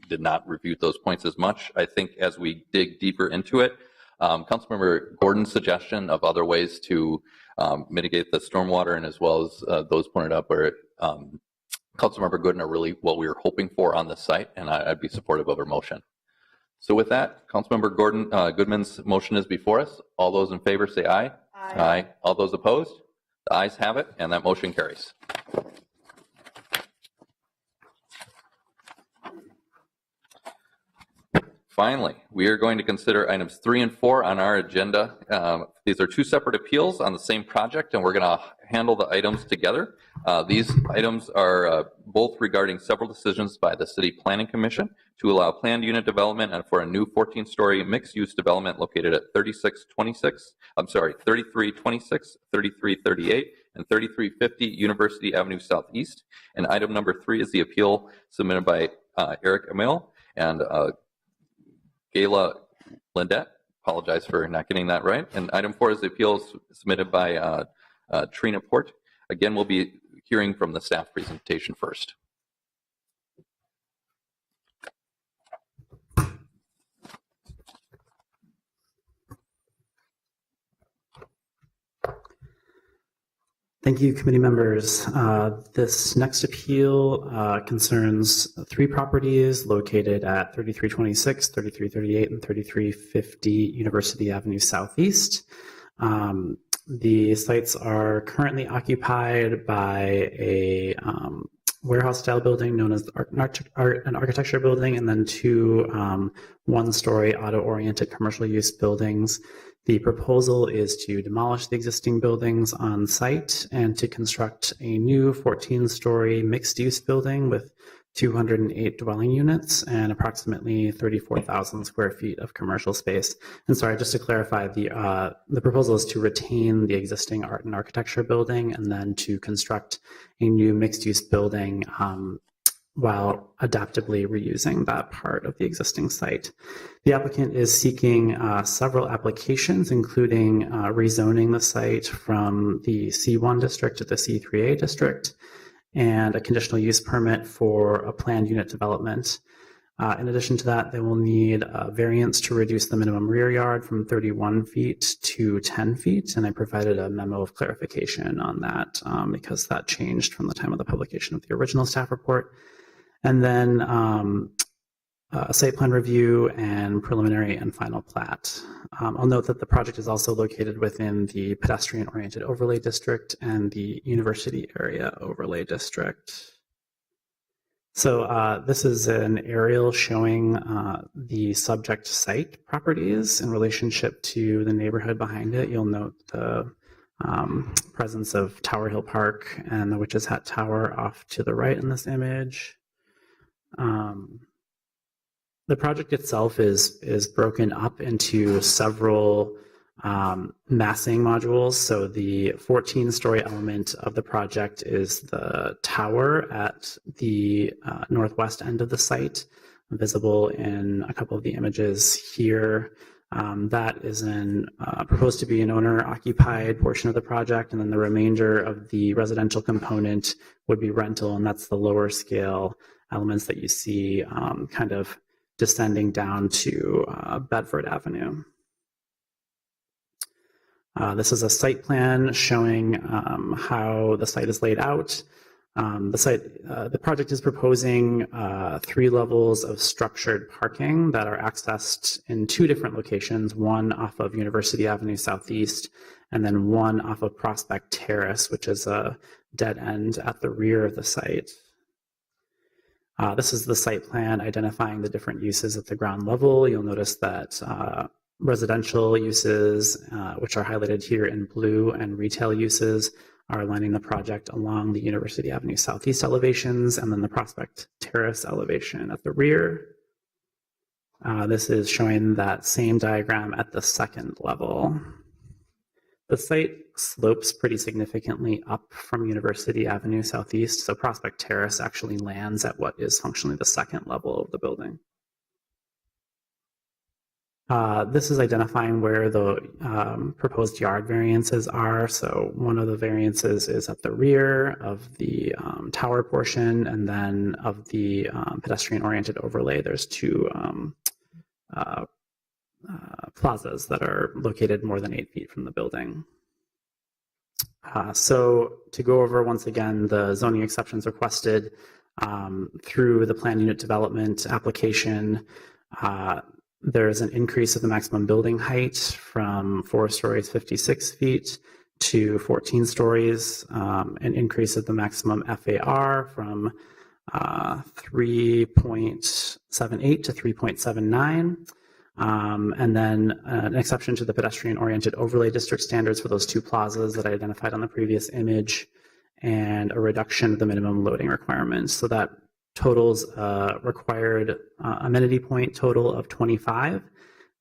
Speaker 1: did not refute those points as much. I think as we dig deeper into it, Councilmember Gordon's suggestion of other ways to mitigate the stormwater, and as well as those pointed up where Councilmember Gooden are really what we were hoping for on the site, and I'd be supportive of her motion. So with that, Councilmember Goodman's motion is before us. All those in favor say aye. Aye. Aye. All those opposed? The ayes have it, and that motion carries. Finally, we are going to consider items 3 and 4 on our agenda. These are two separate appeals on the same project, and we're going to handle the items together. These items are both regarding several decisions by the City Planning Commission to allow planned unit development and for a new 14-story mixed-use development located at 3326, 3338, and 3350 University Avenue Southeast. And item number 3 is the appeal submitted by Eric Emil and Gayla Lindette. Apologize for not getting that right. And item 4 is the appeal submitted by Trina Port. Again, we'll be hearing from the staff presentation first.
Speaker 5: Thank you, committee members. This next appeal concerns 3 properties located at 3326, 3338, and 3350 University Avenue Southeast. The sites are currently occupied by a warehouse-style building known as an architecture building, and then 2 one-story auto-oriented commercial use buildings. The proposal is to demolish the existing buildings on site and to construct a new 14-story mixed-use building with 208 dwelling units and approximately 34,000 square feet of commercial space. And sorry, just to clarify, the proposal is to retain the existing art and architecture building and then to construct a new mixed-use building while adaptively reusing that part of the existing site. The applicant is seeking several applications, including rezoning the site from the C1 district to the C3A district, and a conditional use permit for a planned unit development. In addition to that, they will need a variance to reduce the minimum rear yard from 31 feet to 10 feet, and I provided a memo of clarification on that because that changed from the time of the publication of the original staff report. And then a site plan review and preliminary and final plat. I'll note that the project is also located within the pedestrian-oriented overlay district and the university area overlay district. So this is an aerial showing the subject site properties in relationship to the neighborhood behind it. You'll note the presence of Tower Hill Park and the Witch's Hat Tower off to the right in this image. The project itself is broken up into several massing modules. So the 14-story element of the project is the tower at the northwest end of the site, visible in a couple of the images here. That is proposed to be an owner-occupied portion of the project, and then the remainder of the residential component would be rental, and that's the lower scale elements that you see kind of descending down to Bedford Avenue. This is a site plan showing how the site is laid out. The project is proposing 3 levels of structured parking that are accessed in 2 different locations, one off of University Avenue Southeast, and then one off of Prospect Terrace, which is a dead end at the rear of the site. This is the site plan identifying the different uses at the ground level. You'll notice that residential uses, which are highlighted here in blue, and retail uses are lining the project along the University Avenue Southeast elevations, and then the Prospect Terrace elevation at the rear. This is showing that same diagram at the second level. The site slopes pretty significantly up from University Avenue Southeast, so Prospect Terrace actually lands at what is functionally the second level of the building. This is identifying where the proposed yard variances are. So one of the variances is at the rear of the tower portion, and then of the pedestrian-oriented overlay, there's 2 plazas that are located more than 8 feet from the building. So to go over once again the zoning exceptions requested through the plan unit development application, there's an increase of the maximum building height from 4 stories, 56 feet to 14 stories, an increase of the maximum FAR from 3.78 to 3.79. And then an exception to the pedestrian-oriented overlay district standards for those 2 plazas that I identified on the previous image, and a reduction of the minimum loading requirements. So that totals required amenity point total of 25.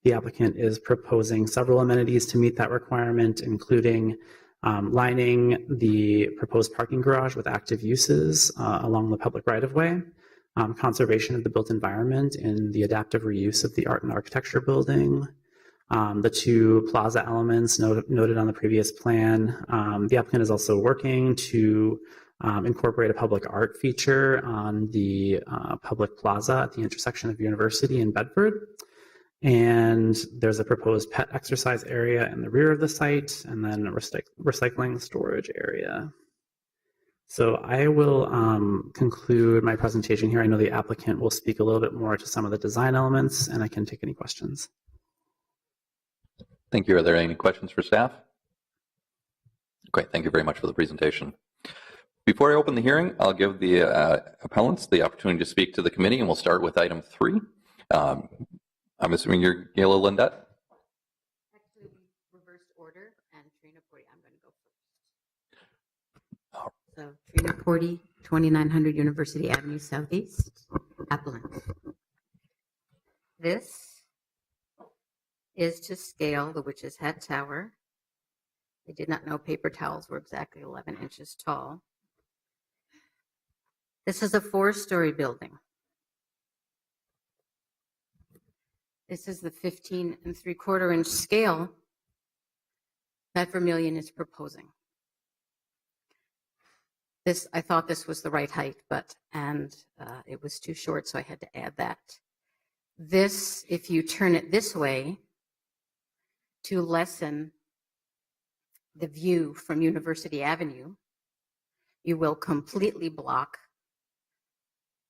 Speaker 5: The applicant is proposing several amenities to meet that requirement, including lining the proposed parking garage with active uses along the public right-of-way, conservation of the built environment in the adaptive reuse of the art and architecture building, the 2 plaza elements noted on the previous plan. The applicant is also working to incorporate a public art feature on the public plaza at the intersection of University and Bedford. And there's a proposed pet exercise area in the rear of the site, and then a recycling storage area. So I will conclude my presentation here. I know the applicant will speak a little bit more to some of the design elements, and I can take any questions.
Speaker 1: Thank you. Are there any questions for staff? Great. Thank you very much for the presentation. Before I open the hearing, I'll give the appellants the opportunity to speak to the committee, and we'll start with item 3. I'm assuming you're Gayla Lindette?
Speaker 3: Actually, reversed order, and Trina Porty, I'm going to go first. So Trina Porty, 2900 University Avenue Southeast, appellant. This is to scale the Witch's Hat Tower. I did not know paper towels were exactly 11 inches tall. This is a 4-story building. This is the 15 3/4 inch scale that Vermilion is proposing. This, I thought this was the right height, and it was too short, so I had to add that. This, if you turn it this way to lessen the view from University Avenue, you will completely block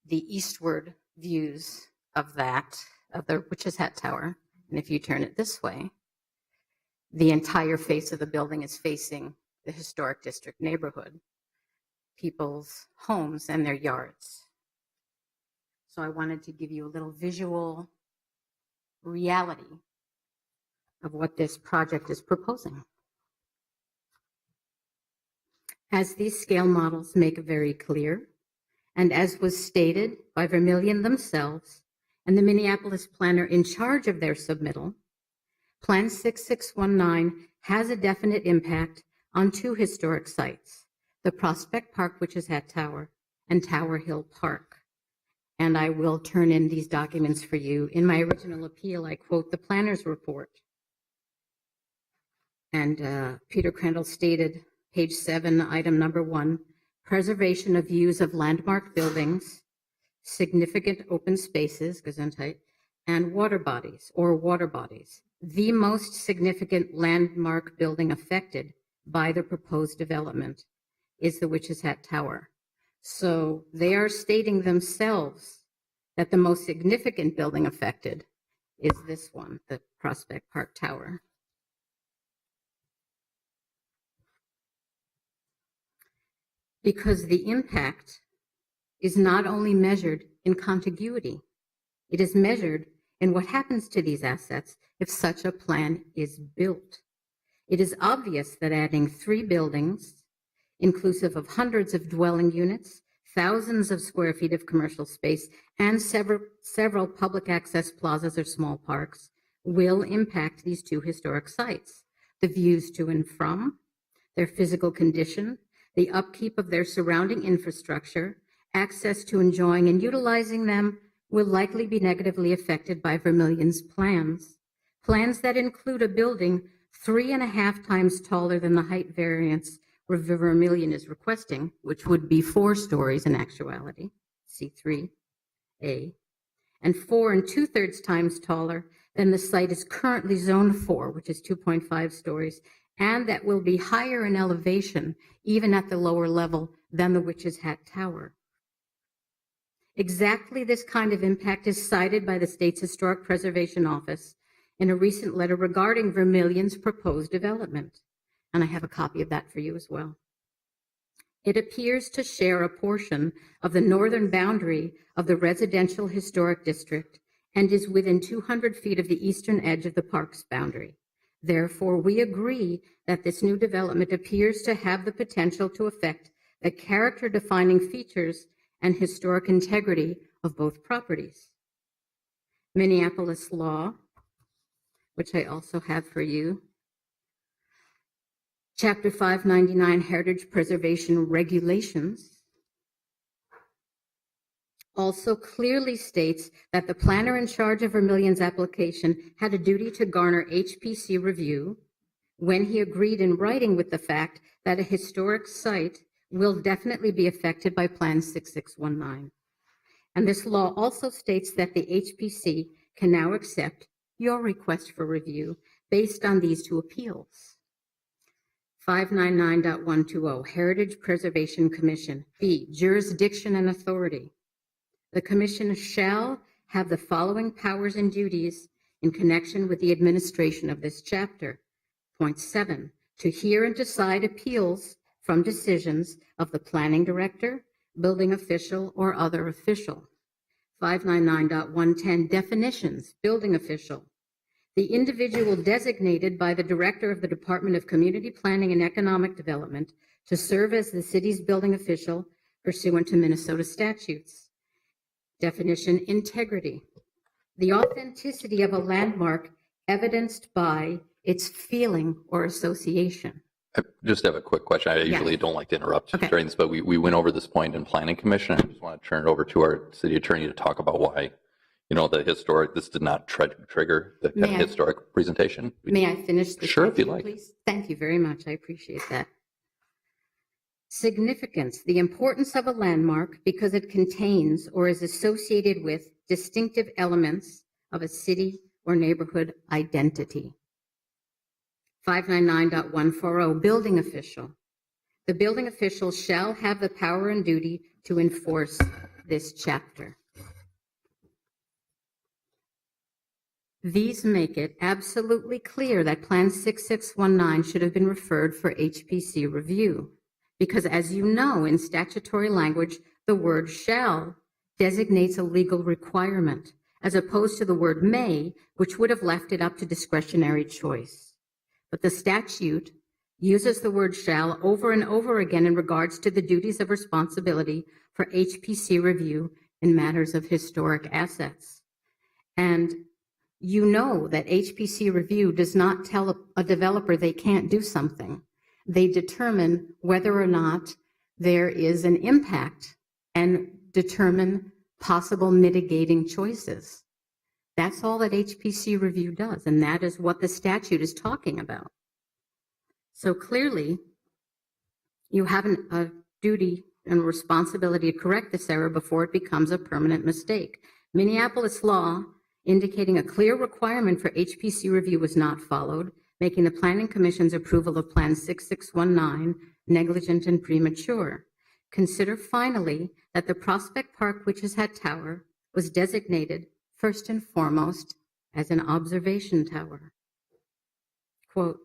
Speaker 3: the eastward views of that, of the Witch's Hat Tower. And if you turn it this way, the entire face of the building is facing the historic district neighborhood, people's homes and their yards. So I wanted to give you a little visual reality of what this project is proposing. As these scale models make very clear, and as was stated by Vermillion themselves and the Minneapolis planner in charge of their submittal, Plan 6619 has a definite impact on two historic sites, the Prospect Park Witch's Hat Tower and Tower Hill Park. And I will turn in these documents for you. In my original appeal, I quote the planner's report. And Peter Crandall stated, page 7, item number 1, preservation of views of landmark buildings, significant open spaces, Gesundheit, and water bodies. The most significant landmark building affected by the proposed development is the Witch's Hat Tower. So they are stating themselves that the most significant building affected is this one, the Prospect Park Tower. Because the impact is not only measured in contiguity, it is measured in what happens to these assets if such a plan is built. It is obvious that adding 3 buildings, inclusive of hundreds of dwelling units, thousands of square feet of commercial space, and several public access plazas or small parks, will impact these two historic sites. The views to and from, their physical condition, the upkeep of their surrounding infrastructure, access to enjoying and utilizing them will likely be negatively affected by Vermillion's plans that include a building 3.5 times taller than the height variance Vermillion is requesting, which would be 4 stories in actuality, C3A, and 4 2/3 times taller than the site is currently zoned for, which is 2.5 stories, and that will be higher in elevation, even at the lower level, than the Witch's Hat Tower. Exactly this kind of impact is cited by the state's Historic Preservation Office in a recent letter regarding Vermillion's proposed development. And I have a copy of that for you as well. It appears to share a portion of the northern boundary of the residential historic district and is within 200 feet of the eastern edge of the park's boundary. Therefore, we agree that this new development appears to have the potential to affect the character-defining features and historic integrity of both properties. Minneapolis law, which I also have for you, Chapter 599, Heritage Preservation Regulations, also clearly states that the planner in charge of Vermillion's application had a duty to garner HPC review when he agreed in writing with the fact that a historic site will definitely be affected by Plan 6619. And this law also states that the HPC can now accept your request for review based on these 2 appeals. 599.120, Heritage Preservation Commission. B, jurisdiction and authority. The commission shall have the following powers and duties in connection with the administration of this chapter. Point 7, to hear and decide appeals from decisions of the planning director, building official, or other official. 599.110, definitions, building official. The individual designated by the director of the Department of Community Planning and Economic Development to serve as the city's building official pursuant to Minnesota statutes. Definition, integrity. The authenticity of a landmark evidenced by its feeling or association.
Speaker 1: I just have a quick question. I usually don't like to interrupt during this, but we went over this point in Planning Commission. I just want to turn it over to our city attorney to talk about why, the historic, this did not trigger the kind of historic presentation.
Speaker 3: May I finish this?
Speaker 1: Sure, if you'd like.
Speaker 3: Please? Thank you very much. I appreciate that. Significance, the importance of a landmark because it contains or is associated with distinctive elements of a city or neighborhood identity. 599.140, building official. The building official shall have the power and duty to enforce this chapter. These make it absolutely clear that Plan 6619 should have been referred for HPC review, because as you know, in statutory language, the word shall designates a legal requirement, as opposed to the word may, which would have left it up to discretionary choice. But the statute uses the word shall over and over again in regards to the duties of responsibility for HPC review in matters of historic assets. And you know that HPC review does not tell a developer they can't do something. They determine whether or not there is an impact and determine possible mitigating choices. That's all that HPC review does, and that is what the statute is talking about. So clearly, you have a duty and responsibility to correct this error before it becomes a permanent mistake. Minneapolis law indicating a clear requirement for HPC review was not followed, making the Planning Commission's approval of Plan 6619 negligent and premature. Consider finally that the Prospect Park Witch's Hat Tower was designated first and foremost as an observation tower. Quote,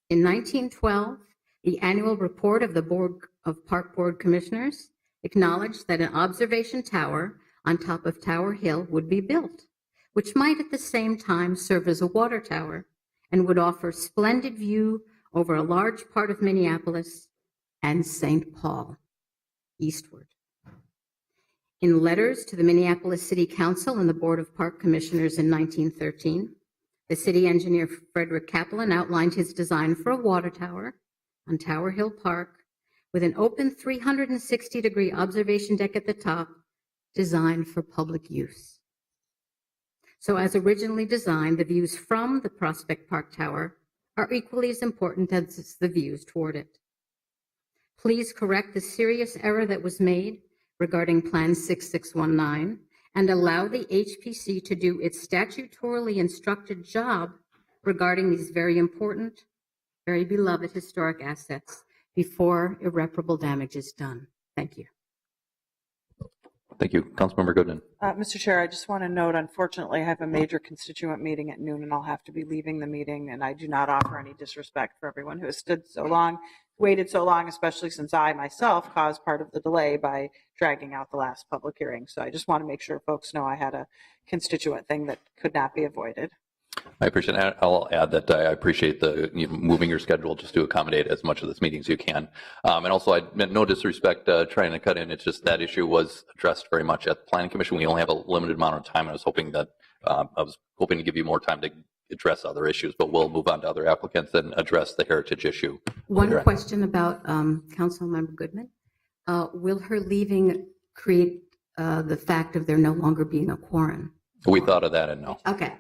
Speaker 3: in 1912, the annual report of the Board of Park Board Commissioners acknowledged that an observation tower on top of Tower Hill would be built, which might at the same time serve as a water tower and would offer splendid view over a large part of Minneapolis and St. Paul eastward. In letters to the Minneapolis City Council and the Board of Park Commissioners in 1913, the city engineer Frederick Kaplan outlined his design for a water tower on Tower Hill Park with an open 360-degree observation deck at the top, designed for public use. So as originally designed, the views from the Prospect Park Tower are equally as important as the views toward it. Please correct the serious error that was made regarding Plan 6619 and allow the HPC to do its statutorily instructed job regarding these very important, very beloved historic assets before irreparable damage is done. Thank you.
Speaker 1: Thank you. Councilmember Goodman.
Speaker 15: Mr. Chair, I just want to note, unfortunately, I have a major constituent meeting at noon and I'll have to be leaving the meeting, and I do not offer any disrespect for everyone who has stood so long, waited so long, especially since I myself caused part of the delay by dragging out the last public hearing. So I just want to make sure folks know I had a constituent thing that could not be avoided.
Speaker 1: I appreciate it. I'll add that I appreciate the moving your schedule just to accommodate as much of this meeting as you can. And also, I meant no disrespect trying to cut in. It's just that issue was addressed very much at the Planning Commission. We only have a limited amount of time. I was hoping to give you more time to address other issues, but we'll move on to other applicants and address the heritage issue.
Speaker 3: One question about Councilmember Goodman. Will her leaving create the fact of there no longer being a quorum?
Speaker 1: We thought of that and no.
Speaker 3: Okay.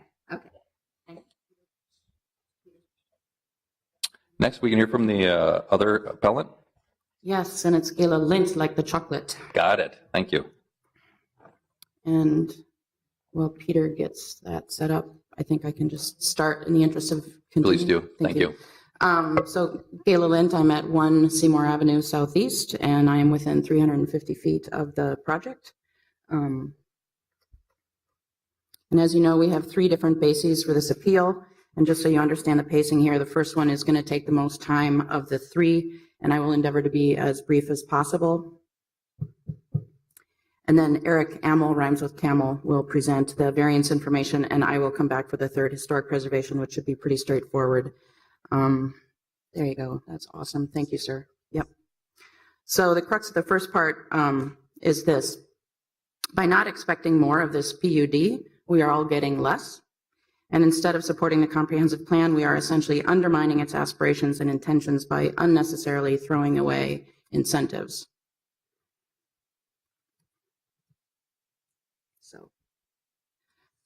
Speaker 1: Next, we can hear from the other appellant.
Speaker 7: Yes, and it's Gayla Lint, like the chocolate.
Speaker 1: Got it. Thank you.
Speaker 7: And while Peter gets that set up, I think I can just start in the interest of continuing.
Speaker 1: Please do. Thank you.
Speaker 7: So Gayla Lint, I'm at 1 Seymour Avenue Southeast, and I am within 350 feet of the project. And as you know, we have 3 different bases for this appeal. And just so you understand the pacing here, the first one is going to take the most time of the 3, and I will endeavor to be as brief as possible. And then Eric Amel, rhymes with camel, will present the variance information, and I will come back for the 3rd, historic preservation, which should be pretty straightforward. There you go. That's awesome. Thank you, sir. Yep. So the crux of the first part is this. By not expecting more of this PUD, we are all getting less. And instead of supporting the comprehensive plan, we are essentially undermining its aspirations and intentions by unnecessarily throwing away incentives. So,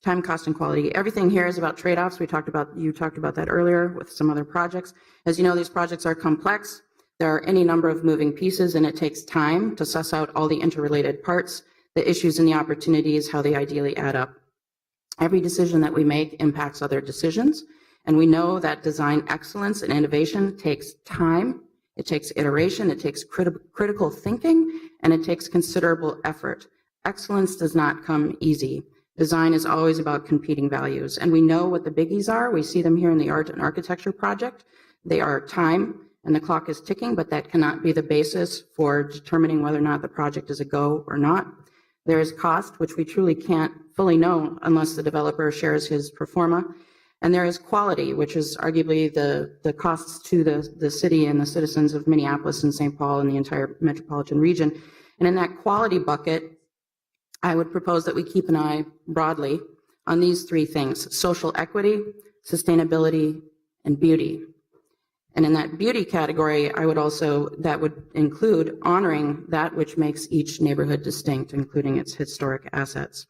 Speaker 7: time, cost, and quality. Everything here is about trade-offs. You talked about that earlier with some other projects. As you know, these projects are complex. There are any number of moving pieces, and it takes time to suss out all the interrelated parts, the issues and the opportunities, how they ideally add up. Every decision that we make impacts other decisions, and we know that design excellence and innovation takes time, it takes iteration, it takes critical thinking, and it takes considerable effort. Excellence does not come easy. Design is always about competing values, and we know what the biggies are. We see them here in the art and architecture project. They are time, and the clock is ticking, but that cannot be the basis for determining whether or not the project is a go or not. There is cost, which we truly can't fully know unless the developer shares his pro forma. And there is quality, which is arguably the costs to the city and the citizens of Minneapolis and St. Paul and the entire metropolitan region. And in that quality bucket, I would propose that we keep an eye broadly on these three things: social equity, sustainability, and beauty. And in that beauty category, that would include honoring that which makes each neighborhood distinct, including its historic assets.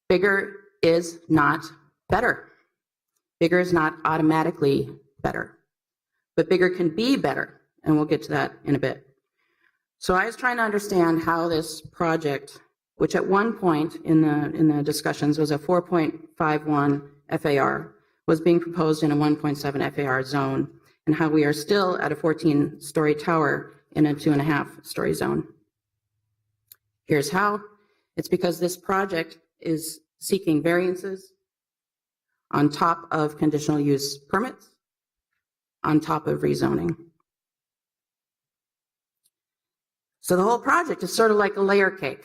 Speaker 7: Bigger is not better. Bigger is not automatically better, but bigger can be better, and we'll get to that in a bit. So I was trying to understand how this project, which at one point in the discussions was a 4.51 FAR, was being proposed in a 1.7 FAR zone, and how we are still at a 14-story tower in a 2.5-story zone. Here's how. It's because this project is seeking variances on top of conditional use permits, on top of rezoning. So the whole project is sort of like a layer cake.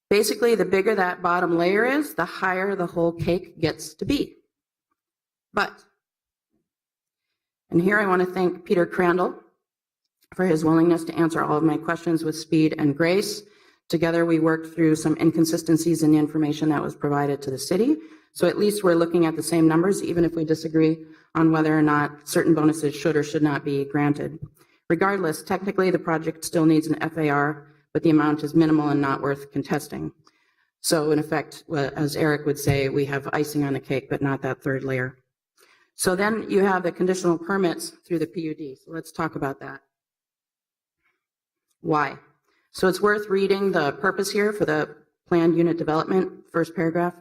Speaker 7: Basically, the bigger that bottom layer is, the higher the whole cake gets to be. And here I want to thank Peter Crandall for his willingness to answer all of my questions with speed and grace. Together, we worked through some inconsistencies in the information that was provided to the city. So at least we're looking at the same numbers, even if we disagree on whether or not certain bonuses should or should not be granted. Regardless, technically, the project still needs an FAR, but the amount is minimal and not worth contesting. So in effect, as Eric would say, we have icing on the cake, but not that third layer. So then you have the conditional permits through the PUD. So let's talk about that. Why? So it's worth reading the purpose here for the planned unit development, first paragraph.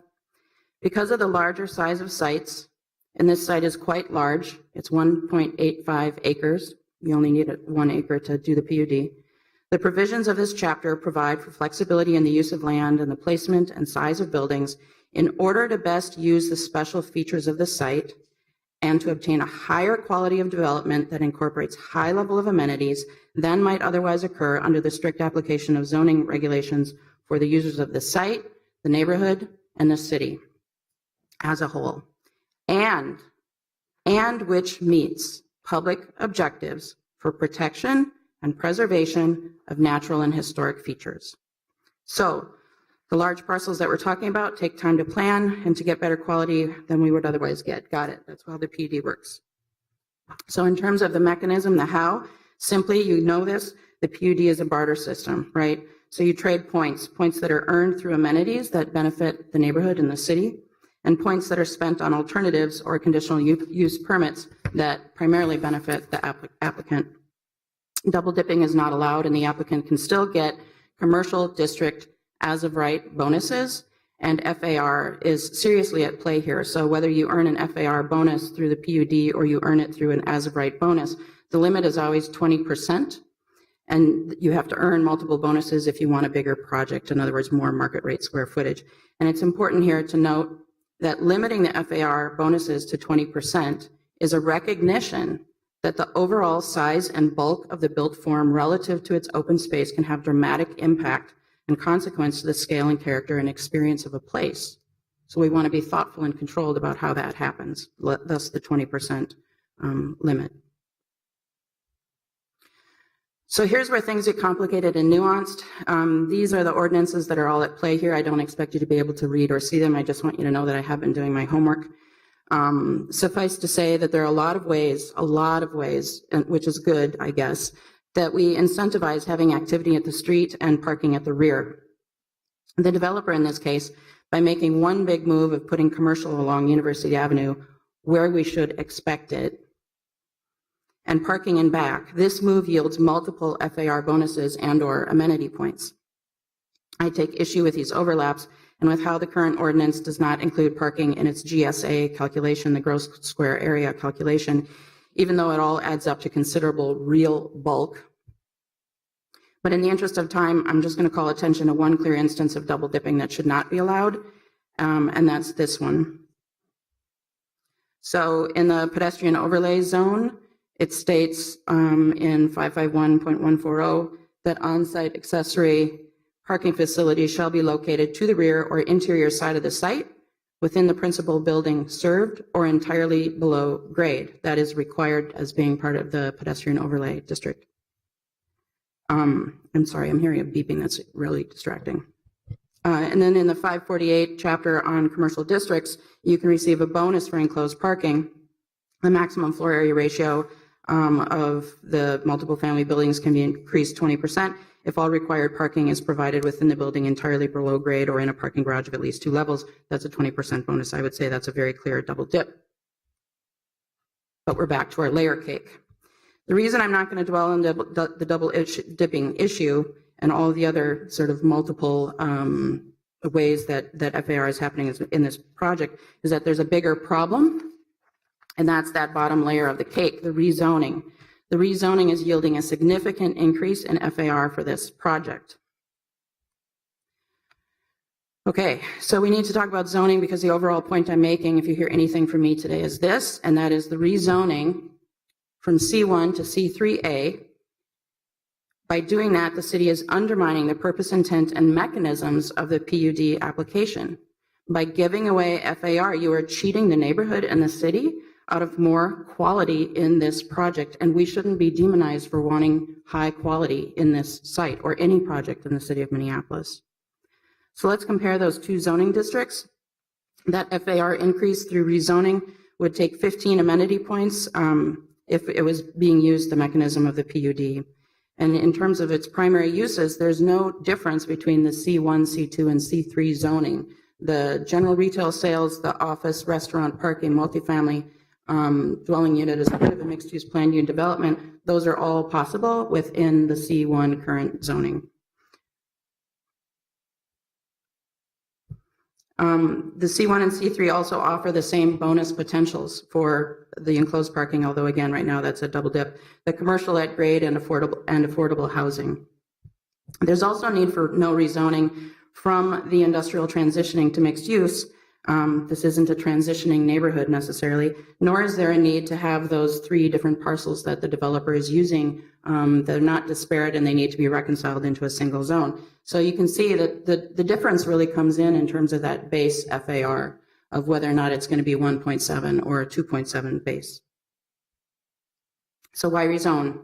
Speaker 7: Because of the larger size of sites, and this site is quite large, it's 1.85 acres. We only need 1 acre to do the PUD. The provisions of this chapter provide for flexibility in the use of land and the placement and size of buildings in order to best use the special features of the site and to obtain a higher quality of development that incorporates high level of amenities than might otherwise occur under the strict application of zoning regulations for the users of the site, the neighborhood, and the city as a whole, and which meets public objectives for protection and preservation of natural and historic features. So the large parcels that we're talking about take time to plan and to get better quality than we would otherwise get. Got it. That's how the PUD works. So in terms of the mechanism, the how, simply, you know this, the PUD is a barter system, right? So you trade points that are earned through amenities that benefit the neighborhood and the city, and points that are spent on alternatives or conditional use permits that primarily benefit the applicant. Double dipping is not allowed, and the applicant can still get commercial district as of right bonuses, and FAR is seriously at play here. So whether you earn an FAR bonus through the PUD or you earn it through an as of right bonus, the limit is always 20%, and you have to earn multiple bonuses if you want a bigger project, in other words, more market rate square footage. And it's important here to note that limiting the FAR bonuses to 20% is a recognition that the overall size and bulk of the built form relative to its open space can have dramatic impact and consequence to the scale and character and experience of a place. So we want to be thoughtful and controlled about how that happens, thus the 20% limit. So here's where things get complicated and nuanced. These are the ordinances that are all at play here. I don't expect you to be able to read or see them. I just want you to know that I have been doing my homework. Suffice to say that there are a lot of ways, which is good, I guess, that we incentivize having activity at the street and parking at the rear. The developer in this case, by making one big move of putting commercial along University Avenue where we should expect it, and parking in back, this move yields multiple FAR bonuses and or amenity points. I take issue with these overlaps and with how the current ordinance does not include parking in its GSA calculation, the gross square area calculation, even though it all adds up to considerable real bulk. But in the interest of time, I'm just going to call attention to one clear instance of double dipping that should not be allowed, and that's this one. So in the pedestrian overlay zone, it states in 551.140 that on-site accessory parking facilities shall be located to the rear or interior side of the site within the principal building served or entirely below grade. That is required as being part of the pedestrian overlay district. I'm sorry, I'm hearing a beeping that's really distracting. And then in the 548 chapter on commercial districts, you can receive a bonus for enclosed parking. The maximum floor area ratio of the multiple family buildings can be increased 20% if all required parking is provided within the building entirely below grade or in a parking garage of at least 2 levels. That's a 20% bonus. I would say that's a very clear double dip. But we're back to our layer cake. The reason I'm not going to dwell on the double dipping issue and all the other sort of multiple ways that FAR is happening in this project is that there's a bigger problem, and that's that bottom layer of the cake, the rezoning. The rezoning is yielding a significant increase in FAR for this project. Okay, so we need to talk about zoning because the overall point I'm making, if you hear anything from me today, is this, and that is the rezoning from C1 to C3A. By doing that, the city is undermining the purpose, intent, and mechanisms of the PUD application. By giving away FAR, you are cheating the neighborhood and the city out of more quality in this project, and we shouldn't be demonized for wanting high quality in this site or any project in the city of Minneapolis. So let's compare those two zoning districts. That FAR increase through rezoning would take 15 amenity points if it was being used the mechanism of the PUD. And in terms of its primary uses, there's no difference between the C1, C2, and C3 zoning. The general retail sales, the office, restaurant, parking, multifamily dwelling unit as part of a mixed-use planned unit development, those are all possible within the C1 current zoning. The C1 and C3 also offer the same bonus potentials for the enclosed parking, although again, right now that's a double dip, the commercial at grade and affordable housing. There's also a need for no rezoning from the industrial transitioning to mixed use. This isn't a transitioning neighborhood necessarily, nor is there a need to have those 3 different parcels that the developer is using. They're not disparate and they need to be reconciled into a single zone. So you can see that the difference really comes in terms of that base FAR of whether or not it's going to be 1.7 or a 2.7 base. So why rezone?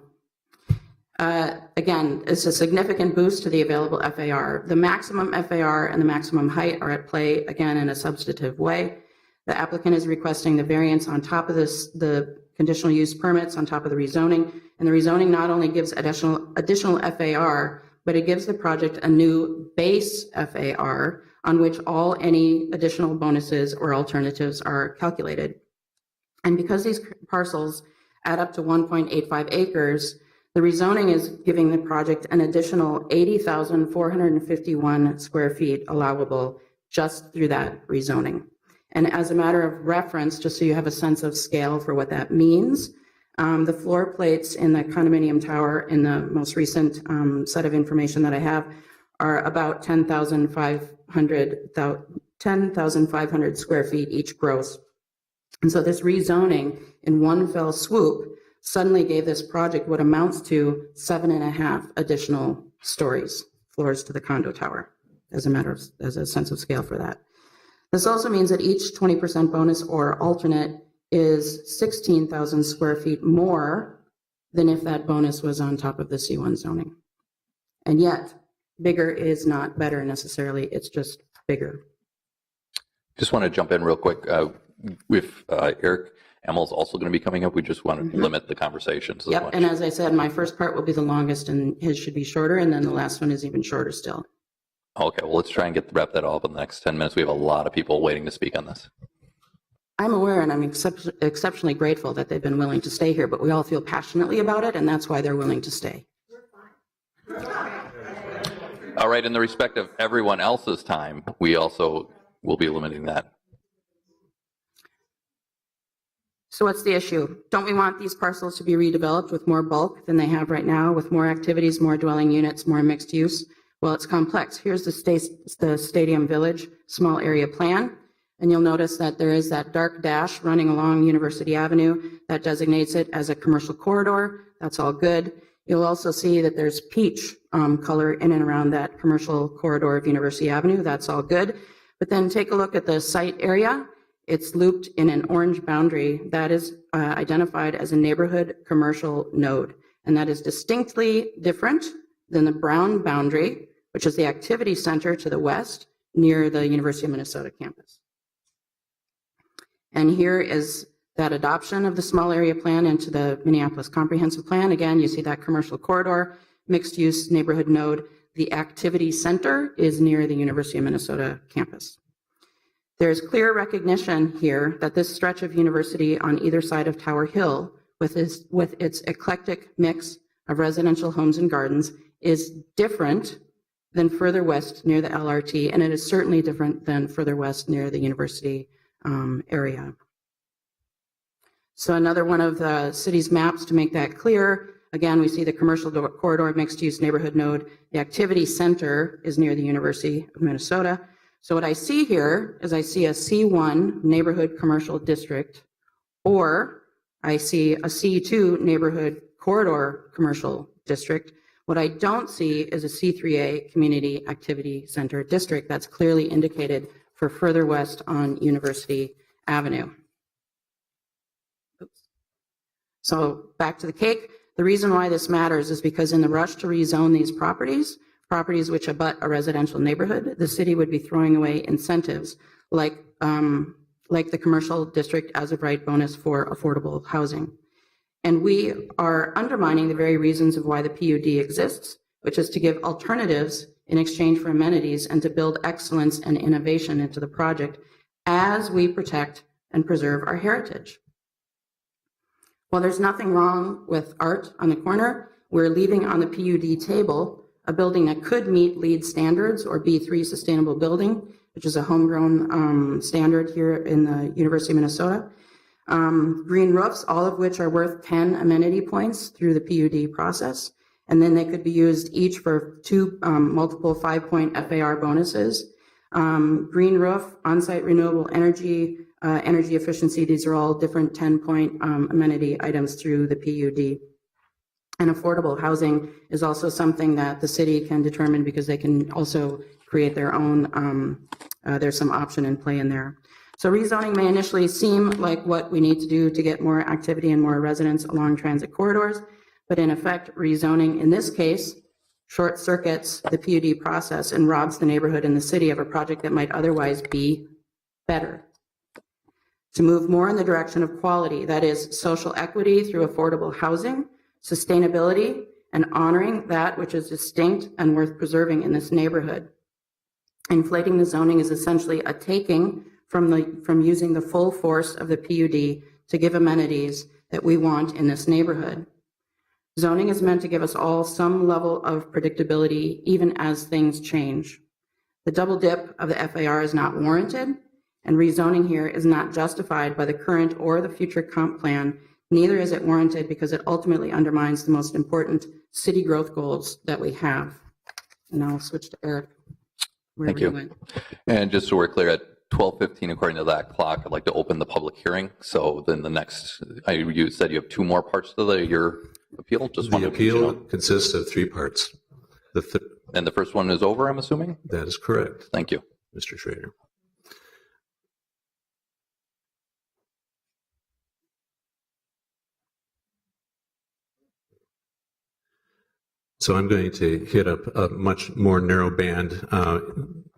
Speaker 7: Again, it's a significant boost to the available FAR. The maximum FAR and the maximum height are at play, again, in a substantive way. The applicant is requesting the variance on top of this, the conditional use permits on top of the rezoning. And the rezoning not only gives additional FAR, but it gives the project a new base FAR on which any additional bonuses or alternatives are calculated. And because these parcels add up to 1.85 acres, the rezoning is giving the project an additional 80,451 square feet allowable just through that rezoning. And as a matter of reference, just so you have a sense of scale for what that means, the floor plates in the condominium tower in the most recent set of information that I have are about 10,500 square feet each gross. And so this rezoning in one fell swoop suddenly gave this project what amounts to 7.5 additional floors to the condo tower, as a sense of scale for that. This also means that each 20% bonus or alternate is 16,000 square feet more than if that bonus was on top of the C1 zoning. And yet, bigger is not better necessarily, it's just bigger.
Speaker 1: Just want to jump in real quick. If Eric Emmel's also going to be coming up, we just want to limit the conversations.
Speaker 7: Yep, and as I said, my first part will be the longest and his should be shorter, and then the last one is even shorter still.
Speaker 1: Okay, well, let's try and wrap that all up in the next 10 minutes. We have a lot of people waiting to speak on this.
Speaker 7: I'm aware and I'm exceptionally grateful that they've been willing to stay here, but we all feel passionately about it, and that's why they're willing to stay.
Speaker 1: All right, in the respect of everyone else's time, we also will be limiting that.
Speaker 7: So what's the issue? Don't we want these parcels to be redeveloped with more bulk than they have right now, with more activities, more dwelling units, more mixed use? Well, it's complex. Here's the Stadium Village small area plan. And you'll notice that there is that dark dash running along University Avenue that designates it as a commercial corridor. That's all good. You'll also see that there's peach color in and around that commercial corridor of University Avenue. That's all good. But then take a look at the site area. It's looped in an orange boundary that is identified as a neighborhood commercial node. And that is distinctly different than the brown boundary, which is the activity center to the west near the University of Minnesota campus. And here is that adoption of the small area plan into the Minneapolis comprehensive plan. Again, you see that commercial corridor, mixed use neighborhood node. The activity center is near the University of Minnesota campus. There's clear recognition here that this stretch of university on either side of Tower Hill, with its eclectic mix of residential homes and gardens, is different than further west near the LRT, and it is certainly different than further west near the university area. So another one of the city's maps to make that clear. Again, we see the commercial corridor mixed use neighborhood node. The activity center is near the University of Minnesota. So what I see here is I see a C1 neighborhood commercial district, or I see a C2 neighborhood corridor commercial district. What I don't see is a C3A community activity center district that's clearly indicated for further west on University Avenue. Oops. So back to the cake. The reason why this matters is because in the rush to rezone these properties which abut a residential neighborhood, the city would be throwing away incentives like the commercial district as of right bonus for affordable housing. And we are undermining the very reasons of why the PUD exists, which is to give alternatives in exchange for amenities and to build excellence and innovation into the project as we protect and preserve our heritage. While there's nothing wrong with art on the corner, we're leaving on the PUD table a building that could meet LEED standards or B3 sustainable building, which is a homegrown standard here in the University of Minnesota. Green roofs, all of which are worth 10 amenity points through the PUD process. And then they could be used each for two multiple 5-point FAR bonuses. Green roof, on-site renewable energy, energy efficiency, these are all different 10-point amenity items through the PUD. And affordable housing is also something that the city can determine because they can also create their own, there's some option in play in there. So rezoning may initially seem like what we need to do to get more activity and more residents along transit corridors, but in effect, rezoning in this case short circuits the PUD process and robs the neighborhood and the city of a project that might otherwise be better. To move more in the direction of quality, that is social equity through affordable housing, sustainability, and honoring that which is distinct and worth preserving in this neighborhood. Inflating the zoning is essentially a taking from using the full force of the PUD to give amenities that we want in this neighborhood. Zoning is meant to give us all some level of predictability even as things change. The double dip of the FAR is not warranted, and rezoning here is not justified by the current or the future comp plan. Neither is it warranted because it ultimately undermines the most important city growth goals that we have. And I'll switch to Eric.
Speaker 1: Thank you. And just so we're clear, at 12:15, according to that clock, I'd like to open the public hearing. So then the next, you said you have two more parts to your appeal? Just
Speaker 9: the appeal consists of 3 parts.
Speaker 1: And the first one is over, I'm assuming?
Speaker 9: That is correct.
Speaker 1: Thank you.
Speaker 9: Mr. Schrader. So I'm going to hit up a much more narrow band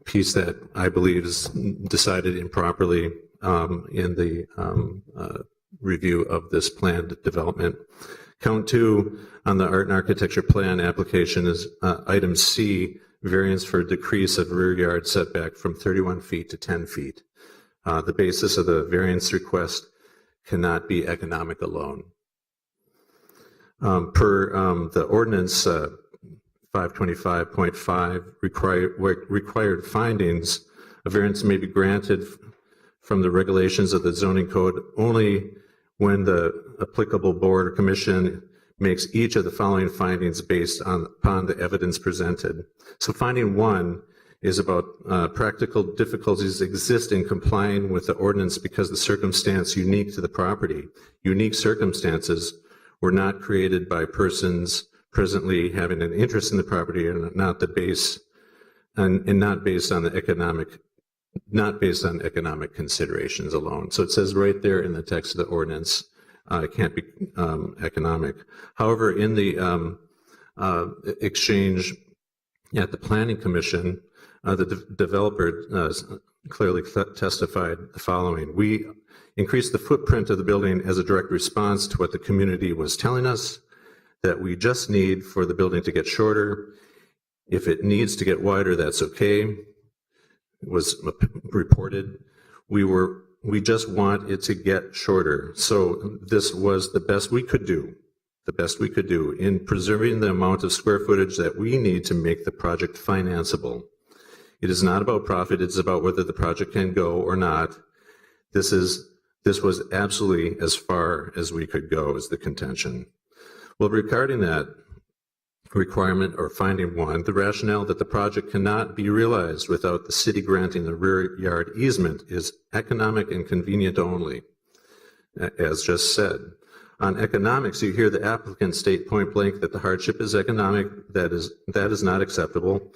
Speaker 9: piece that I believe is decided improperly in the review of this planned development. Count 2 on the art and architecture plan application is item C, variance for decrease of rear yard setback from 31 feet to 10 feet. The basis of the variance request cannot be economic alone. Per the ordinance 525.5 required findings, a variance may be granted from the regulations of the zoning code only when the applicable board or commission makes each of the following findings based upon the evidence presented. So finding 1 is about practical difficulties exist in complying with the ordinance because the circumstance unique to the property. Unique circumstances were not created by persons presently having an interest in the property and not based on economic considerations alone. So it says right there in the text of the ordinance, it can't be economic. However, in the exchange at the Planning Commission, the developer clearly testified the following. We increased the footprint of the building as a direct response to what the community was telling us, that we just need for the building to get shorter. If it needs to get wider, that's okay. It was reported. We just want it to get shorter. So this was the best we could do. In preserving the amount of square footage that we need to make the project financeable. It is not about profit, it's about whether the project can go or not. This was absolutely as far as we could go, is the contention. Well, regarding that requirement or finding 1, the rationale that the project cannot be realized without the city granting the rear yard easement is economic and convenient only, as just said. On economics, you hear the applicant state point blank that the hardship is economic. That is not acceptable.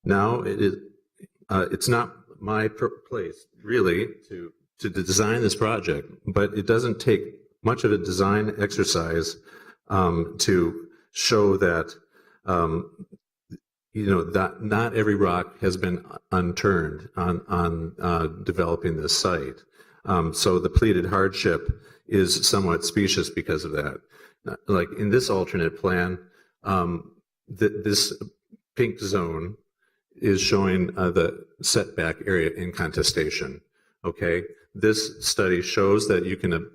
Speaker 9: Now, it's not my place, really, to design this project, but it doesn't take much of a design exercise to show that, that not every rock has been unturned on developing this site. So the pleaded hardship is somewhat specious because of that. Like in this alternate plan, this pink zone is showing the setback area in contestation. Okay, this study shows that you can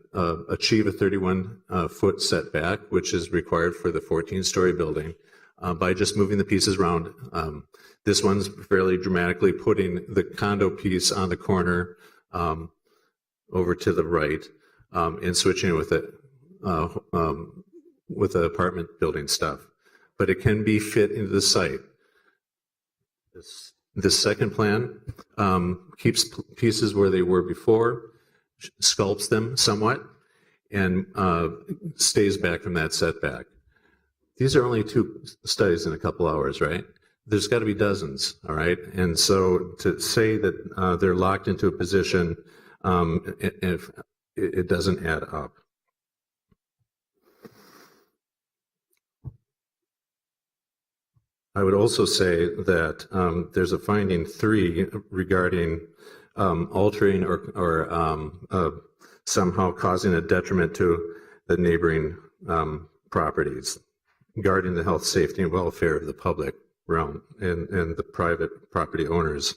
Speaker 9: achieve a 31-foot setback, which is required for the 14-story building, by just moving the pieces around. This one's fairly dramatically putting the condo piece on the corner over to the right and switching it with the apartment building stuff. But it can be fit into the site. This second plan keeps pieces where they were before, sculpts them somewhat, and stays back from that setback. These are only 2 studies in a couple hours, right? There's got to be dozens, all right? And so to say that they're locked into a position, if it doesn't add up. I would also say that there's a finding 3 regarding altering or somehow causing a detriment to the neighboring properties, guarding the health, safety, and welfare of the public realm and the private property owners.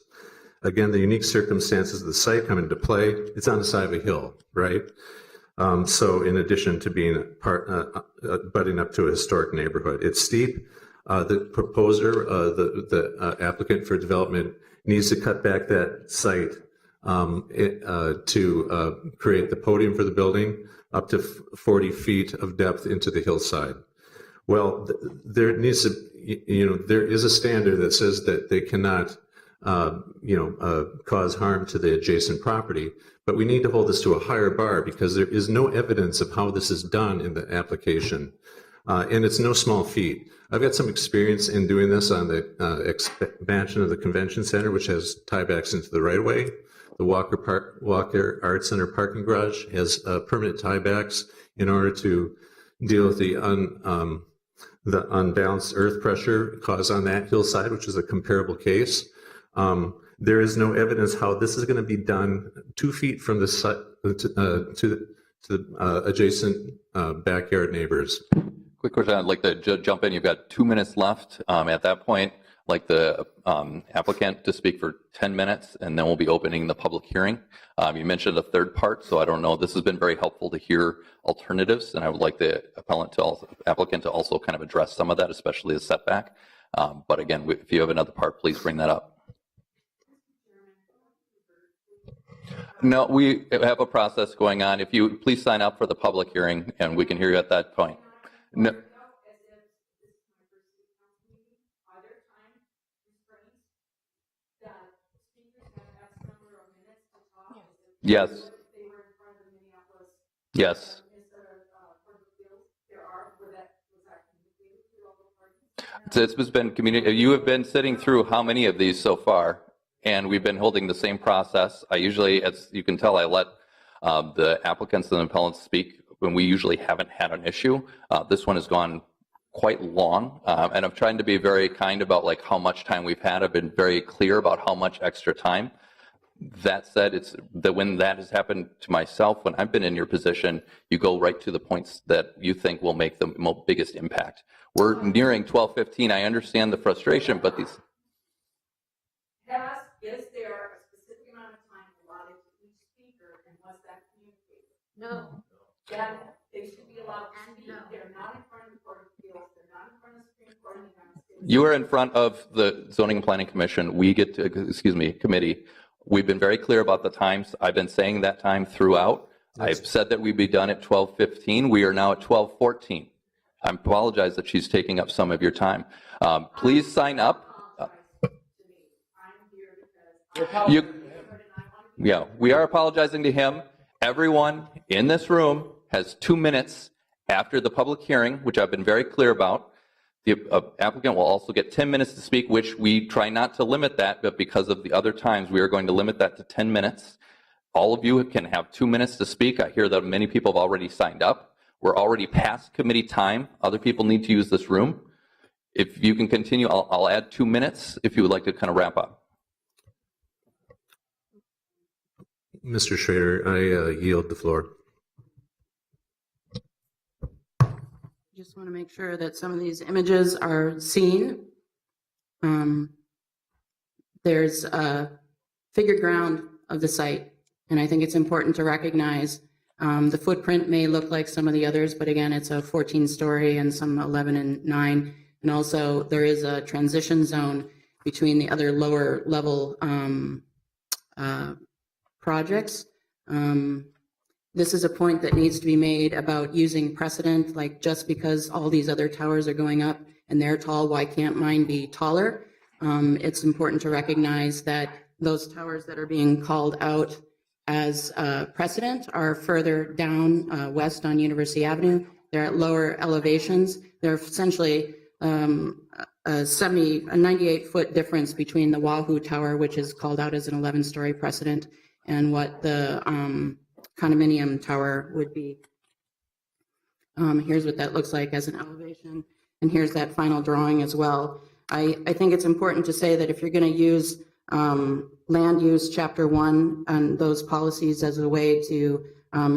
Speaker 9: Again, the unique circumstances of the site come into play. It's on the side of a hill, right? So in addition to being butting up to a historic neighborhood, it's steep. The proposer, the applicant for development, needs to cut back that site to create the podium for the building up to 40 feet of depth into the hillside. Well, there needs to, there is a standard that says that they cannot, cause harm to the adjacent property, but we need to hold this to a higher bar because there is no evidence of how this is done in the application. And it's no small feat. I've got some experience in doing this on the expansion of the convention center, which has tiebacks into the right-of-way. The Walker Art Center parking garage has permanent tiebacks in order to deal with the unbalanced earth pressure caused on that hillside, which is a comparable case. There is no evidence how this is going to be done 2 feet from the site to the adjacent backyard neighbors.
Speaker 1: Quick question, I'd like to jump in. You've got 2 minutes left. At that point, I'd like the applicant to speak for 10 minutes, and then we'll be opening the public hearing. You mentioned a third part, so I don't know. This has been very helpful to hear alternatives, and I would like the applicant to also kind of address some of that, especially the setback. But again, if you have another part, please bring that up. No, we have a process going on. If you please sign up for the public hearing, and we can hear you at that point. No. Yes. Yes. It's been communicated. You have been sitting through how many of these so far? And we've been holding the same process. I usually, as you can tell, I let the applicants and the appellants speak when we usually haven't had an issue. This one has gone quite long, and I'm trying to be very kind about like how much time we've had. I've been very clear about how much extra time. That said, it's that when that has happened to myself, when I've been in your position, you go right to the points that you think will make the biggest impact. We're nearing 12:15. I understand the frustration, but these.
Speaker 19: Is there a specific amount of time allotted to each speaker, and was that communicated? No. Then they should be allowed to speak. They're not in front of the Court of Appeals. They're not in front of the Supreme Court of the United States.
Speaker 1: You are in front of the Zoning and Planning Commission. We get to, committee. We've been very clear about the times. I've been saying that time throughout. I've said that we'd be done at 12:15. We are now at 12:14. I apologize that she's taking up some of your time. Please sign up. Yeah, we are apologizing to him. Everyone in this room has 2 minutes after the public hearing, which I've been very clear about. The applicant will also get 10 minutes to speak, which we try not to limit that, but because of the other times, we are going to limit that to 10 minutes. All of you can have 2 minutes to speak. I hear that many people have already signed up. We're already past committee time. Other people need to use this room. If you can continue, I'll add 2 minutes if you would like to kind of wrap up.
Speaker 8: Mr. Schrader, I yield the floor.
Speaker 7: Just want to make sure that some of these images are seen. There's a figured ground of the site, and I think it's important to recognize the footprint may look like some of the others, but again, it's a 14-story and some 11 and 9. And also, there is a transition zone between the other lower level projects. This is a point that needs to be made about using precedent, like just because all these other towers are going up and they're tall, why can't mine be taller? It's important to recognize that those towers that are being called out as precedent are further down west on University Avenue. They're at lower elevations. They're essentially a 98-foot difference between the Wahoo Tower, which is called out as an 11-story precedent, and what the condominium tower would be. Here's what that looks like as an elevation, and here's that final drawing as well. I think it's important to say that if you're going to use land use chapter 1 and those policies as a way to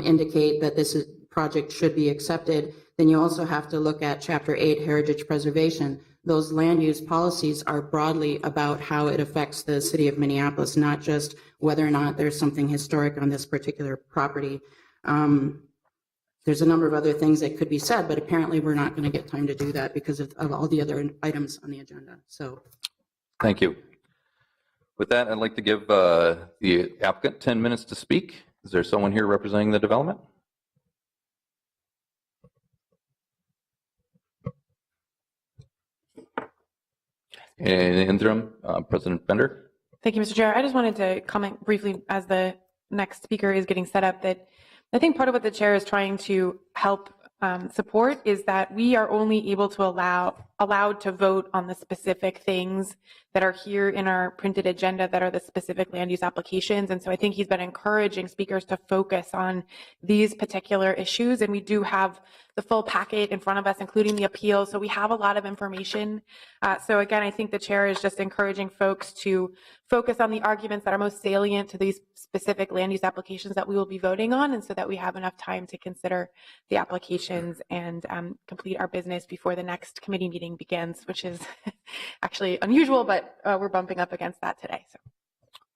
Speaker 7: indicate that this project should be accepted, then you also have to look at chapter 8, heritage preservation. Those land use policies are broadly about how it affects the city of Minneapolis, not just whether or not there's something historic on this particular property. There's a number of other things that could be said, but apparently we're not going to get time to do that because of all the other items on the agenda. So,
Speaker 1: thank you. With that, I'd like to give the applicant 10 minutes to speak. Is there someone here representing the development? In the interim, President Bender.
Speaker 20: Thank you, Mr. Chair. I just wanted to comment briefly as the next speaker is getting set up that I think part of what the chair is trying to help support is that we are only able to allowed to vote on the specific things that are here in our printed agenda that are the specific land use applications. And so I think he's been encouraging speakers to focus on these particular issues. And we do have the full packet in front of us, including the appeal. So we have a lot of information. So again, I think the chair is just encouraging folks to focus on the arguments that are most salient to these specific land use applications that we will be voting on, and so that we have enough time to consider the applications and complete our business before the next committee meeting begins, which is actually unusual, but we're bumping up against that today. So,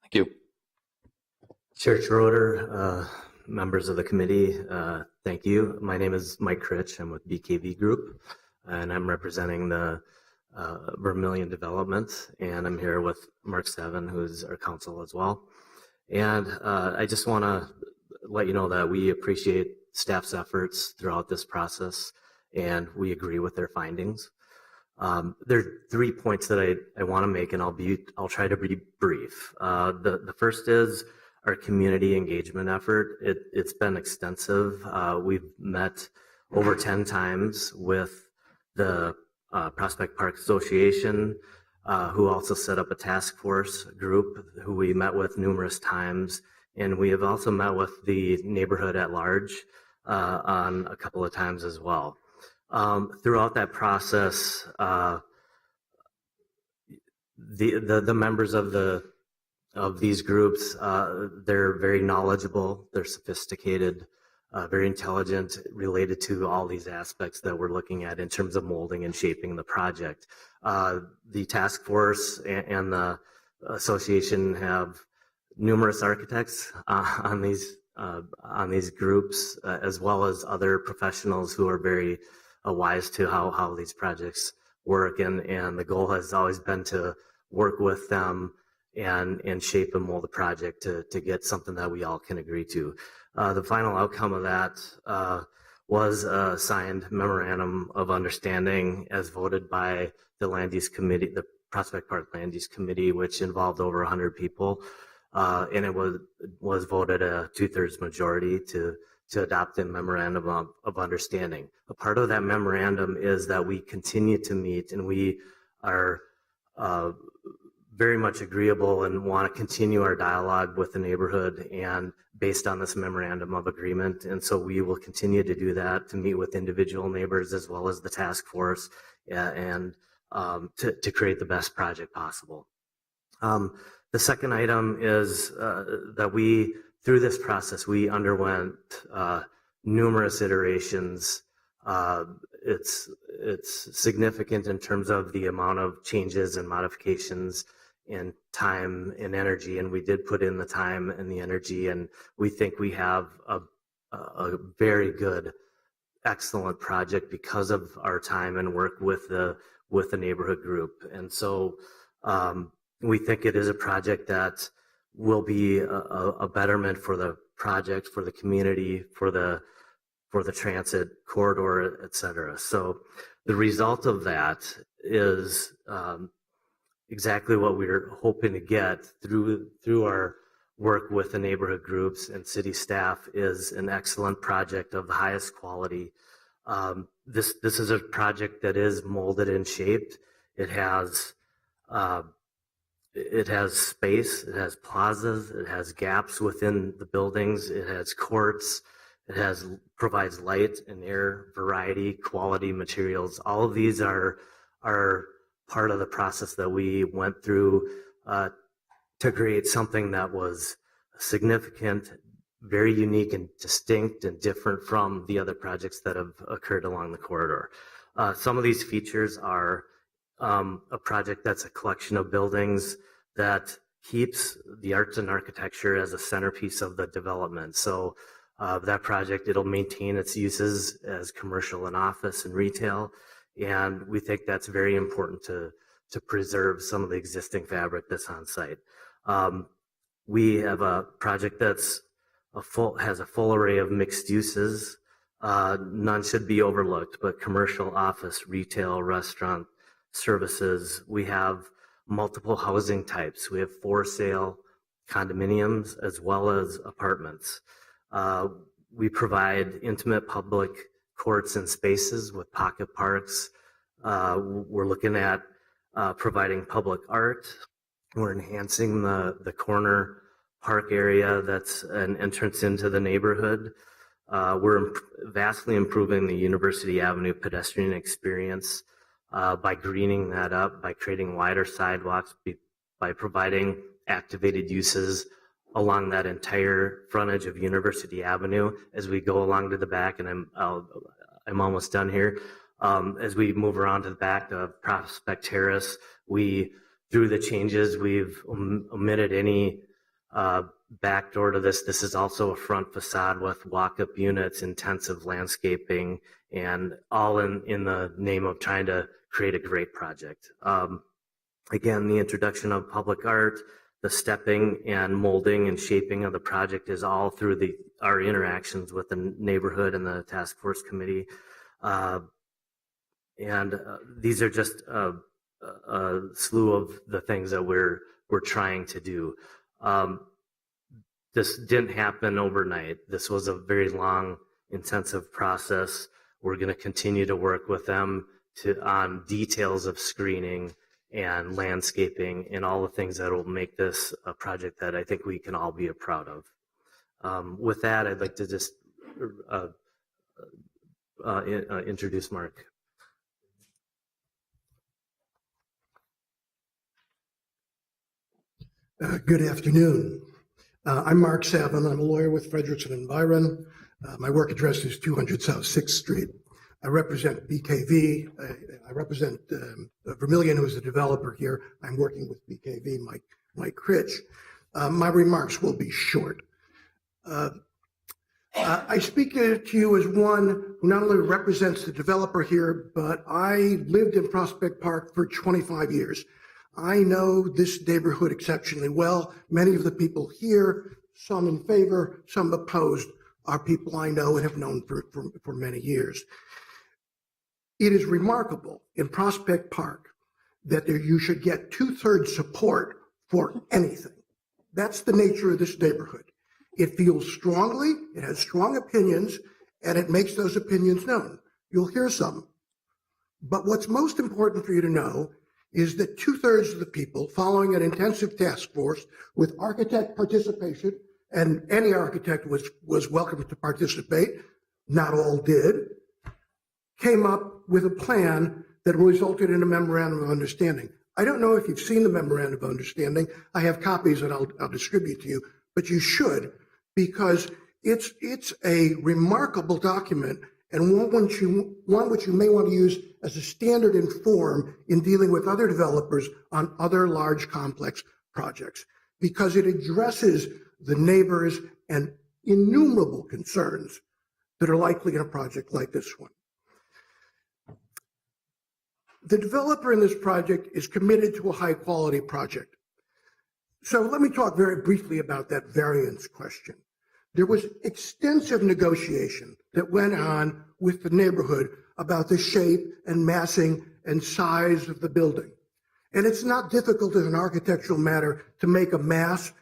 Speaker 1: thank you.
Speaker 22: Chair Schroeder, members of the committee, thank you. My name is Mike Critch. I'm with BKV Group, and I'm representing the Vermilion Development, and I'm here with Mark Seven, who's our counsel as well. And I just want to let you know that we appreciate staff's efforts throughout this process, and we agree with their findings. There are 3 points that I want to make, and I'll try to be brief. The first is our community engagement effort. It's been extensive. We've met over 10 times with the Prospect Park Association, who also set up a task force group who we met with numerous times. And we have also met with the neighborhood at large on a couple of times as well. Throughout that process, the members of these groups, they're very knowledgeable, they're sophisticated, very intelligent, related to all these aspects that we're looking at in terms of molding and shaping the project. The task force and the association have numerous architects on these groups, as well as other professionals who are very wise to how these projects work. And the goal has always been to work with them and shape and mold the project to get something that we all can agree to. The final outcome of that was a signed memorandum of understanding as voted by the Land Use Committee, the Prospect Park Land Use Committee, which involved over 100 people. And it was voted a 2/3 majority to adopt the memorandum of understanding. A part of that memorandum is that we continue to meet, and we are very much agreeable and want to continue our dialogue with the neighborhood and based on this memorandum of agreement. And so we will continue to do that, to meet with individual neighbors as well as the task force, and to create the best project possible. The second item is that through this process, we underwent numerous iterations. It's significant in terms of the amount of changes and modifications in time and energy, and we did put in the time and the energy, and we think we have a very good, excellent project because of our time and work with the neighborhood group. And so we think it is a project that will be a betterment for the project, for the community, for the transit corridor, et cetera. So the result of that is exactly what we're hoping to get through our work with the neighborhood groups and city staff, is an excellent project of the highest quality. This is a project that is molded and shaped. It has space, it has plazas, it has gaps within the buildings, it has courts, it provides light and air, variety, quality materials. All of these are part of the process that we went through to create something that was significant, very unique and distinct and different from the other projects that have occurred along the corridor. Some of these features are a project that's a collection of buildings that keeps the arts and architecture as a centerpiece of the development. So that project, it'll maintain its uses as commercial and office and retail. And we think that's very important to preserve some of the existing fabric that's on site. We have a project that's has a full array of mixed uses. None should be overlooked, but commercial, office, retail, restaurant, services. We have multiple housing types. We have for sale condominiums as well as apartments. We provide intimate public courts and spaces with pocket parks. We're looking at providing public art. We're enhancing the corner park area that's an entrance into the neighborhood. We're vastly improving the University Avenue pedestrian experience by greening that up, by creating wider sidewalks, by providing activated uses along that entire frontage of University Avenue. As we go along to the back, and I'm almost done here. As we move around to the back of Prospect Terrace, through the changes, we've omitted any back door to this. This is also a front facade with walk-up units, intensive landscaping, and all in the name of trying to create a great project. Again, the introduction of public art, the stepping and molding and shaping of the project is all through our interactions with the neighborhood and the task force committee. These are just a slew of the things that we're trying to do. This didn't happen overnight. This was a very long, intensive process. We're going to continue to work with them on details of screening and landscaping and all the things that will make this a project that I think we can all be proud of. With that, I'd like to just introduce Mark.
Speaker 6: Good afternoon. I'm Mark Savin. I'm a lawyer with Frederickson and Byron. My work address is 200 South 6th Street. I represent BKV. I represent Vermillion, who is the developer here. I'm working with BKV, Mike Critch. My remarks will be short. I speak to you as one who not only represents the developer here, but I lived in Prospect Park for 25 years. I know this neighborhood exceptionally well. Many of the people here, some in favor, some opposed, are people I know and have known for many years. It is remarkable in Prospect Park that you should get 2/3 support for anything. That's the nature of this neighborhood. It feels strongly, it has strong opinions, and it makes those opinions known. You'll hear some. But what's most important for you to know is that 2/3 of the people, following an intensive task force with architect participation, and any architect was welcome to participate, not all did, came up with a plan that resulted in a memorandum of understanding. I don't know if you've seen the memorandum of understanding. I have copies that I'll distribute to you, but you should, because it's a remarkable document and one which you may want to use as a standard and form in dealing with other developers on other large complex projects, because it addresses the neighbors and innumerable concerns that are likely in a project like this one. The developer in this project is committed to a high quality project. So let me talk very briefly about that variance question. There was extensive negotiation that went on with the neighborhood about the shape and massing and size of the building. And it's not difficult as an architectural matter to make a mass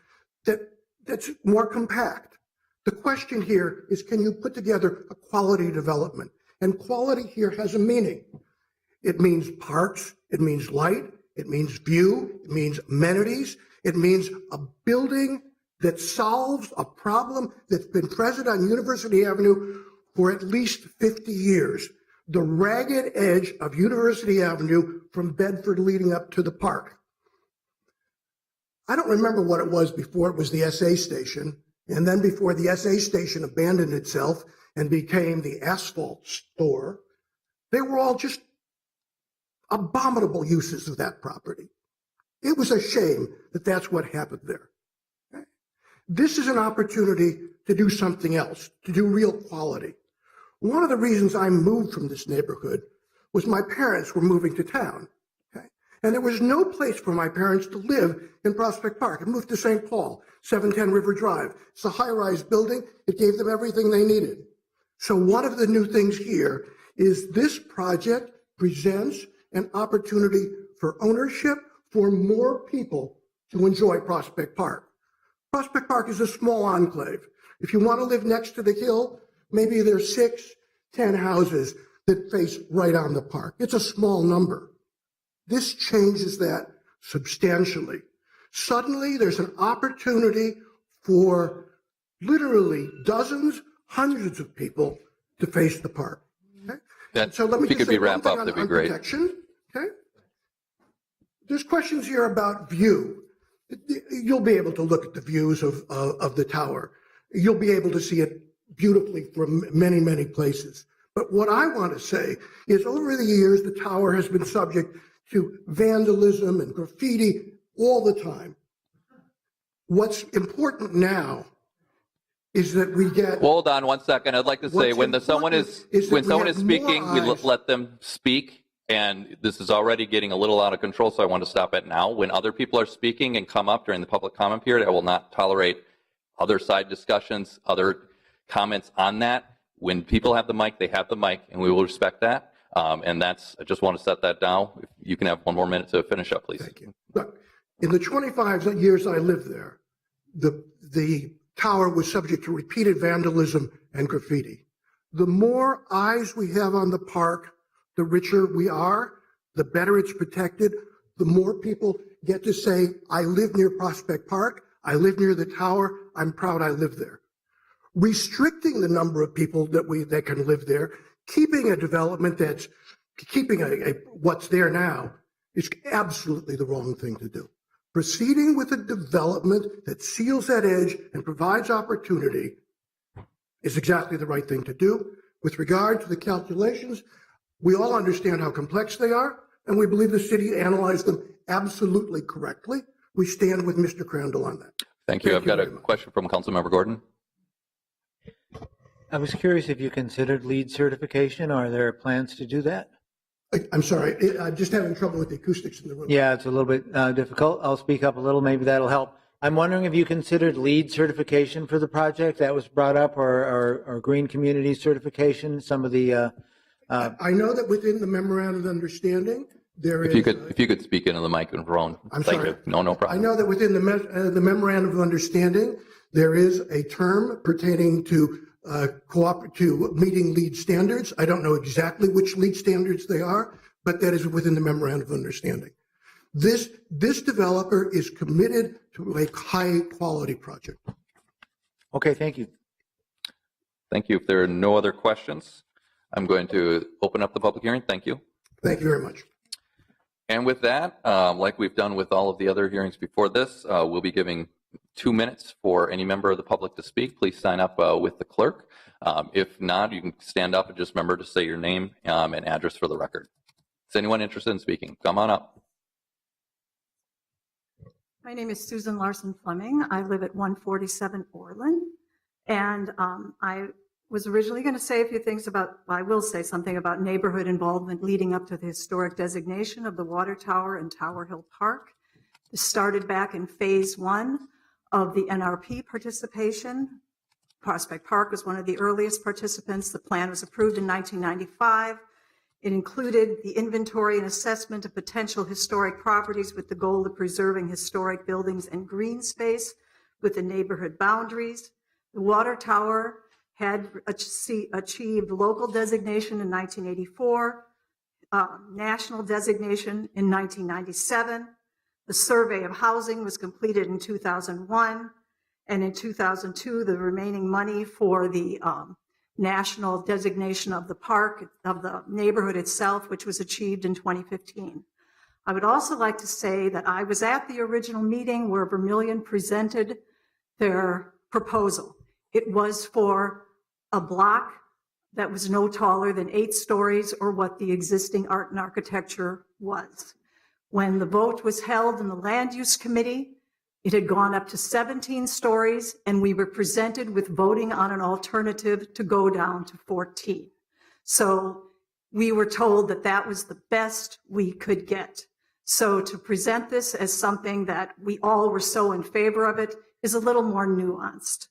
Speaker 6: that's more compact. The question here is, can you put together a quality development? And quality here has a meaning. It means parks, it means light, it means view, it means amenities, it means a building that solves a problem that's been present on University Avenue for at least 50 years. The ragged edge of University Avenue from Bedford leading up to the park. I don't remember what it was before it was the SA station, and then before the SA station abandoned itself and became the asphalt store. They were all just abominable uses of that property. It was a shame that that's what happened there. This is an opportunity to do something else, to do real quality. One of the reasons I moved from this neighborhood was my parents were moving to town. Okay? And there was no place for my parents to live in Prospect Park. I moved to St. Paul, 710 River Drive. It's a high-rise building. It gave them everything they needed. So one of the new things here is this project presents an opportunity for ownership for more people to enjoy Prospect Park. Prospect Park is a small enclave. If you want to live next to the hill, maybe there's 6, 10 houses that face right on the park. It's a small number. This changes that substantially. Suddenly, there's an opportunity for literally dozens, hundreds of people to face the park. Okay? So let me just say one thing on protection. Okay? There's questions here about view. You'll be able to look at the views of the tower. You'll be able to see it beautifully from many, many places. But what I want to say is over the years, the tower has been subject to vandalism and graffiti all the time. What's important now is that we get...
Speaker 1: Hold on one second. I'd like to say when someone is speaking, we let them speak. And this is already getting a little out of control, so I want to stop it now. When other people are speaking and come up during the public comment period, I will not tolerate other side discussions, other comments on that. When people have the mic, they have the mic, and we will respect that. And I just want to set that down. If you can have one more minute to finish up, please.
Speaker 6: Thank you. Look, in the 25 years I lived there, the tower was subject to repeated vandalism and graffiti. The more eyes we have on the park, the richer we are, the better it's protected, the more people get to say, I live near Prospect Park, I live near the tower, I'm proud I live there. Restricting the number of people that can live there, keeping a development that's keeping what's there now is absolutely the wrong thing to do. Proceeding with a development that seals that edge and provides opportunity is exactly the right thing to do. With regard to the calculations, we all understand how complex they are, and we believe the city analyzed them absolutely correctly. We stand with Mr. Crandall on that.
Speaker 1: Thank you. I've got a question from Councilmember Gordon.
Speaker 2: I was curious if you considered LEED certification. Are there plans to do that?
Speaker 6: I'm sorry, I'm just having trouble with the acoustics in the room.
Speaker 2: Yeah, it's a little bit difficult. I'll speak up a little. Maybe that'll help. I'm wondering if you considered LEED certification for the project. That was brought up, or green community certification. Some of the.
Speaker 6: I know that within the memorandum of understanding, there is.
Speaker 1: If you could speak into the microphone.
Speaker 6: I'm
Speaker 1: Thank
Speaker 6: sorry.
Speaker 1: you. No problem.
Speaker 6: I know that within the memorandum of understanding, there is a term pertaining to to meeting LEED standards. I don't know exactly which LEED standards they are, but that is within the memorandum of understanding. This developer is committed to a high quality project.
Speaker 2: Okay, thank you.
Speaker 1: Thank you. If there are no other questions, I'm going to open up the public hearing. Thank you.
Speaker 6: Thank you very much.
Speaker 1: And with that, like we've done with all of the other hearings before this, we'll be giving 2 minutes for any member of the public to speak. Please sign up with the clerk. If not, you can stand up and just remember to say your name and address for the record. Is anyone interested in speaking? Come on up.
Speaker 10: My name is Susan Larson Fleming. I live at 147 Orland. And I was originally going to say a few things about, well, I will say something about neighborhood involvement leading up to the historic designation of the Water Tower and Tower Hill Park. This started back in phase 1 of the NRP participation. Prospect Park was one of the earliest participants. The plan was approved in 1995. It included the inventory and assessment of potential historic properties with the goal of preserving historic buildings and green space with the neighborhood boundaries. The Water Tower had achieved local designation in 1984, national designation in 1997. The survey of housing was completed in 2001, and in 2002, the remaining money for the national designation of the park, of the neighborhood itself, which was achieved in 2015. I would also like to say that I was at the original meeting where Vermillion presented their proposal. It was for a block that was no taller than 8 stories, or what the existing art and architecture was. When the vote was held in the Land Use Committee, it had gone up to 17 stories, and we were presented with voting on an alternative to go down to 14. So we were told that that was the best we could get. So to present this as something that we all were so in favor of it is a little more nuanced.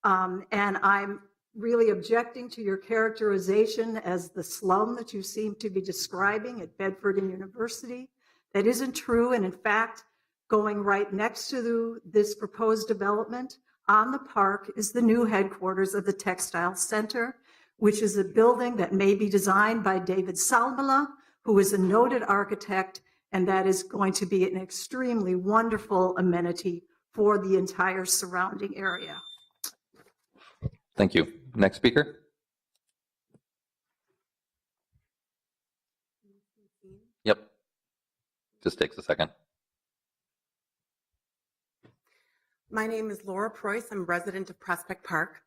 Speaker 10: And I'm really objecting to your characterization as the slum that you seem to be describing at Bedford and University. That isn't true, and in fact, going right next to this proposed development on the park is the new headquarters of the Textile Center, which is a building that may be designed by David Salmela, who is a noted architect, and that is going to be an extremely wonderful amenity for the entire surrounding area.
Speaker 1: Thank you. Next speaker. Yep. Just takes a second.
Speaker 11: My name is Laura Preuss. I'm a resident of Prospect Park,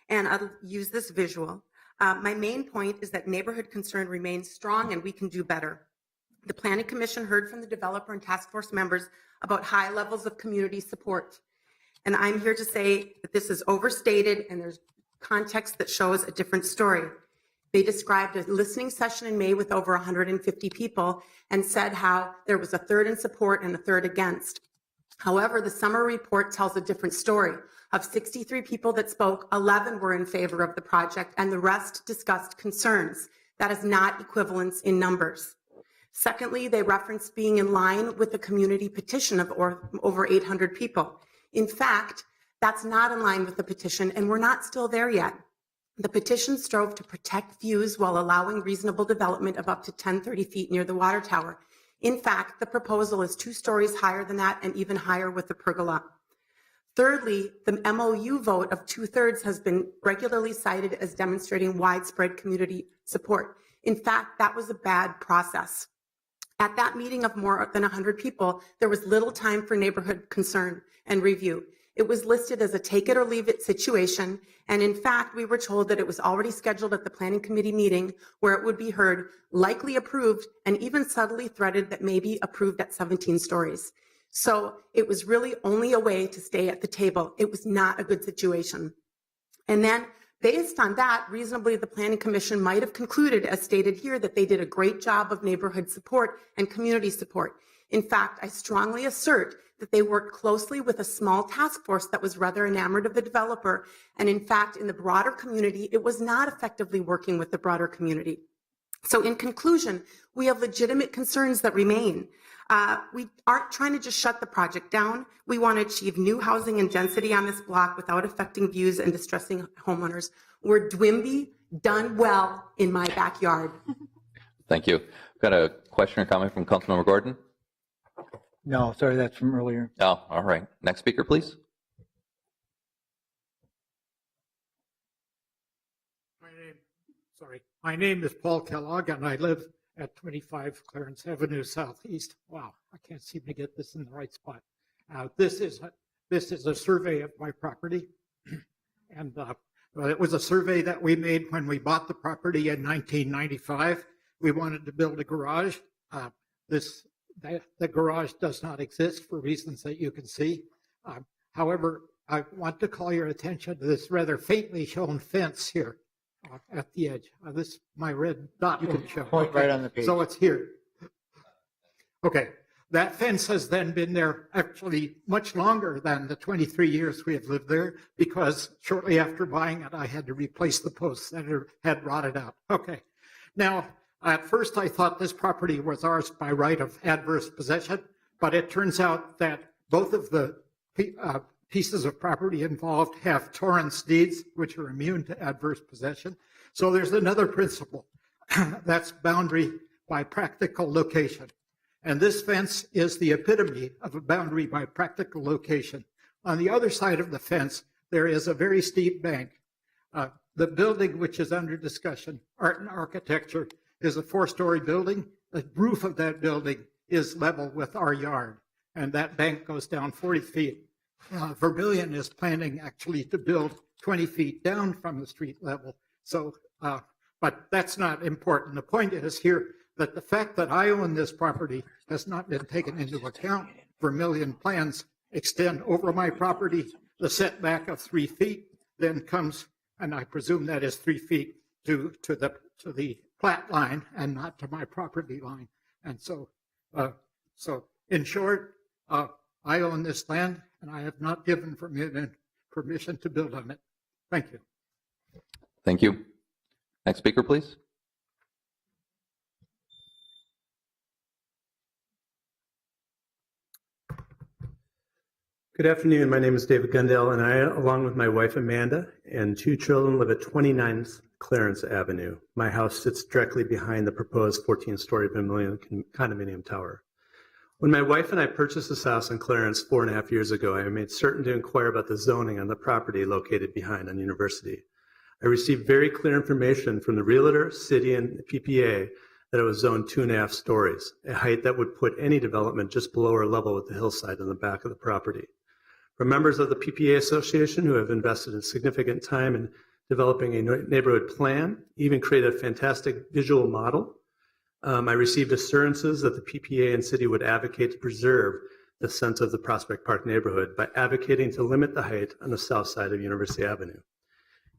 Speaker 11: and I'll use this visual. My main point is that neighborhood concern remains strong and we can do better. The Planning Commission heard from the developer and task force members about high levels of community support. And I'm here to say that this is overstated and there's context that shows a different story. They described a listening session in May with over 150 people and said how there was a third in support and a third against. However, the summer report tells a different story. Of 63 people that spoke, 11 were in favor of the project and the rest discussed concerns. That is not equivalence in numbers. Secondly, they referenced being in line with the community petition of over 800 people. In fact, that's not in line with the petition, and we're not still there yet. The petition strove to protect views while allowing reasonable development of up to 1030 feet near the water tower. In fact, the proposal is 2 stories higher than that and even higher with the pergola. Thirdly, the MOU vote of 2/3 has been regularly cited as demonstrating widespread community support. In fact, that was a bad process. At that meeting of more than 100 people, there was little time for neighborhood concern and review. It was listed as a take it or leave it situation, and in fact, we were told that it was already scheduled at the planning committee meeting where it would be heard, likely approved, and even subtly threaded that may be approved at 17 stories. So it was really only a way to stay at the table. It was not a good situation. And then based on that, reasonably, the Planning Commission might have concluded, as stated here, that they did a great job of neighborhood support and community support. In fact, I strongly assert that they worked closely with a small task force that was rather enamored of the developer. And in fact, in the broader community, it was not effectively working with the broader community. So in conclusion, we have legitimate concerns that remain. We aren't trying to just shut the project down. We want to achieve new housing and density on this block without affecting views and distressing homeowners. We're Dwimby, done well in my backyard.
Speaker 1: Thank you. Got a question or comment from Councilmember Gordon?
Speaker 2: No, sorry, that's from earlier.
Speaker 1: Oh, all right. Next speaker, please.
Speaker 4: My name is Paul Kellogg, and I live at 25 Clarence Avenue Southeast. Wow, I can't seem to get this in the right spot. This is a survey of my property, and it was a survey that we made when we bought the property in 1995. We wanted to build a garage. The garage does not exist for reasons that you can see. However, I want to call your attention to this rather faintly shown fence here at the edge. This my red dot.
Speaker 2: You
Speaker 4: will
Speaker 2: can
Speaker 4: show.
Speaker 2: point right on the page.
Speaker 4: So it's here. Okay. That fence has then been there actually much longer than the 23 years we have lived there, because shortly after buying it, I had to replace the posts that had rotted out. Okay. Now, at first, I thought this property was ours by right of adverse possession, but it turns out that both of the pieces of property involved have Torrance deeds, which are immune to adverse possession. So there's another principle. That's boundary by practical location. And this fence is the epitome of a boundary by practical location. On the other side of the fence, there is a very steep bank. The building which is under discussion, Art and Architecture, is a 4-story building. The roof of that building is level with our yard, and that bank goes down 40 feet. Vermillion is planning actually to build 20 feet down from the street level. So, but that's not important. The point is here that the fact that I own this property has not been taken into account. Vermillion plans extend over my property. The setback of 3 feet then comes, and I presume that is 3 feet to the plat line and not to my property line. And so, in short, I own this land, and I have not given permission to build on it. Thank you.
Speaker 1: Thank you. Next speaker, please.
Speaker 12: Good afternoon. My name is David Gundell, and I, along with my wife Amanda and 2 children, live at 29 Clarence Avenue. My house sits directly behind the proposed 14-story Vermillion condominium tower. When my wife and I purchased this house in Clarence 4.5 years ago, I made certain to inquire about the zoning on the property located behind on University. I received very clear information from the realtor, city, and the PPA that it was zoned 2.5 stories, a height that would put any development just below or level with the hillside in the back of the property. For members of the PPA Association who have invested in significant time in developing a neighborhood plan, even created a fantastic visual model, I received assurances that the PPA and city would advocate to preserve the sense of the Prospect Park neighborhood by advocating to limit the height on the south side of University Avenue.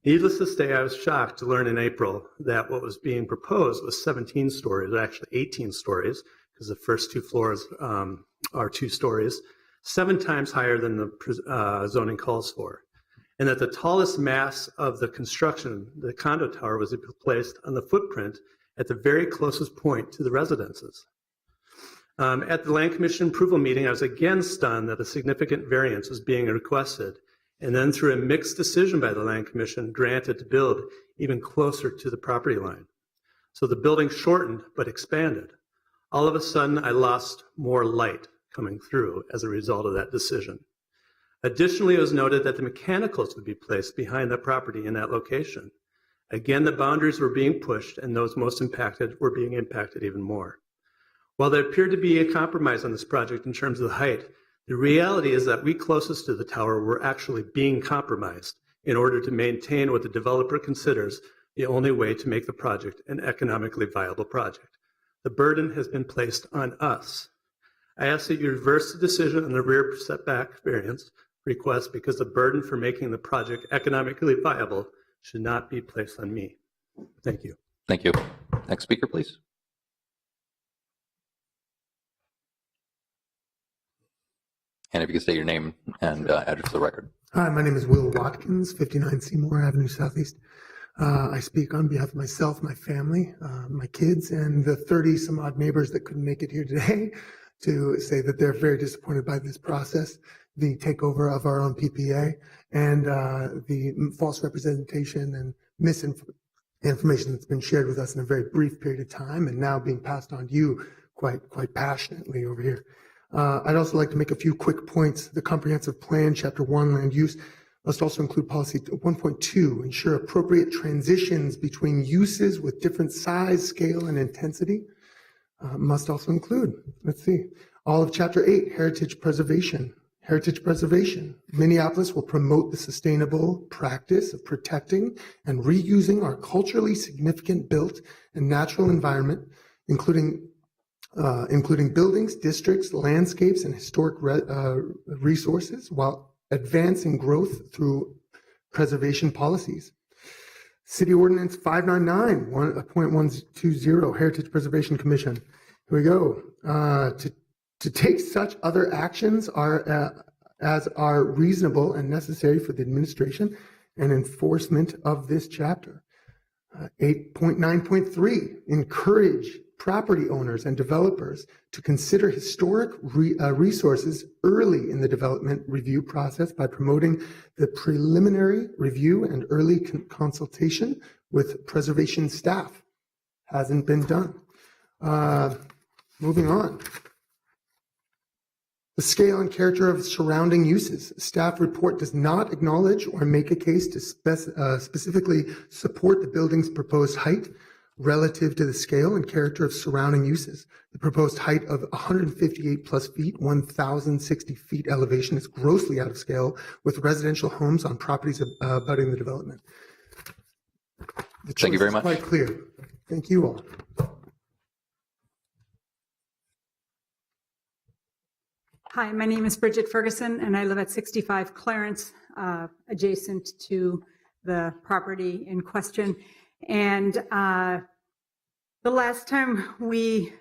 Speaker 12: Needless to say, I was shocked to learn in April that what was being proposed was 17 stories, actually 18 stories, because the first 2 floors are 2 stories, 7 times higher than the zoning calls for. And that the tallest mass of the construction, the condo tower, was placed on the footprint at the very closest point to the residences. At the Land Commission approval meeting, I was again stunned that a significant variance was being requested, and then through a mixed decision by the Land Commission, granted to build even closer to the property line. So the building shortened but expanded. All of a sudden, I lost more light coming through as a result of that decision. Additionally, it was noted that the mechanicals would be placed behind the property in that location. Again, the boundaries were being pushed, and those most impacted were being impacted even more. While there appeared to be a compromise on this project in terms of the height, the reality is that we closest to the tower were actually being compromised in order to maintain what the developer considers the only way to make the project an economically viable project. The burden has been placed on us. I ask that you reverse the decision on the rear setback variance request because the burden for making the project economically viable should not be placed on me. Thank you.
Speaker 1: Thank you. Next speaker, please. And if you could state your name and address for the record.
Speaker 17: Hi, my name is Will Watkins, 59 Seymour Avenue Southeast. I speak on behalf of myself, my family, my kids, and the 30 some odd neighbors that couldn't make it here today to say that they're very disappointed by this process, the takeover of our own PPA, and the false representation and misinformation that's been shared with us in a very brief period of time and now being passed on to you quite passionately over here. I'd also like to make a few quick points. The comprehensive plan, chapter 1, land use, must also include policy 1.2, ensure appropriate transitions between uses with different size, scale, and intensity. Must also include, let's see, all of chapter 8, heritage preservation. Heritage preservation. Minneapolis will promote the sustainable practice of protecting and reusing our culturally significant built and natural environment, including buildings, districts, landscapes, and historic resources, while advancing growth through preservation policies. City Ordinance 599.120, Heritage Preservation Commission. Here we go. To take such other actions as are reasonable and necessary for the administration and enforcement of this chapter. 8.9.3, encourage property owners and developers to consider historic resources early in the development review process by promoting the preliminary review and early consultation with preservation staff. Hasn't been done. Moving on. The scale and character of surrounding uses. Staff report does not acknowledge or make a case to specifically support the building's proposed height relative to the scale and character of surrounding uses. The proposed height of 158 plus feet, 1,060 feet elevation is grossly out of scale with residential homes on properties abutting the development. The
Speaker 1: Thank you very much.
Speaker 17: Quite clear. Thank you all.
Speaker 10: Hi, my name is Bridget Ferguson, and I live at 65 Clarence, adjacent to the property in question. And the last time we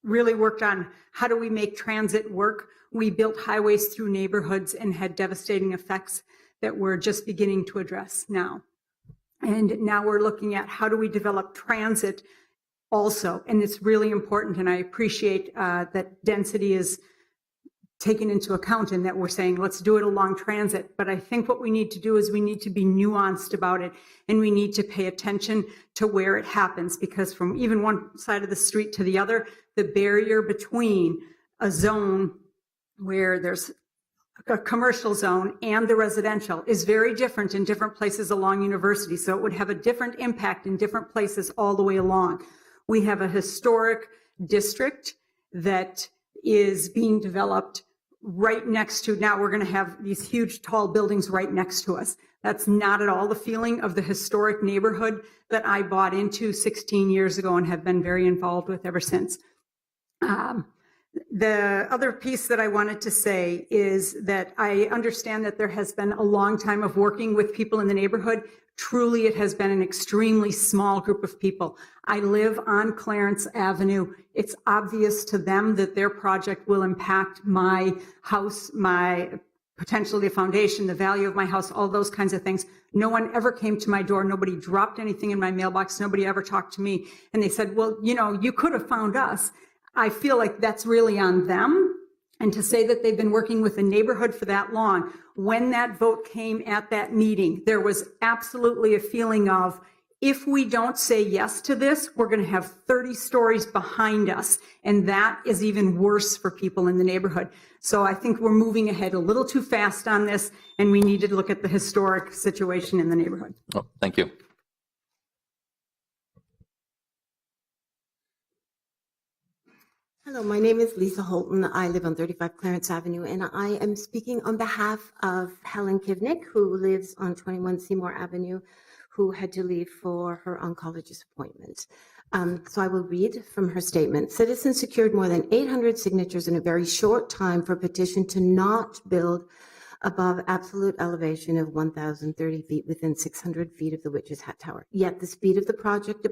Speaker 10: really worked on how do we make transit work, we built highways through neighborhoods and had devastating effects that we're just beginning to address now. And now we're looking at how do we develop transit also. And it's really important, and I appreciate that density is taken into account and that we're saying, let's do it along transit. But I think what we need to do is we need to be nuanced about it, and we need to pay attention to where it happens, because from even one side of the street to the other, the barrier between a zone where there's a commercial zone and the residential is very different in different places along University. So it would have a different impact in different places all the way along. We have a historic district that is being developed right next to, now we're going to have these huge tall buildings right next to us. That's not at all the feeling of the historic neighborhood that I bought into 16 years ago and have been very involved with ever since. The other piece that I wanted to say is that I understand that there has been a long time of working with people in the neighborhood
Speaker 14: Truly, it has been an extremely small group of people. I live on Clarence Avenue. It's obvious to them that their project will impact my house, potentially the foundation, the value of my house, all those kinds of things. No one ever came to my door. Nobody dropped anything in my mailbox. Nobody ever talked to me. And they said, well, you could have found us. I feel like that's really on them. And to say that they've been working with the neighborhood for that long, when that vote came at that meeting, there was absolutely a feeling of, if we don't say yes to this, we're going to have 30 stories behind us. And that is even worse for people in the neighborhood. So I think we're moving ahead a little too fast on this, and we need to look at the historic situation in the neighborhood.
Speaker 1: Oh, thank you.
Speaker 18: Hello, my name is Lisa Holton. I live on 35 Clarence Avenue, and I am speaking on behalf of Helen Kivnick, who lives on 21 Seymour Avenue, who had to leave for her oncologist appointment. So I will read from her statement. Citizens secured more than 800 signatures in a very short time for a petition to not build above absolute elevation of 1,030 feet within 600 feet of the Witch's Hat Tower. Yet the speed of the project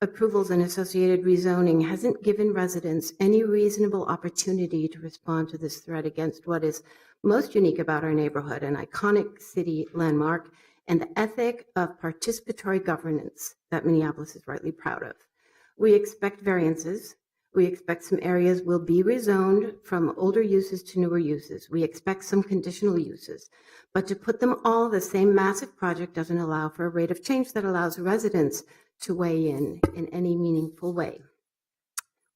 Speaker 18: approvals and associated rezoning hasn't given residents any reasonable opportunity to respond to this threat against what is most unique about our neighborhood, an iconic city landmark, and the ethic of participatory governance that Minneapolis is rightly proud of. We expect variances. We expect some areas will be rezoned from older uses to newer uses. We expect some conditional uses. But to put them all, the same massive project doesn't allow for a rate of change that allows residents to weigh in any meaningful way.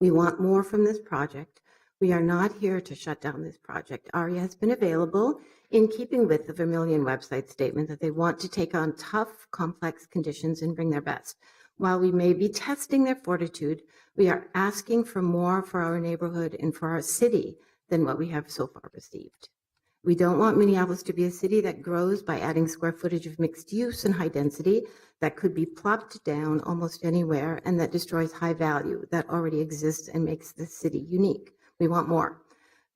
Speaker 18: We want more from this project. We are not here to shut down this project. ARIA has been available in keeping with the Vermilion website statement that they want to take on tough, complex conditions and bring their best. While we may be testing their fortitude, we are asking for more for our neighborhood and for our city than what we have so far received. We don't want Minneapolis to be a city that grows by adding square footage of mixed use and high density that could be plopped down almost anywhere and that destroys high value that already exists and makes the city unique. We want more.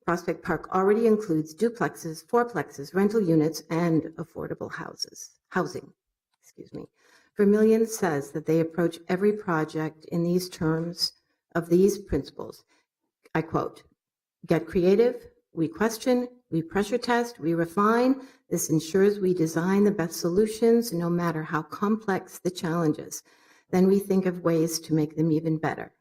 Speaker 18: Prospect Park already includes duplexes, fourplexes, rental units, and affordable housing. Vermilion says that they approach every project in these terms of these principles. I quote, "Get creative, we question, we pressure test, we refine. This ensures we design the best solutions no matter how complex the challenges. Then we think of ways to make them even better."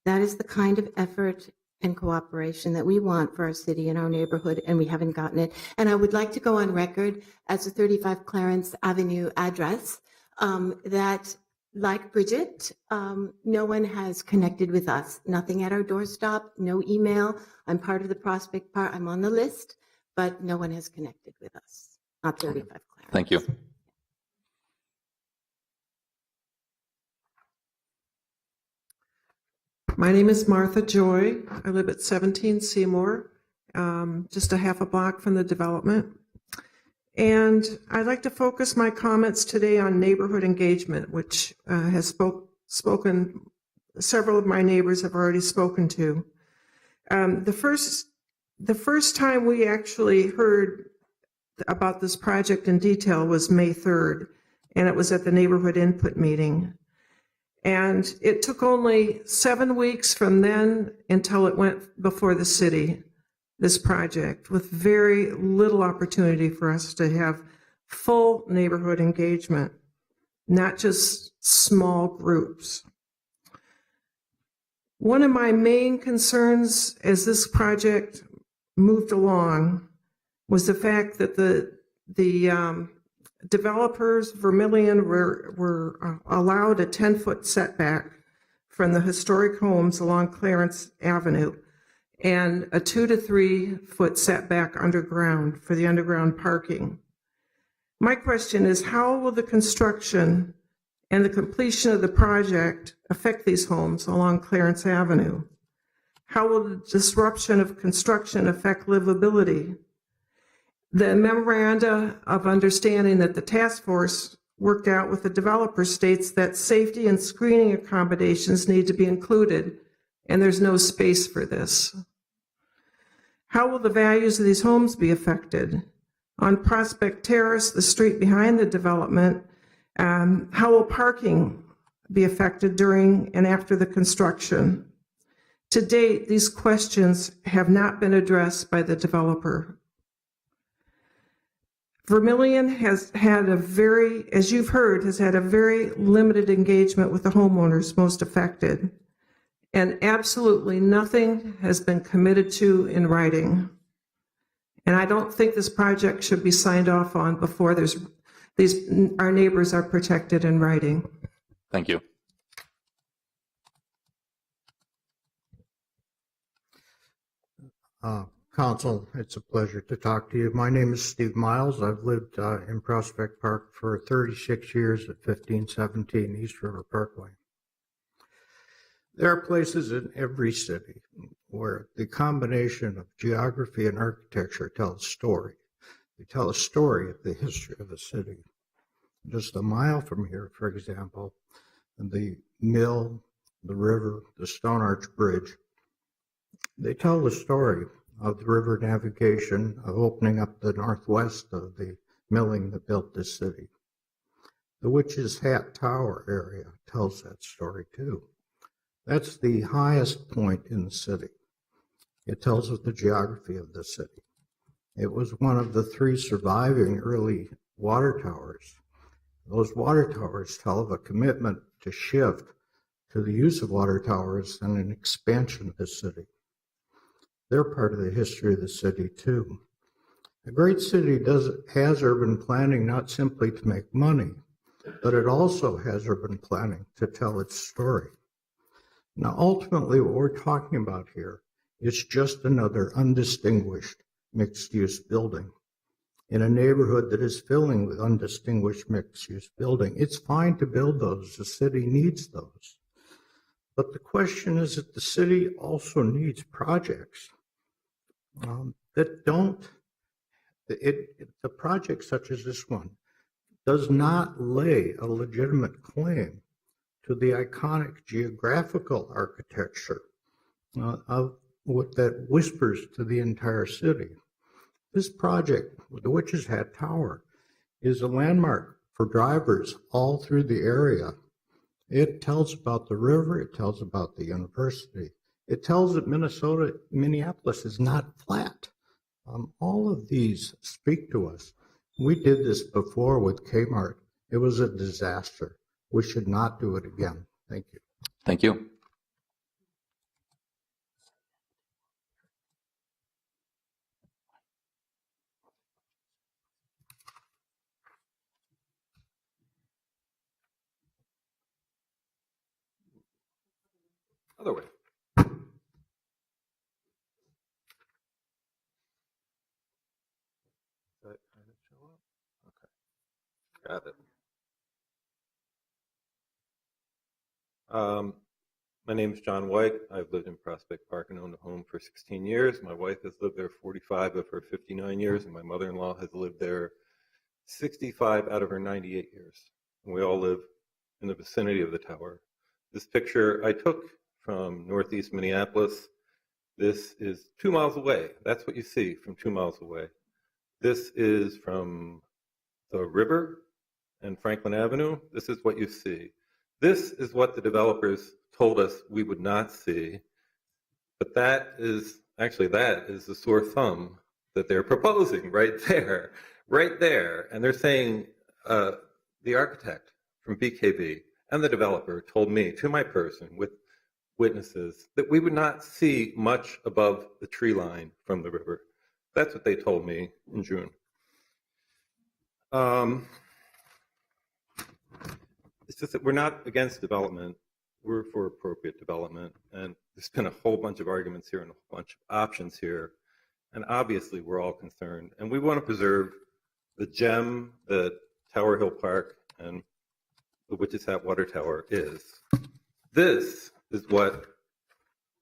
Speaker 18: That is the kind of effort and cooperation that we want for our city and our neighborhood, and we haven't gotten it. And I would like to go on record as a 35 Clarence Avenue address that, like Bridget, no one has connected with us. Nothing at our doorstep, no email. I'm part of the Prospect Park. I'm on the list, but no one has connected with us. Not 35 Clarence.
Speaker 1: Thank you.
Speaker 23: My name is Martha Joy. I live at 17 Seymour, just a half a block from the development. And I'd like to focus my comments today on neighborhood engagement, which spoken, several of my neighbors have already spoken to. The first time we actually heard about this project in detail was May 3rd, and it was at the neighborhood input meeting. And it took only 7 weeks from then until it went before the city, this project, with very little opportunity for us to have full neighborhood engagement, not just small groups. One of my main concerns as this project moved along was the fact that the developers, Vermilion, were allowed a 10-foot setback from the historic homes along Clarence Avenue and a 2 to 3 foot setback underground for the underground parking. My question is, how will the construction and the completion of the project affect these homes along Clarence Avenue? How will the disruption of construction affect livability? The memoranda of understanding that the task force worked out with the developer states that safety and screening accommodations need to be included, and there's no space for this. How will the values of these homes be affected? On Prospect Terrace, the street behind the development, How will parking be affected during and after the construction? To date, these questions have not been addressed by the developer. Vermillion has had a very, as you've heard, has had a very limited engagement with the homeowners most affected, and absolutely nothing has been committed to in writing. And I don't think this project should be signed off on before our neighbors are protected in writing.
Speaker 1: Thank you.
Speaker 13: Council, it's a pleasure to talk to you. My name is Steve Miles. I've lived in Prospect Park for 36 years at 1517 East River Parkway. There are places in every city where the combination of geography and architecture tells a story. They tell a story of the history of a city. Just a mile from here, for example, the mill, the river, the Stone Arch Bridge, they tell the story of the river navigation, of opening up the northwest of the milling that built this city. The Witch's Hat Tower area tells that story too. That's the highest point in the city. It tells us the geography of the city. It was one of the 3 surviving early water towers. Those water towers tell of a commitment to shift to the use of water towers and an expansion of the city. They're part of the history of the city too. A great city has urban planning not simply to make money, but it also has urban planning to tell its story. Now, ultimately, what we're talking about here is just another undistinguished mixed-use building in a neighborhood that is filling with undistinguished mixed-use building. It's fine to build those. The city needs those. But the question is that the city also needs projects that don't, the project such as this one does not lay a legitimate claim to the iconic geographical architecture of what that whispers to the entire city. This project, the Witch's Hat Tower, is a landmark for drivers all through the area. It tells about the river, it tells about the university, it tells that Minneapolis is not flat. All of these speak to us. We did this before with Kmart. It was a disaster. We should not do it again. Thank you.
Speaker 1: Thank you. Other way. Got it. My name is John White. I've lived in Prospect Park and owned a home for 16 years. My wife has lived there 45 of her 59 years, and my mother-in-law has lived there 65 out of her 98 years. And we all live in the vicinity of the tower. This picture I took from northeast Minneapolis. This is 2 miles away. That's what you see from 2 miles away. This is from the river and Franklin Avenue. This is what you see. This is what the developers told us we would not see. But that is the sore thumb that they're proposing right there. And they're saying the architect from BKV and the developer told me, to my person, with witnesses, that we would not see much above the tree line from the river. That's what they told me in June. It's just that we're not against development. We're for appropriate development. And there's been a whole bunch of arguments here and a whole bunch of options here. And obviously, we're all concerned. And we want to preserve the gem that Tower Hill Park and the Witch's Hat Water Tower is. This is what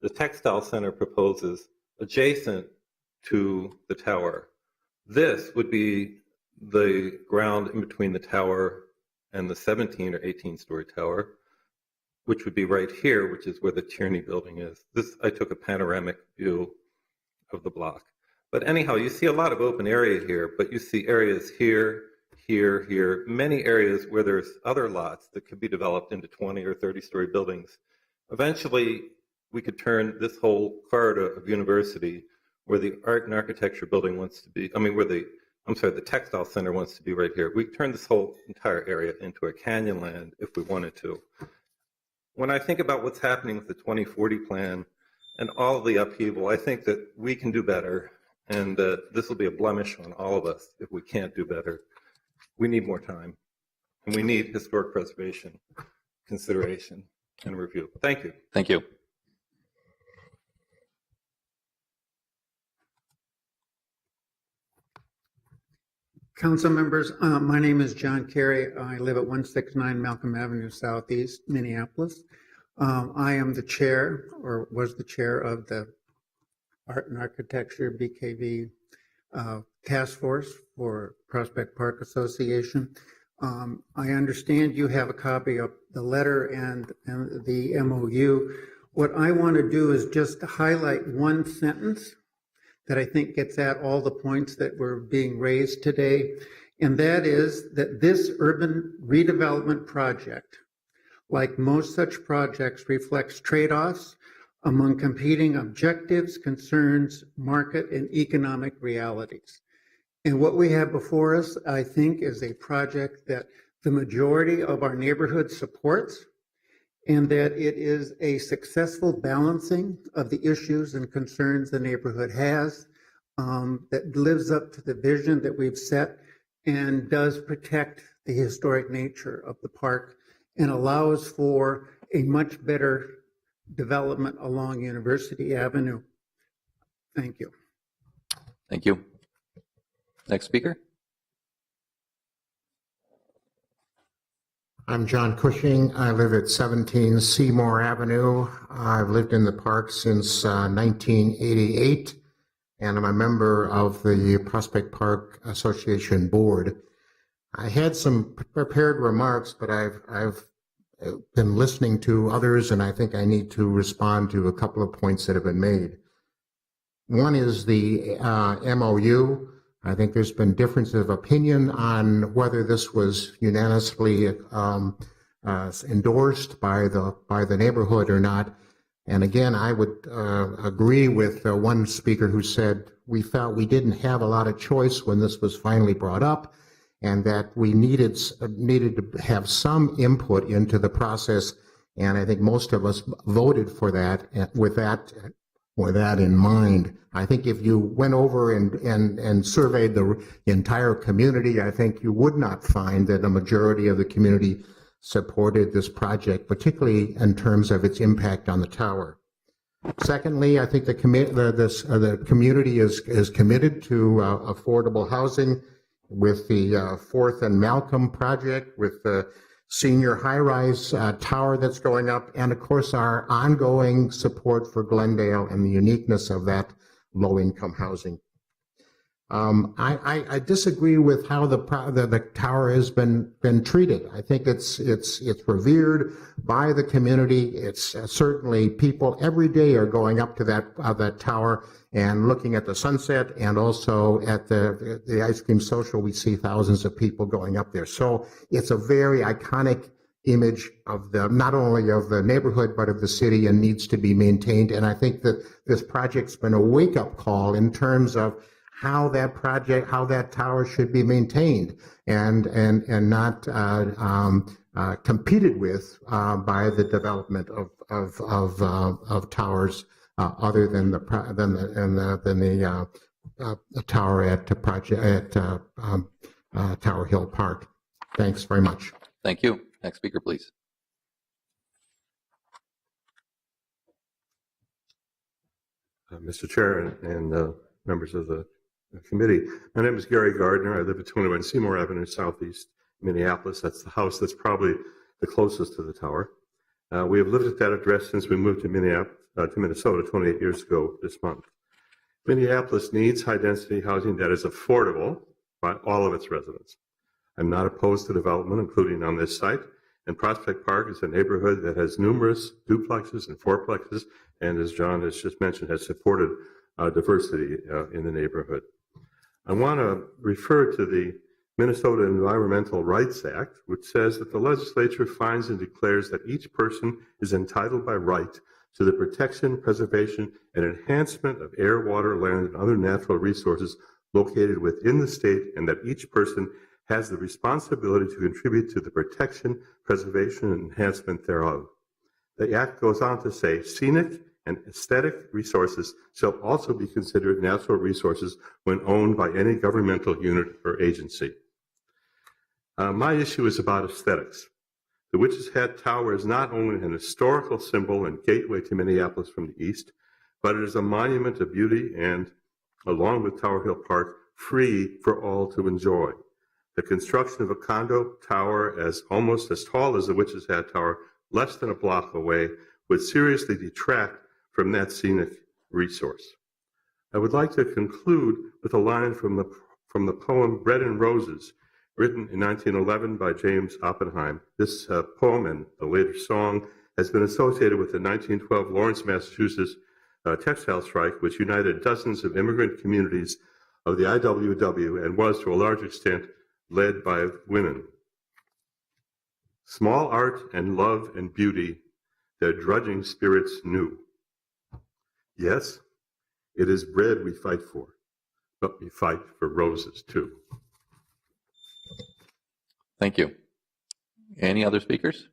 Speaker 1: the Textile Center proposes adjacent to the tower. This would be the ground in between the tower and the 17 or 18-story tower, which would be right here, which is where the Tierney building is. This, I took a panoramic view of the block. But anyhow, you see a lot of open area here, but you see areas here,
Speaker 8: here, many areas where there's other lots that could be developed into 20 or 30-story buildings. Eventually, we could turn this whole corridor of University, where the art and architecture building wants to be, the textile center wants to be right here. We could turn this whole entire area into a canyon land if we wanted to. When I think about what's happening with the 2040 plan and all of the upheaval, I think that we can do better, and this will be a blemish on all of us if we can't do better. We need more time, and we need historic preservation, consideration, and review. Thank you.
Speaker 1: Thank you.
Speaker 5: Council members, my name is John Carey. I live at 169 Malcolm Avenue Southeast, Minneapolis. I am the chair, or was the chair, of the Art and Architecture BKV Task Force for Prospect Park Association. I understand you have a copy of the letter and the MOU. What I want to do is just highlight one sentence that I think gets at all the points that were being raised today, and that is that this urban redevelopment project, like most such projects, reflects trade-offs among competing objectives, concerns, market, and economic realities. And what we have before us, I think, is a project that the majority of our neighborhood supports, and that it is a successful balancing of the issues and concerns the neighborhood has, that lives up to the vision that we've set and does protect the historic nature of the park and allows for a much better development along University Avenue. Thank you.
Speaker 1: Thank you. Next speaker.
Speaker 13: I'm John Cushing. I live at 17 Seymour Avenue. I've lived in the park since 1988, and I'm a member of the Prospect Park Association board. I had some prepared remarks, but I've been listening to others, and I think I need to respond to a couple of points that have been made. One is the MOU. I think there's been difference of opinion on whether this was unanimously endorsed by the neighborhood or not. And again, I would agree with one speaker who said we felt we didn't have a lot of choice when this was finally brought up, and that we needed to have some input into the process. And I think most of us voted for that with that in mind. I think if you went over and surveyed the entire community, I think you would not find that a majority of the community supported this project, particularly in terms of its impact on the tower. Secondly, I think the community is committed to affordable housing with the 4th and Malcolm project, with the senior high-rise tower that's going up, and of course our ongoing support for Glendale and the uniqueness of that low-income housing. I disagree with how the tower has been treated. I think it's revered by the community. It's certainly people every day are going up to that tower and looking at the sunset, and also at the ice cream social. We see thousands of people going up there. So it's a very iconic image of not only of the neighborhood but of the city, and needs to be maintained. And I think that this project's been a wake-up call in terms of how that tower should be maintained and not competed with by the development of towers other than the tower at Tower Hill Park. Thanks very much.
Speaker 1: Thank you. Next speaker, please.
Speaker 8: Mr. Chair and members of the committee, my name is Gary Gardner. I live at 21 Seymour Avenue Southeast, Minneapolis. That's the house that's probably the closest to the tower. We have lived at that address since we moved to Minnesota 28 years ago this month. Minneapolis needs high-density housing that is affordable by all of its residents. I'm not opposed to development, including on this site, and Prospect Park is a neighborhood that has numerous duplexes and fourplexes, and as John has just mentioned, has supported diversity in the neighborhood. I want to refer to the
Speaker 15: Minnesota Environmental Rights Act, which says that the legislature finds and declares that each person is entitled by right to the protection, preservation, and enhancement of air, water, land, and other natural resources located within the state, and that each person has the responsibility to contribute to the protection, preservation, and enhancement thereof. The Act goes on to say, scenic and aesthetic resources shall also be considered natural resources when owned by any governmental unit or agency. My issue is about aesthetics. The Witch's Hat Tower is not only an historical symbol and gateway to Minneapolis from the east, but it is a monument of beauty and, along with Tower Hill Park, free for all to enjoy. The construction of a condo tower almost as tall as the Witch's Hat Tower, less than a block away, would seriously detract from that scenic resource. I would like to conclude with a line from the poem Bread and Roses, written in 1911 by James Oppenheim. This poem and the later song has been associated with the 1912 Lawrence, Massachusetts textile strike, which united dozens of immigrant communities of the IWW and was, to a large extent, led by women. Small art and love and beauty, their drudging spirits knew. Yes, it is bread we fight for, but we fight for roses too.
Speaker 1: Thank you. Any other speakers?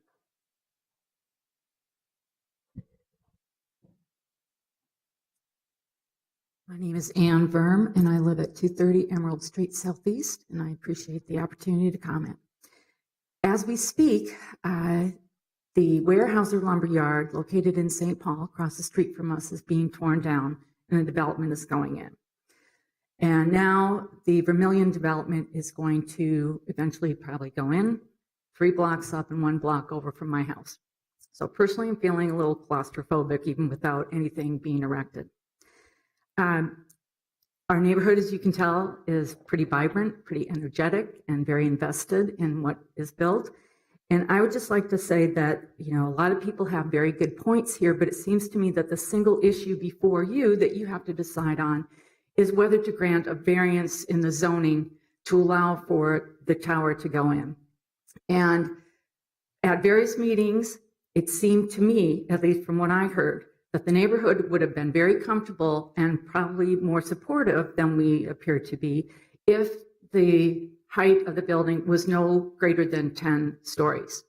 Speaker 16: My name is Ann Verm, and I live at 230 Emerald Street Southeast, and I appreciate the opportunity to comment. As we speak, the Weyerhaeuser lumber yard located in St. Paul, across the street from us, is being torn down, and the development is going in. And now the Vermilion development is going to eventually probably go in 3 blocks up and 1 block over from my house. So personally, I'm feeling a little claustrophobic even without anything being erected. Our neighborhood, as you can tell, is pretty vibrant, pretty energetic, and very invested in what is built. And I would just like to say that, a lot of people have very good points here, but it seems to me that the single issue before you that you have to decide on is whether to grant a variance in the zoning to allow for the tower to go in. And at various meetings, it seemed to me, at least from what I heard, that the neighborhood would have been very comfortable and probably more supportive than we appear to be if the height of the building was no greater than 10 stories.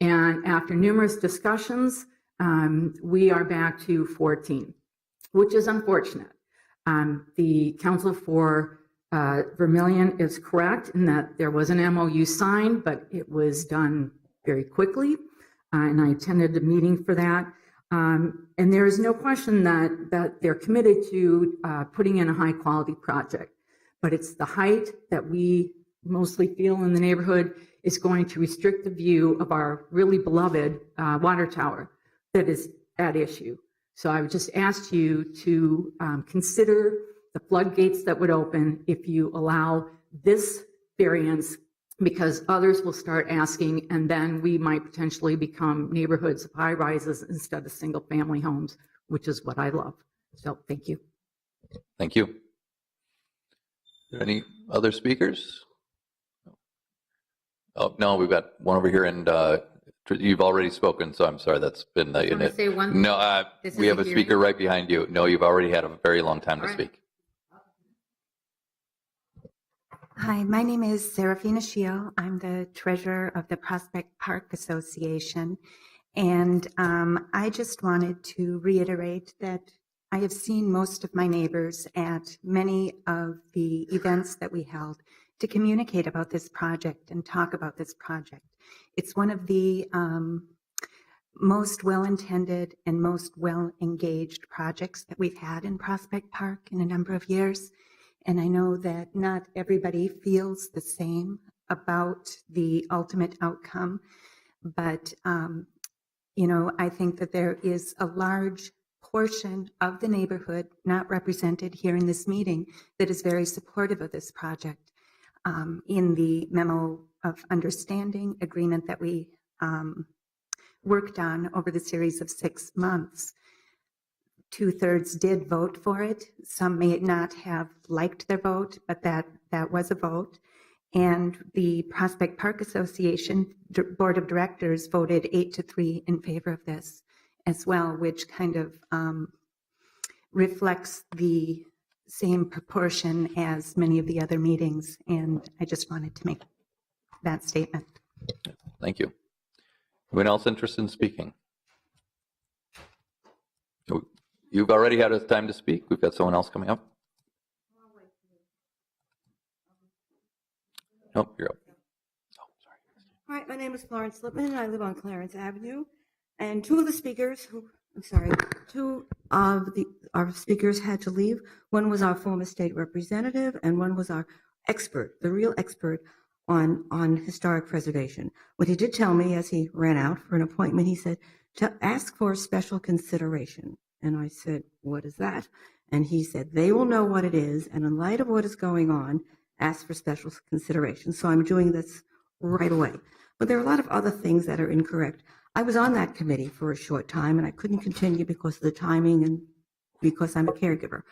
Speaker 16: And after numerous discussions, we are back to 14, which is unfortunate. The Council for Vermilion is correct in that there was an MOU signed, but it was done very quickly, and I attended a meeting for that. And there is no question that they're committed to putting in a high-quality project, but it's the height that we mostly feel in the neighborhood is going to restrict the view of our really beloved water tower that is at issue. So I would just ask you to consider the floodgates that would open if you allow this variance, because others will start asking, and then we might potentially become neighborhoods of high rises instead of single family homes, which is what I love. So thank you.
Speaker 1: Thank you. Any other speakers? Oh, no, we've got one over here, and you've already spoken, so I'm sorry, that's been the unit.
Speaker 3: Say one
Speaker 1: No, we have a speaker right behind you. No, you've already had a very long time to speak.
Speaker 21: Hi, my name is Serafina Schio. I'm the treasurer of the Prospect Park Association. And I just wanted to reiterate that I have seen most of my neighbors at many of the events that we held to communicate about this project and talk about this project. It's one of the most well-intended and most well-engaged projects that we've had in Prospect Park in a number of years. And I know that not everybody feels the same about the ultimate outcome, but, I think that there is a large portion of the neighborhood not represented here in this meeting that is very supportive of this project. In the memo of understanding agreement that we worked on over the series of 6 months, 2/3 did vote for it. Some may not have liked their vote, but that was a vote. And the Prospect Park Association Board of Directors voted 8-3 in favor of this as well, which kind of reflects the same proportion as many of the other meetings. And I just wanted to make that statement.
Speaker 1: Thank you. Anyone else interested in speaking? You've already had a time to speak. We've got someone else coming up. Nope, you're up.
Speaker 7: All right, my name is Florence Lipman, and I live on Clarence Avenue. And two of our speakers had to leave. One was our former state representative, and one was our expert, the real expert on historic preservation. What he did tell me as he ran out for an appointment, he said, to ask for special consideration. And I said, what is that? And he said, they will know what it is, and in light of what is going on, ask for special consideration. So I'm doing this right away. But there are a lot of other things that are incorrect. I was on that committee for a short time, and I couldn't continue because of the timing and because I'm a caregiver.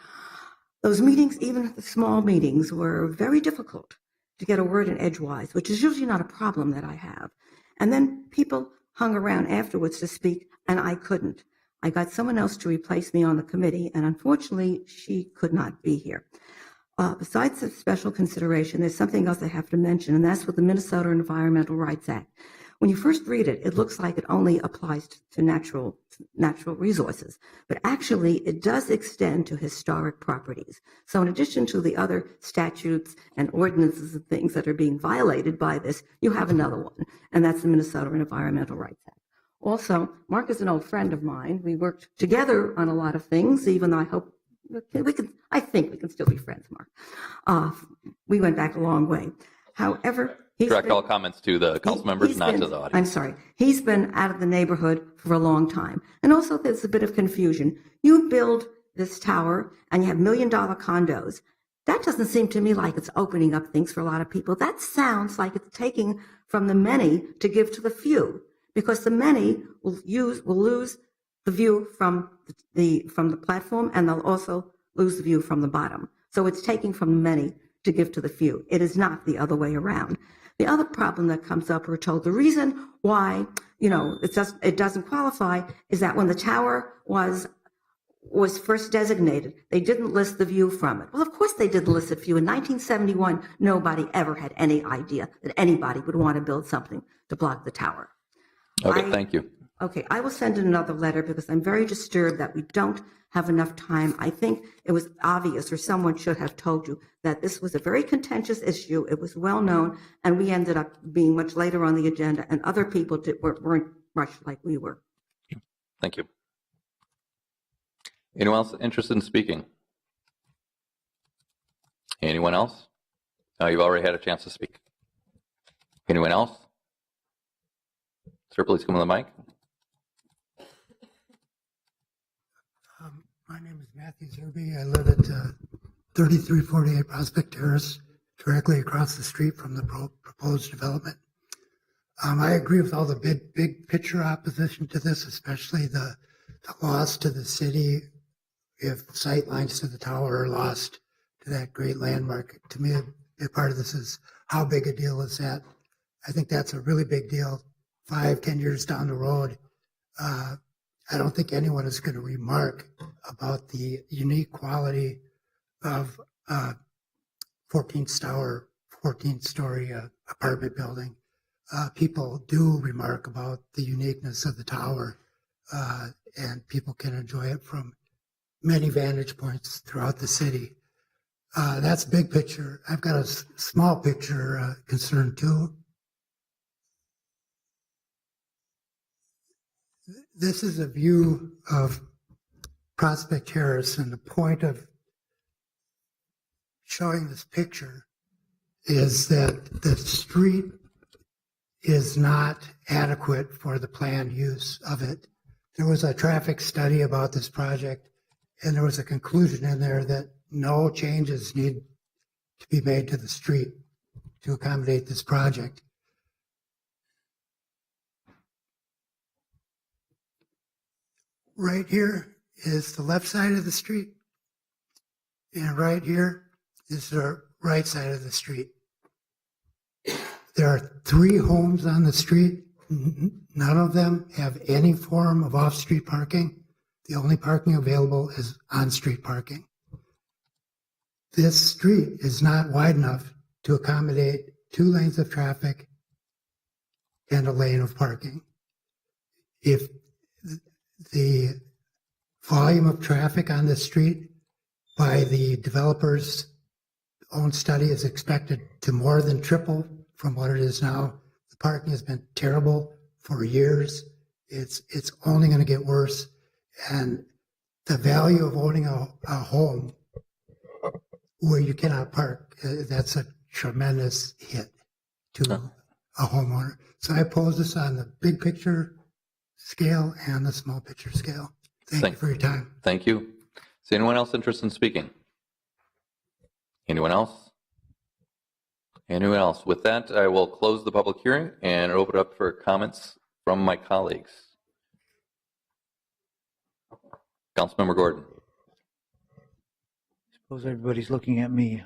Speaker 7: Those meetings, even the small meetings, were very difficult to get a word in edgewise, which is usually not a problem that I have. And then people hung around afterwards to speak, and I couldn't. I got someone else to replace me on the committee, and unfortunately, she could not be here. Besides the special consideration, there's something else I have to mention, and that's with the Minnesota Environmental Rights Act. When you first read it, it looks like it only applies to natural resources, but actually it does extend to historic properties. So in addition to the other statutes and ordinances and things that are being violated by this, you have another one, and that's the Minnesota Environmental Rights Act. Also, Mark is an old friend of mine. We worked together on a lot of things, even though I think we can still be friends, Mark. We went back a long way. However,
Speaker 1: Direct all comments to the council members, not to the audience.
Speaker 21: I'm sorry. He's been out of the neighborhood for a long time. And also there's a bit of confusion. You build this tower and you have $1 million condos. That doesn't seem to me like it's opening up things for a lot of people. That sounds like it's taking from the many to give to the few, because the many will lose the view from the platform, and they'll also lose the view from the bottom. So it's taking from the many to give to the few. It is not the other way around. The other problem that comes up, we're told the reason why, it doesn't qualify is that when the tower was first designated, they didn't list the view from it. Well, of course they didn't list the view. In 1971, nobody ever had any idea that anybody would want to build something to block the tower.
Speaker 1: Okay, thank you.
Speaker 21: Okay, I will send in another letter because I'm very disturbed that we don't have enough time. I think it was obvious, or someone should have told you, that this was a very contentious issue. It was well known, and we ended up being much later on the agenda, and other people weren't rushed like we were.
Speaker 1: Thank you. Anyone else interested in speaking? Anyone else? You've already had a chance to speak. Anyone else? Sir, please come to the mic.
Speaker 9: My name is Matthew Zerby. I live at 3348 Prospect Terrace, directly across the street from the proposed development. I agree with all the big picture opposition to this, especially the loss to the city if sight lines to the tower are lost to that great landmark. To me, a part of this is how big a deal is that? I think that's a really big deal. 5-10 years down the road, I don't think anyone is going to remark about the unique quality of 14-story apartment building. People do remark about the uniqueness of the tower, and people can enjoy it from many vantage points throughout the city. That's big picture. I've got a small picture concern too. This is a view of Prospect Terrace, and the point of showing this picture is that the street is not adequate for the planned use of it. There was a traffic study about this project, and there was a conclusion in there that no changes need to be made to the street to accommodate this project. Right here is the left side of the street, and right here is the right side of the street. There are 3 homes on the street. None of them have any form of off-street parking. The only parking available is on-street parking. This street is not wide enough to accommodate 2 lanes of traffic and a lane of parking. If the volume of traffic on this street by the developer's own study is expected to more than triple from what it is now. The parking has been terrible for years. It's only going to get worse. And the value of owning a home where you cannot park, that's a tremendous hit to a homeowner. So I oppose this on the big picture scale and the small picture scale. Thank you for your time.
Speaker 1: Thank you. Is anyone else interested in speaking? Anyone else? Anyone else? With that, I will close the public hearing and open it up for comments from my colleagues. Councilmember Gordon.
Speaker 2: I suppose everybody's looking at me.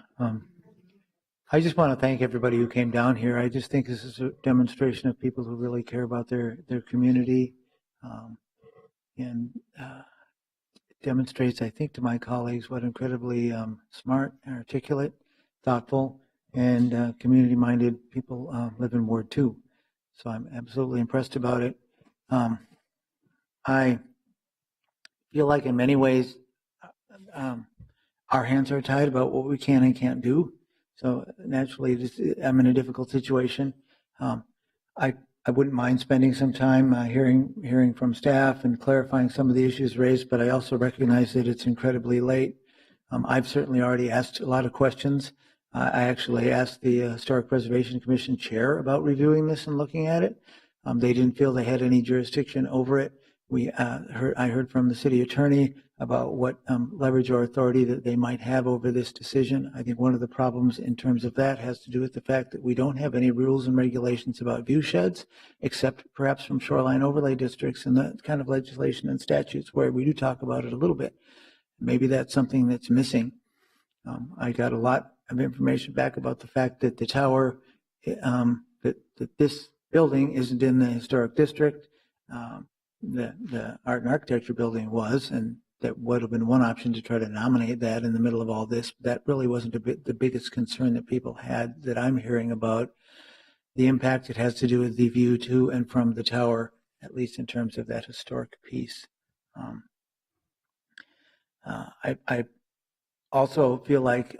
Speaker 2: I just want to thank everybody who came down here. I just think this is a demonstration of people who really care about their community, and demonstrates, I think, to my colleagues what incredibly smart, articulate, thoughtful, and community-minded people live in Ward 2. So I'm absolutely impressed about it. I feel like in many ways our hands are tied about what we can and can't do. So naturally, I'm in a difficult situation. I wouldn't mind spending some time hearing from staff and clarifying some of the issues raised, but I also recognize that it's incredibly late. I've certainly already asked a lot of questions. I actually asked the Historic Preservation Commission chair about reviewing this and looking at it. They didn't feel they had any jurisdiction over it. I heard from the city attorney about what leverage or authority that they might have over this decision. I think one of the problems in terms of that has to do with the fact that we don't have any rules and regulations about view sheds, except perhaps from shoreline overlay districts and the kind of legislation and statutes where we do talk about it a little bit. Maybe that's something that's missing. I got a lot of information back about the fact that the tower, that this building isn't in the historic district. The art and architecture building was, and that would have been one option to try to nominate that in the middle of all this. That really wasn't the biggest concern that people had that I'm hearing about. The impact it has to do with the view to and from the tower, at least in terms of that historic piece. I also feel like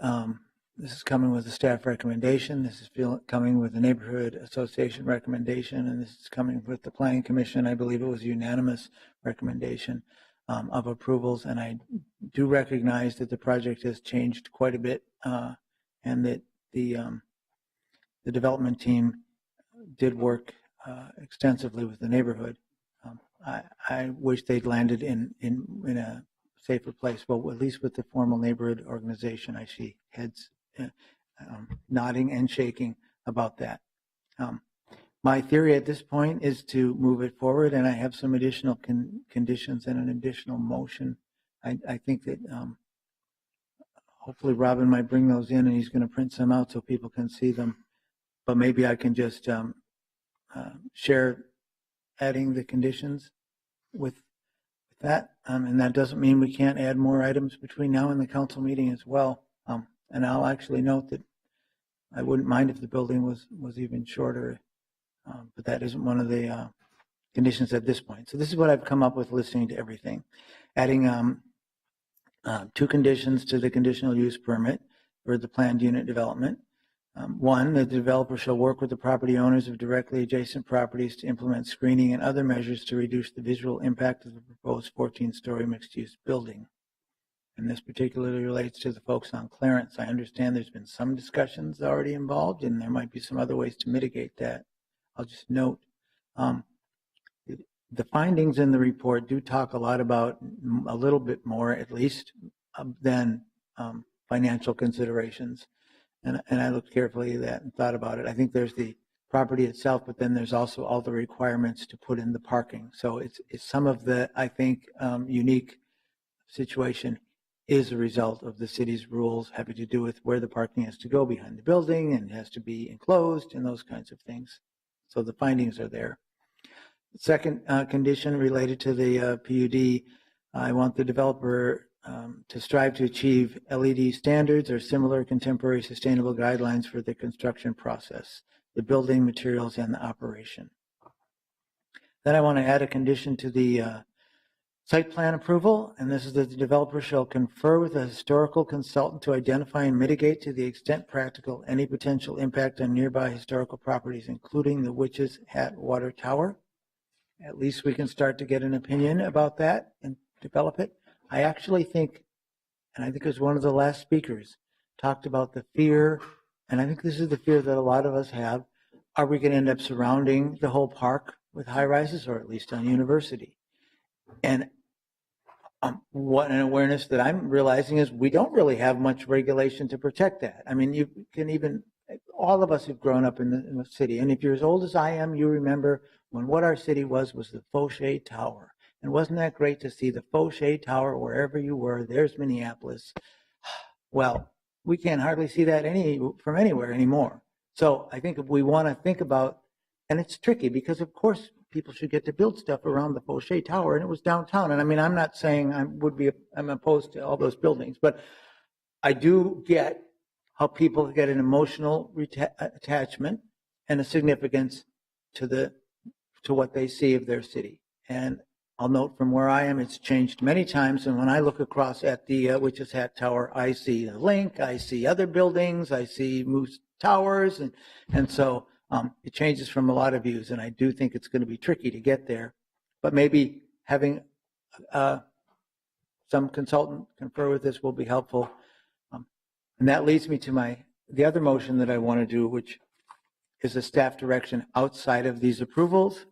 Speaker 2: this is coming with a staff recommendation. This is coming with a neighborhood association recommendation, and this is coming with the planning commission. I believe it was a unanimous recommendation of approvals, and I do recognize that the project has changed quite a bit, and that the development team did work extensively with the neighborhood. I wish they'd landed in a safer place. Well, at least with the formal neighborhood organization, I see heads nodding and shaking about that. My theory at this point is to move it forward, and I have some additional conditions and an additional motion. I think that hopefully Robin might bring those in, and he's going to print some out so people can see them. But maybe I can just share adding the conditions with that. And that doesn't mean we can't add more items between now and the council meeting as well. And I'll actually note that I wouldn't mind if the building was even shorter, but that isn't one of the conditions at this point. So this is what I've come up with listening to everything. Adding 2 conditions to the conditional use permit for the planned unit development. 1, that the developer shall work with the property owners of directly adjacent properties to implement screening and other measures to reduce the visual impact of the proposed 14-story mixed-use building. And this particularly relates to the folks on Clarence. I understand there's been some discussions already involved, and there might be some other ways to mitigate that. I'll just note, the findings in the report do talk a lot about a little bit more, at least, than financial considerations. And I looked carefully at that and thought about it. I think there's the property itself, but then there's also all the requirements to put in the parking. So it's some of the, I think, unique situation is a result of the city's rules having to do with where the parking has to go behind the building and has to be enclosed and those kinds of things. So the findings are there. The second condition related to the PUD, I want the developer to strive to achieve LED standards or similar contemporary sustainable guidelines for the construction process, the building materials, and the operation. Then I want to add a condition to the site plan approval, and this is that the developer shall confer with a historical consultant to identify and mitigate to the extent practical any potential impact on nearby historical properties, including the Witch's Hat Water Tower. At least we can start to get an opinion about that and develop it. I actually think, and I think it was one of the last speakers, talked about the fear, and I think this is the fear that a lot of us have. Are we going to end up surrounding the whole park with high rises, or at least on University? And what an awareness that I'm realizing is we don't really have much regulation to protect that. I mean, you can even, all of us have grown up in the city, and if you're as old as I am, you remember when what our city was the Fauché Tower. And wasn't that great to see the Fauché Tower wherever you were? There's Minneapolis. Well, we can't hardly see that from anywhere anymore. So I think if we want to think about, and it's tricky because of course people should get to build stuff around the Fauché Tower, and it was downtown. And I mean, I'm not saying I'm opposed to all those buildings, but I do get how people get an emotional attachment and a significance to what they see of their city. And I'll note from where I am, it's changed many times. And when I look across at the Witch's Hat Tower, I see the Link, I see other buildings, I see Moose Towers. And so it changes from a lot of views. And I do think it's going to be tricky to get there. But maybe having some consultant confer with this will be helpful. And that leads me to the other motion that I want to do, which is a staff direction outside of these approvals.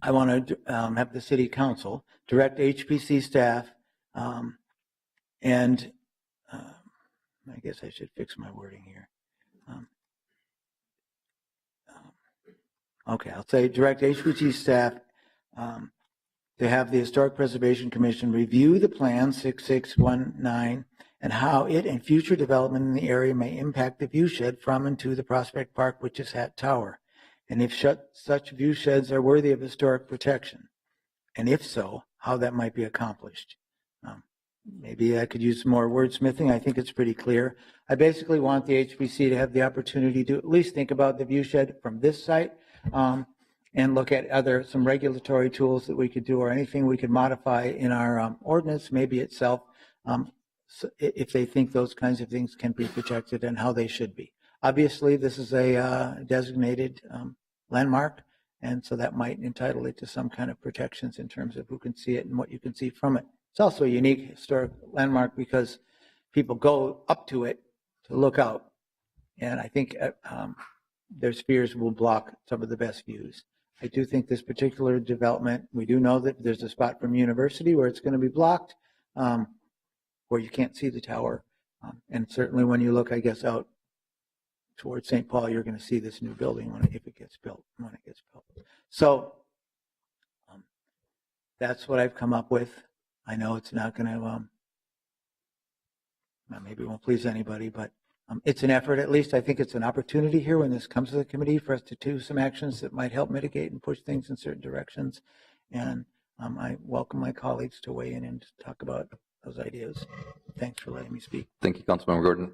Speaker 2: I want to have the city council direct HPC staff, and I guess I should fix my wording here. Okay, I'll say direct HPC staff to have the Historic Preservation Commission review the plan 6619 and how it and future development in the area may impact the viewshed from and to the Prospect Park Witch's Hat Tower, and if such viewsheds are worthy of historic protection, and if so, how that might be accomplished. Maybe I could use some more wordsmithing. I think it's pretty clear. I basically want the HPC to have the opportunity to at least think about the viewshed from this site and look at some regulatory tools that we could do or anything we could modify in our ordinance, maybe itself, if they think those kinds of things can be protected and how they should be. Obviously, this is a designated landmark, and so that might entitle it to some kind of protections in terms of who can see it and what you can see from it. It's also a unique historic landmark because people go up to it to look out, and I think their fears will block some of the best views. I do think this particular development, we do know that there's a spot from University where it's going to be blocked, where you can't see the tower, and certainly when you look, I guess, out towards St. Paul, you're going to see this new building if it gets built, when it gets built. So that's what I've come up with. I know it's not going to, maybe it won't please anybody, but it's an effort. At least I think it's an opportunity here when this comes to the committee for us to do some actions that might help mitigate and push things in certain directions. And I welcome my colleagues to weigh in and to talk about those ideas. Thanks for letting me speak.
Speaker 1: Thank you, Councilmember Gordon.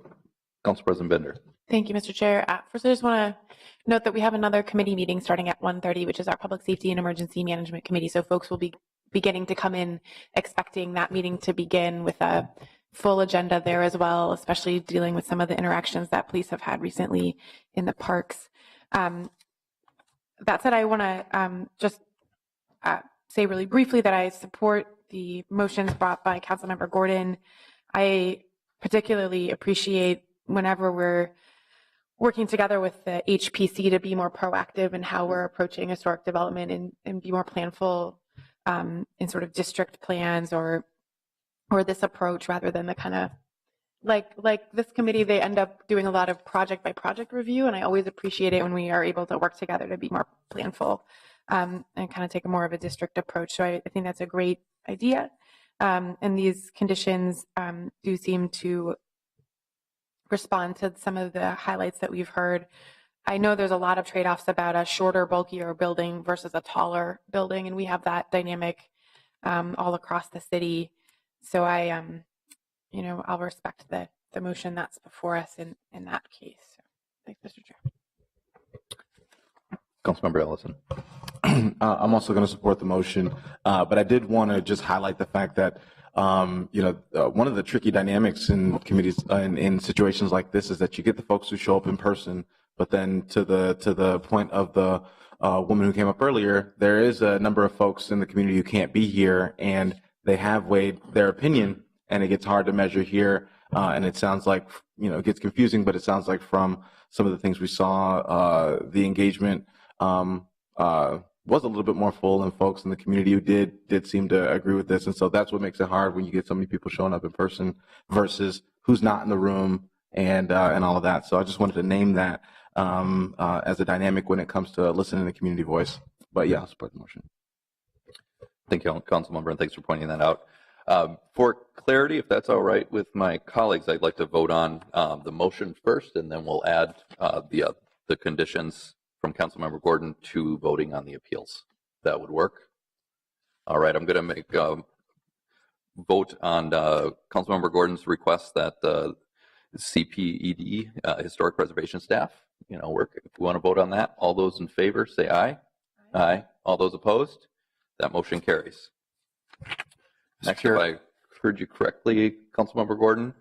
Speaker 1: Council President Bender.
Speaker 19: Thank you, Mr. Chair. First, I just want to note that we have another committee meeting starting at 1:30, which is our Public Safety and Emergency Management Committee. So folks will be beginning to come in expecting that meeting to begin with a full agenda there as well, especially dealing with some of the interactions that police have had recently in the parks. That said, I want to just say really briefly that I support the motions brought by Councilmember Gordon. I particularly appreciate whenever we're working together with the HPC to be more proactive in how we're approaching historic development and be more planful in sort of district plans or this approach rather than the kind of like this committee, they end up doing a lot of project by project review, and I always appreciate it when we are able to work together to be more planful and kind of take a more of a district approach. So I think that's a great idea. And these conditions do seem to respond to some of the highlights that we've heard. I know there's a lot of trade-offs about a shorter, bulkier building versus a taller building, and we have that dynamic all across the city. So I'll respect the motion that's before us in that case. So, thanks, Mr. Chair.
Speaker 1: Councilmember Ellison.
Speaker 6: I'm also going to support the motion, but I did want to just highlight the fact that one of the tricky dynamics in committees in situations like this is that you get the folks who show up in person, but then to the point of the woman who came up earlier, there is a number of folks in the community who can't be here, and they have weighed their opinion, and it gets hard to measure here. And it sounds like it gets confusing, but it sounds like from some of the things we saw, the engagement was a little bit more full, and folks in the community who did seem to agree with this. And so that's what makes it hard when you get so many people showing up in person versus who's not in the room and all of that. So I just wanted to name that as a dynamic when it comes to listening to community voice. But yeah, I'll support the motion.
Speaker 1: Thank you, Councilmember, and thanks for pointing that out. For clarity, if that's all right with my colleagues, I'd like to vote on the motion first, and then we'll add the conditions from Councilmember Gordon to voting on the appeals. That would work. All right, I'm going to make vote on Councilmember Gordon's request that the CPED, Historic Preservation Staff, work. If we want to vote on that, all those in favor say aye. Aye. All those opposed? That motion carries. Next, if I heard you correctly, Councilmember Gordon,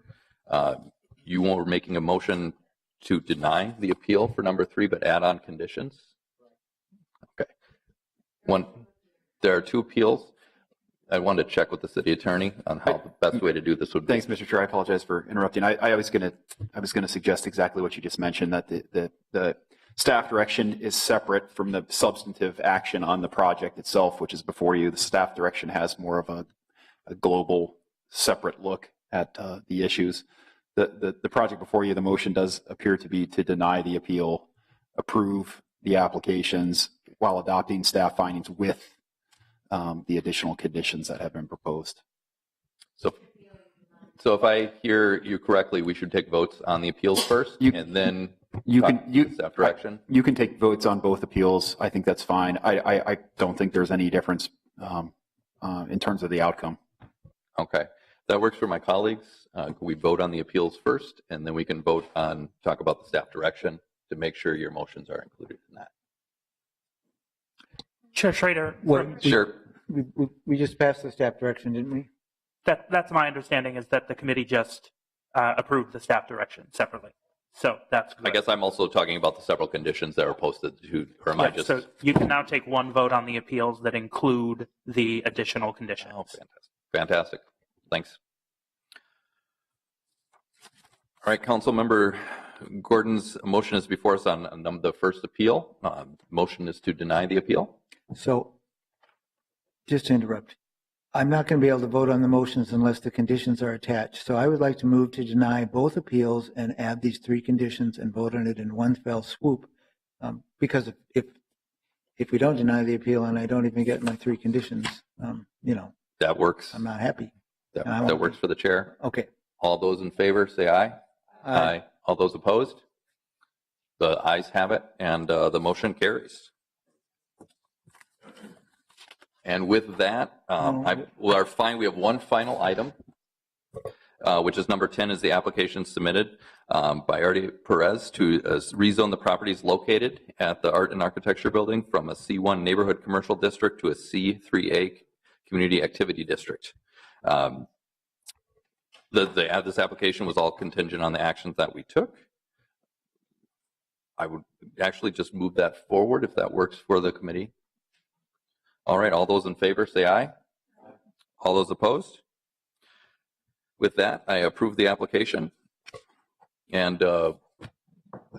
Speaker 1: you were making a motion to deny the appeal for number 3, but add on conditions. Okay. There are 2 appeals. I wanted to check with the city attorney on how the best way to do this would be.
Speaker 20: Thanks, Mr. Chair. I apologize for interrupting. I was going to suggest exactly what you just mentioned, that the staff direction is separate from the substantive action on the project itself, which is before you. The staff direction has more of a global, separate look at the issues. The project before you, the motion does appear to be to deny the appeal, approve the applications while adopting staff findings with the additional conditions that have been proposed.
Speaker 1: So if I hear you correctly, we should take votes on the appeals first, and then staff direction.
Speaker 20: You can take votes on both appeals. I think that's fine. I don't think there's any difference in terms of the outcome.
Speaker 1: Okay, that works for my colleagues. Can we vote on the appeals first, and then we can talk about the staff direction to make sure your motions are included in that.
Speaker 22: Chair Schrader.
Speaker 1: Sure.
Speaker 2: We just passed the staff direction, didn't we?
Speaker 22: That's my understanding, is that the committee just approved the staff direction separately. So that's correct.
Speaker 1: I guess I'm also talking about the several conditions that are posted to, or am I just?
Speaker 22: So you can now take one vote on the appeals that include the additional conditions.
Speaker 1: Oh, fantastic. Thanks. All right, Councilmember Gordon's motion is before us on the first appeal. Motion is to deny the appeal.
Speaker 2: So, just to interrupt, I'm not going to be able to vote on the motions unless the conditions are attached. So I would like to move to deny both appeals and add these 3 conditions and vote on it in one fell swoop. Because if we don't deny the appeal and I don't even get my 3 conditions,
Speaker 1: that works.
Speaker 2: I'm not happy.
Speaker 1: That works for the chair.
Speaker 2: Okay.
Speaker 1: All those in favor say aye. Aye. All those opposed? The ayes have it, and the motion carries. And with that, we have one final item, which is number 10, is the application submitted by Artie Perez to rezone the properties located at the Art and Architecture Building from a C1 neighborhood commercial district to a C3A community activity district. This application was all contingent on the actions that we took. I would actually just move that forward if that works for the committee. All right, all those in favor say aye. All those opposed? With that, I approve the application. And I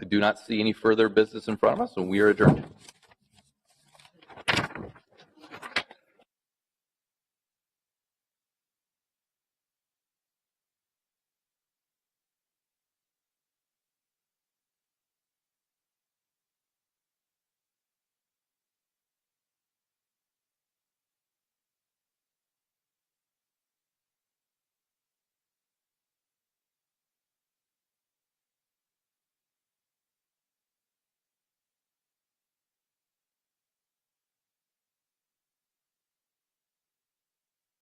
Speaker 1: do not see any further business in front of us, and we are adjourned.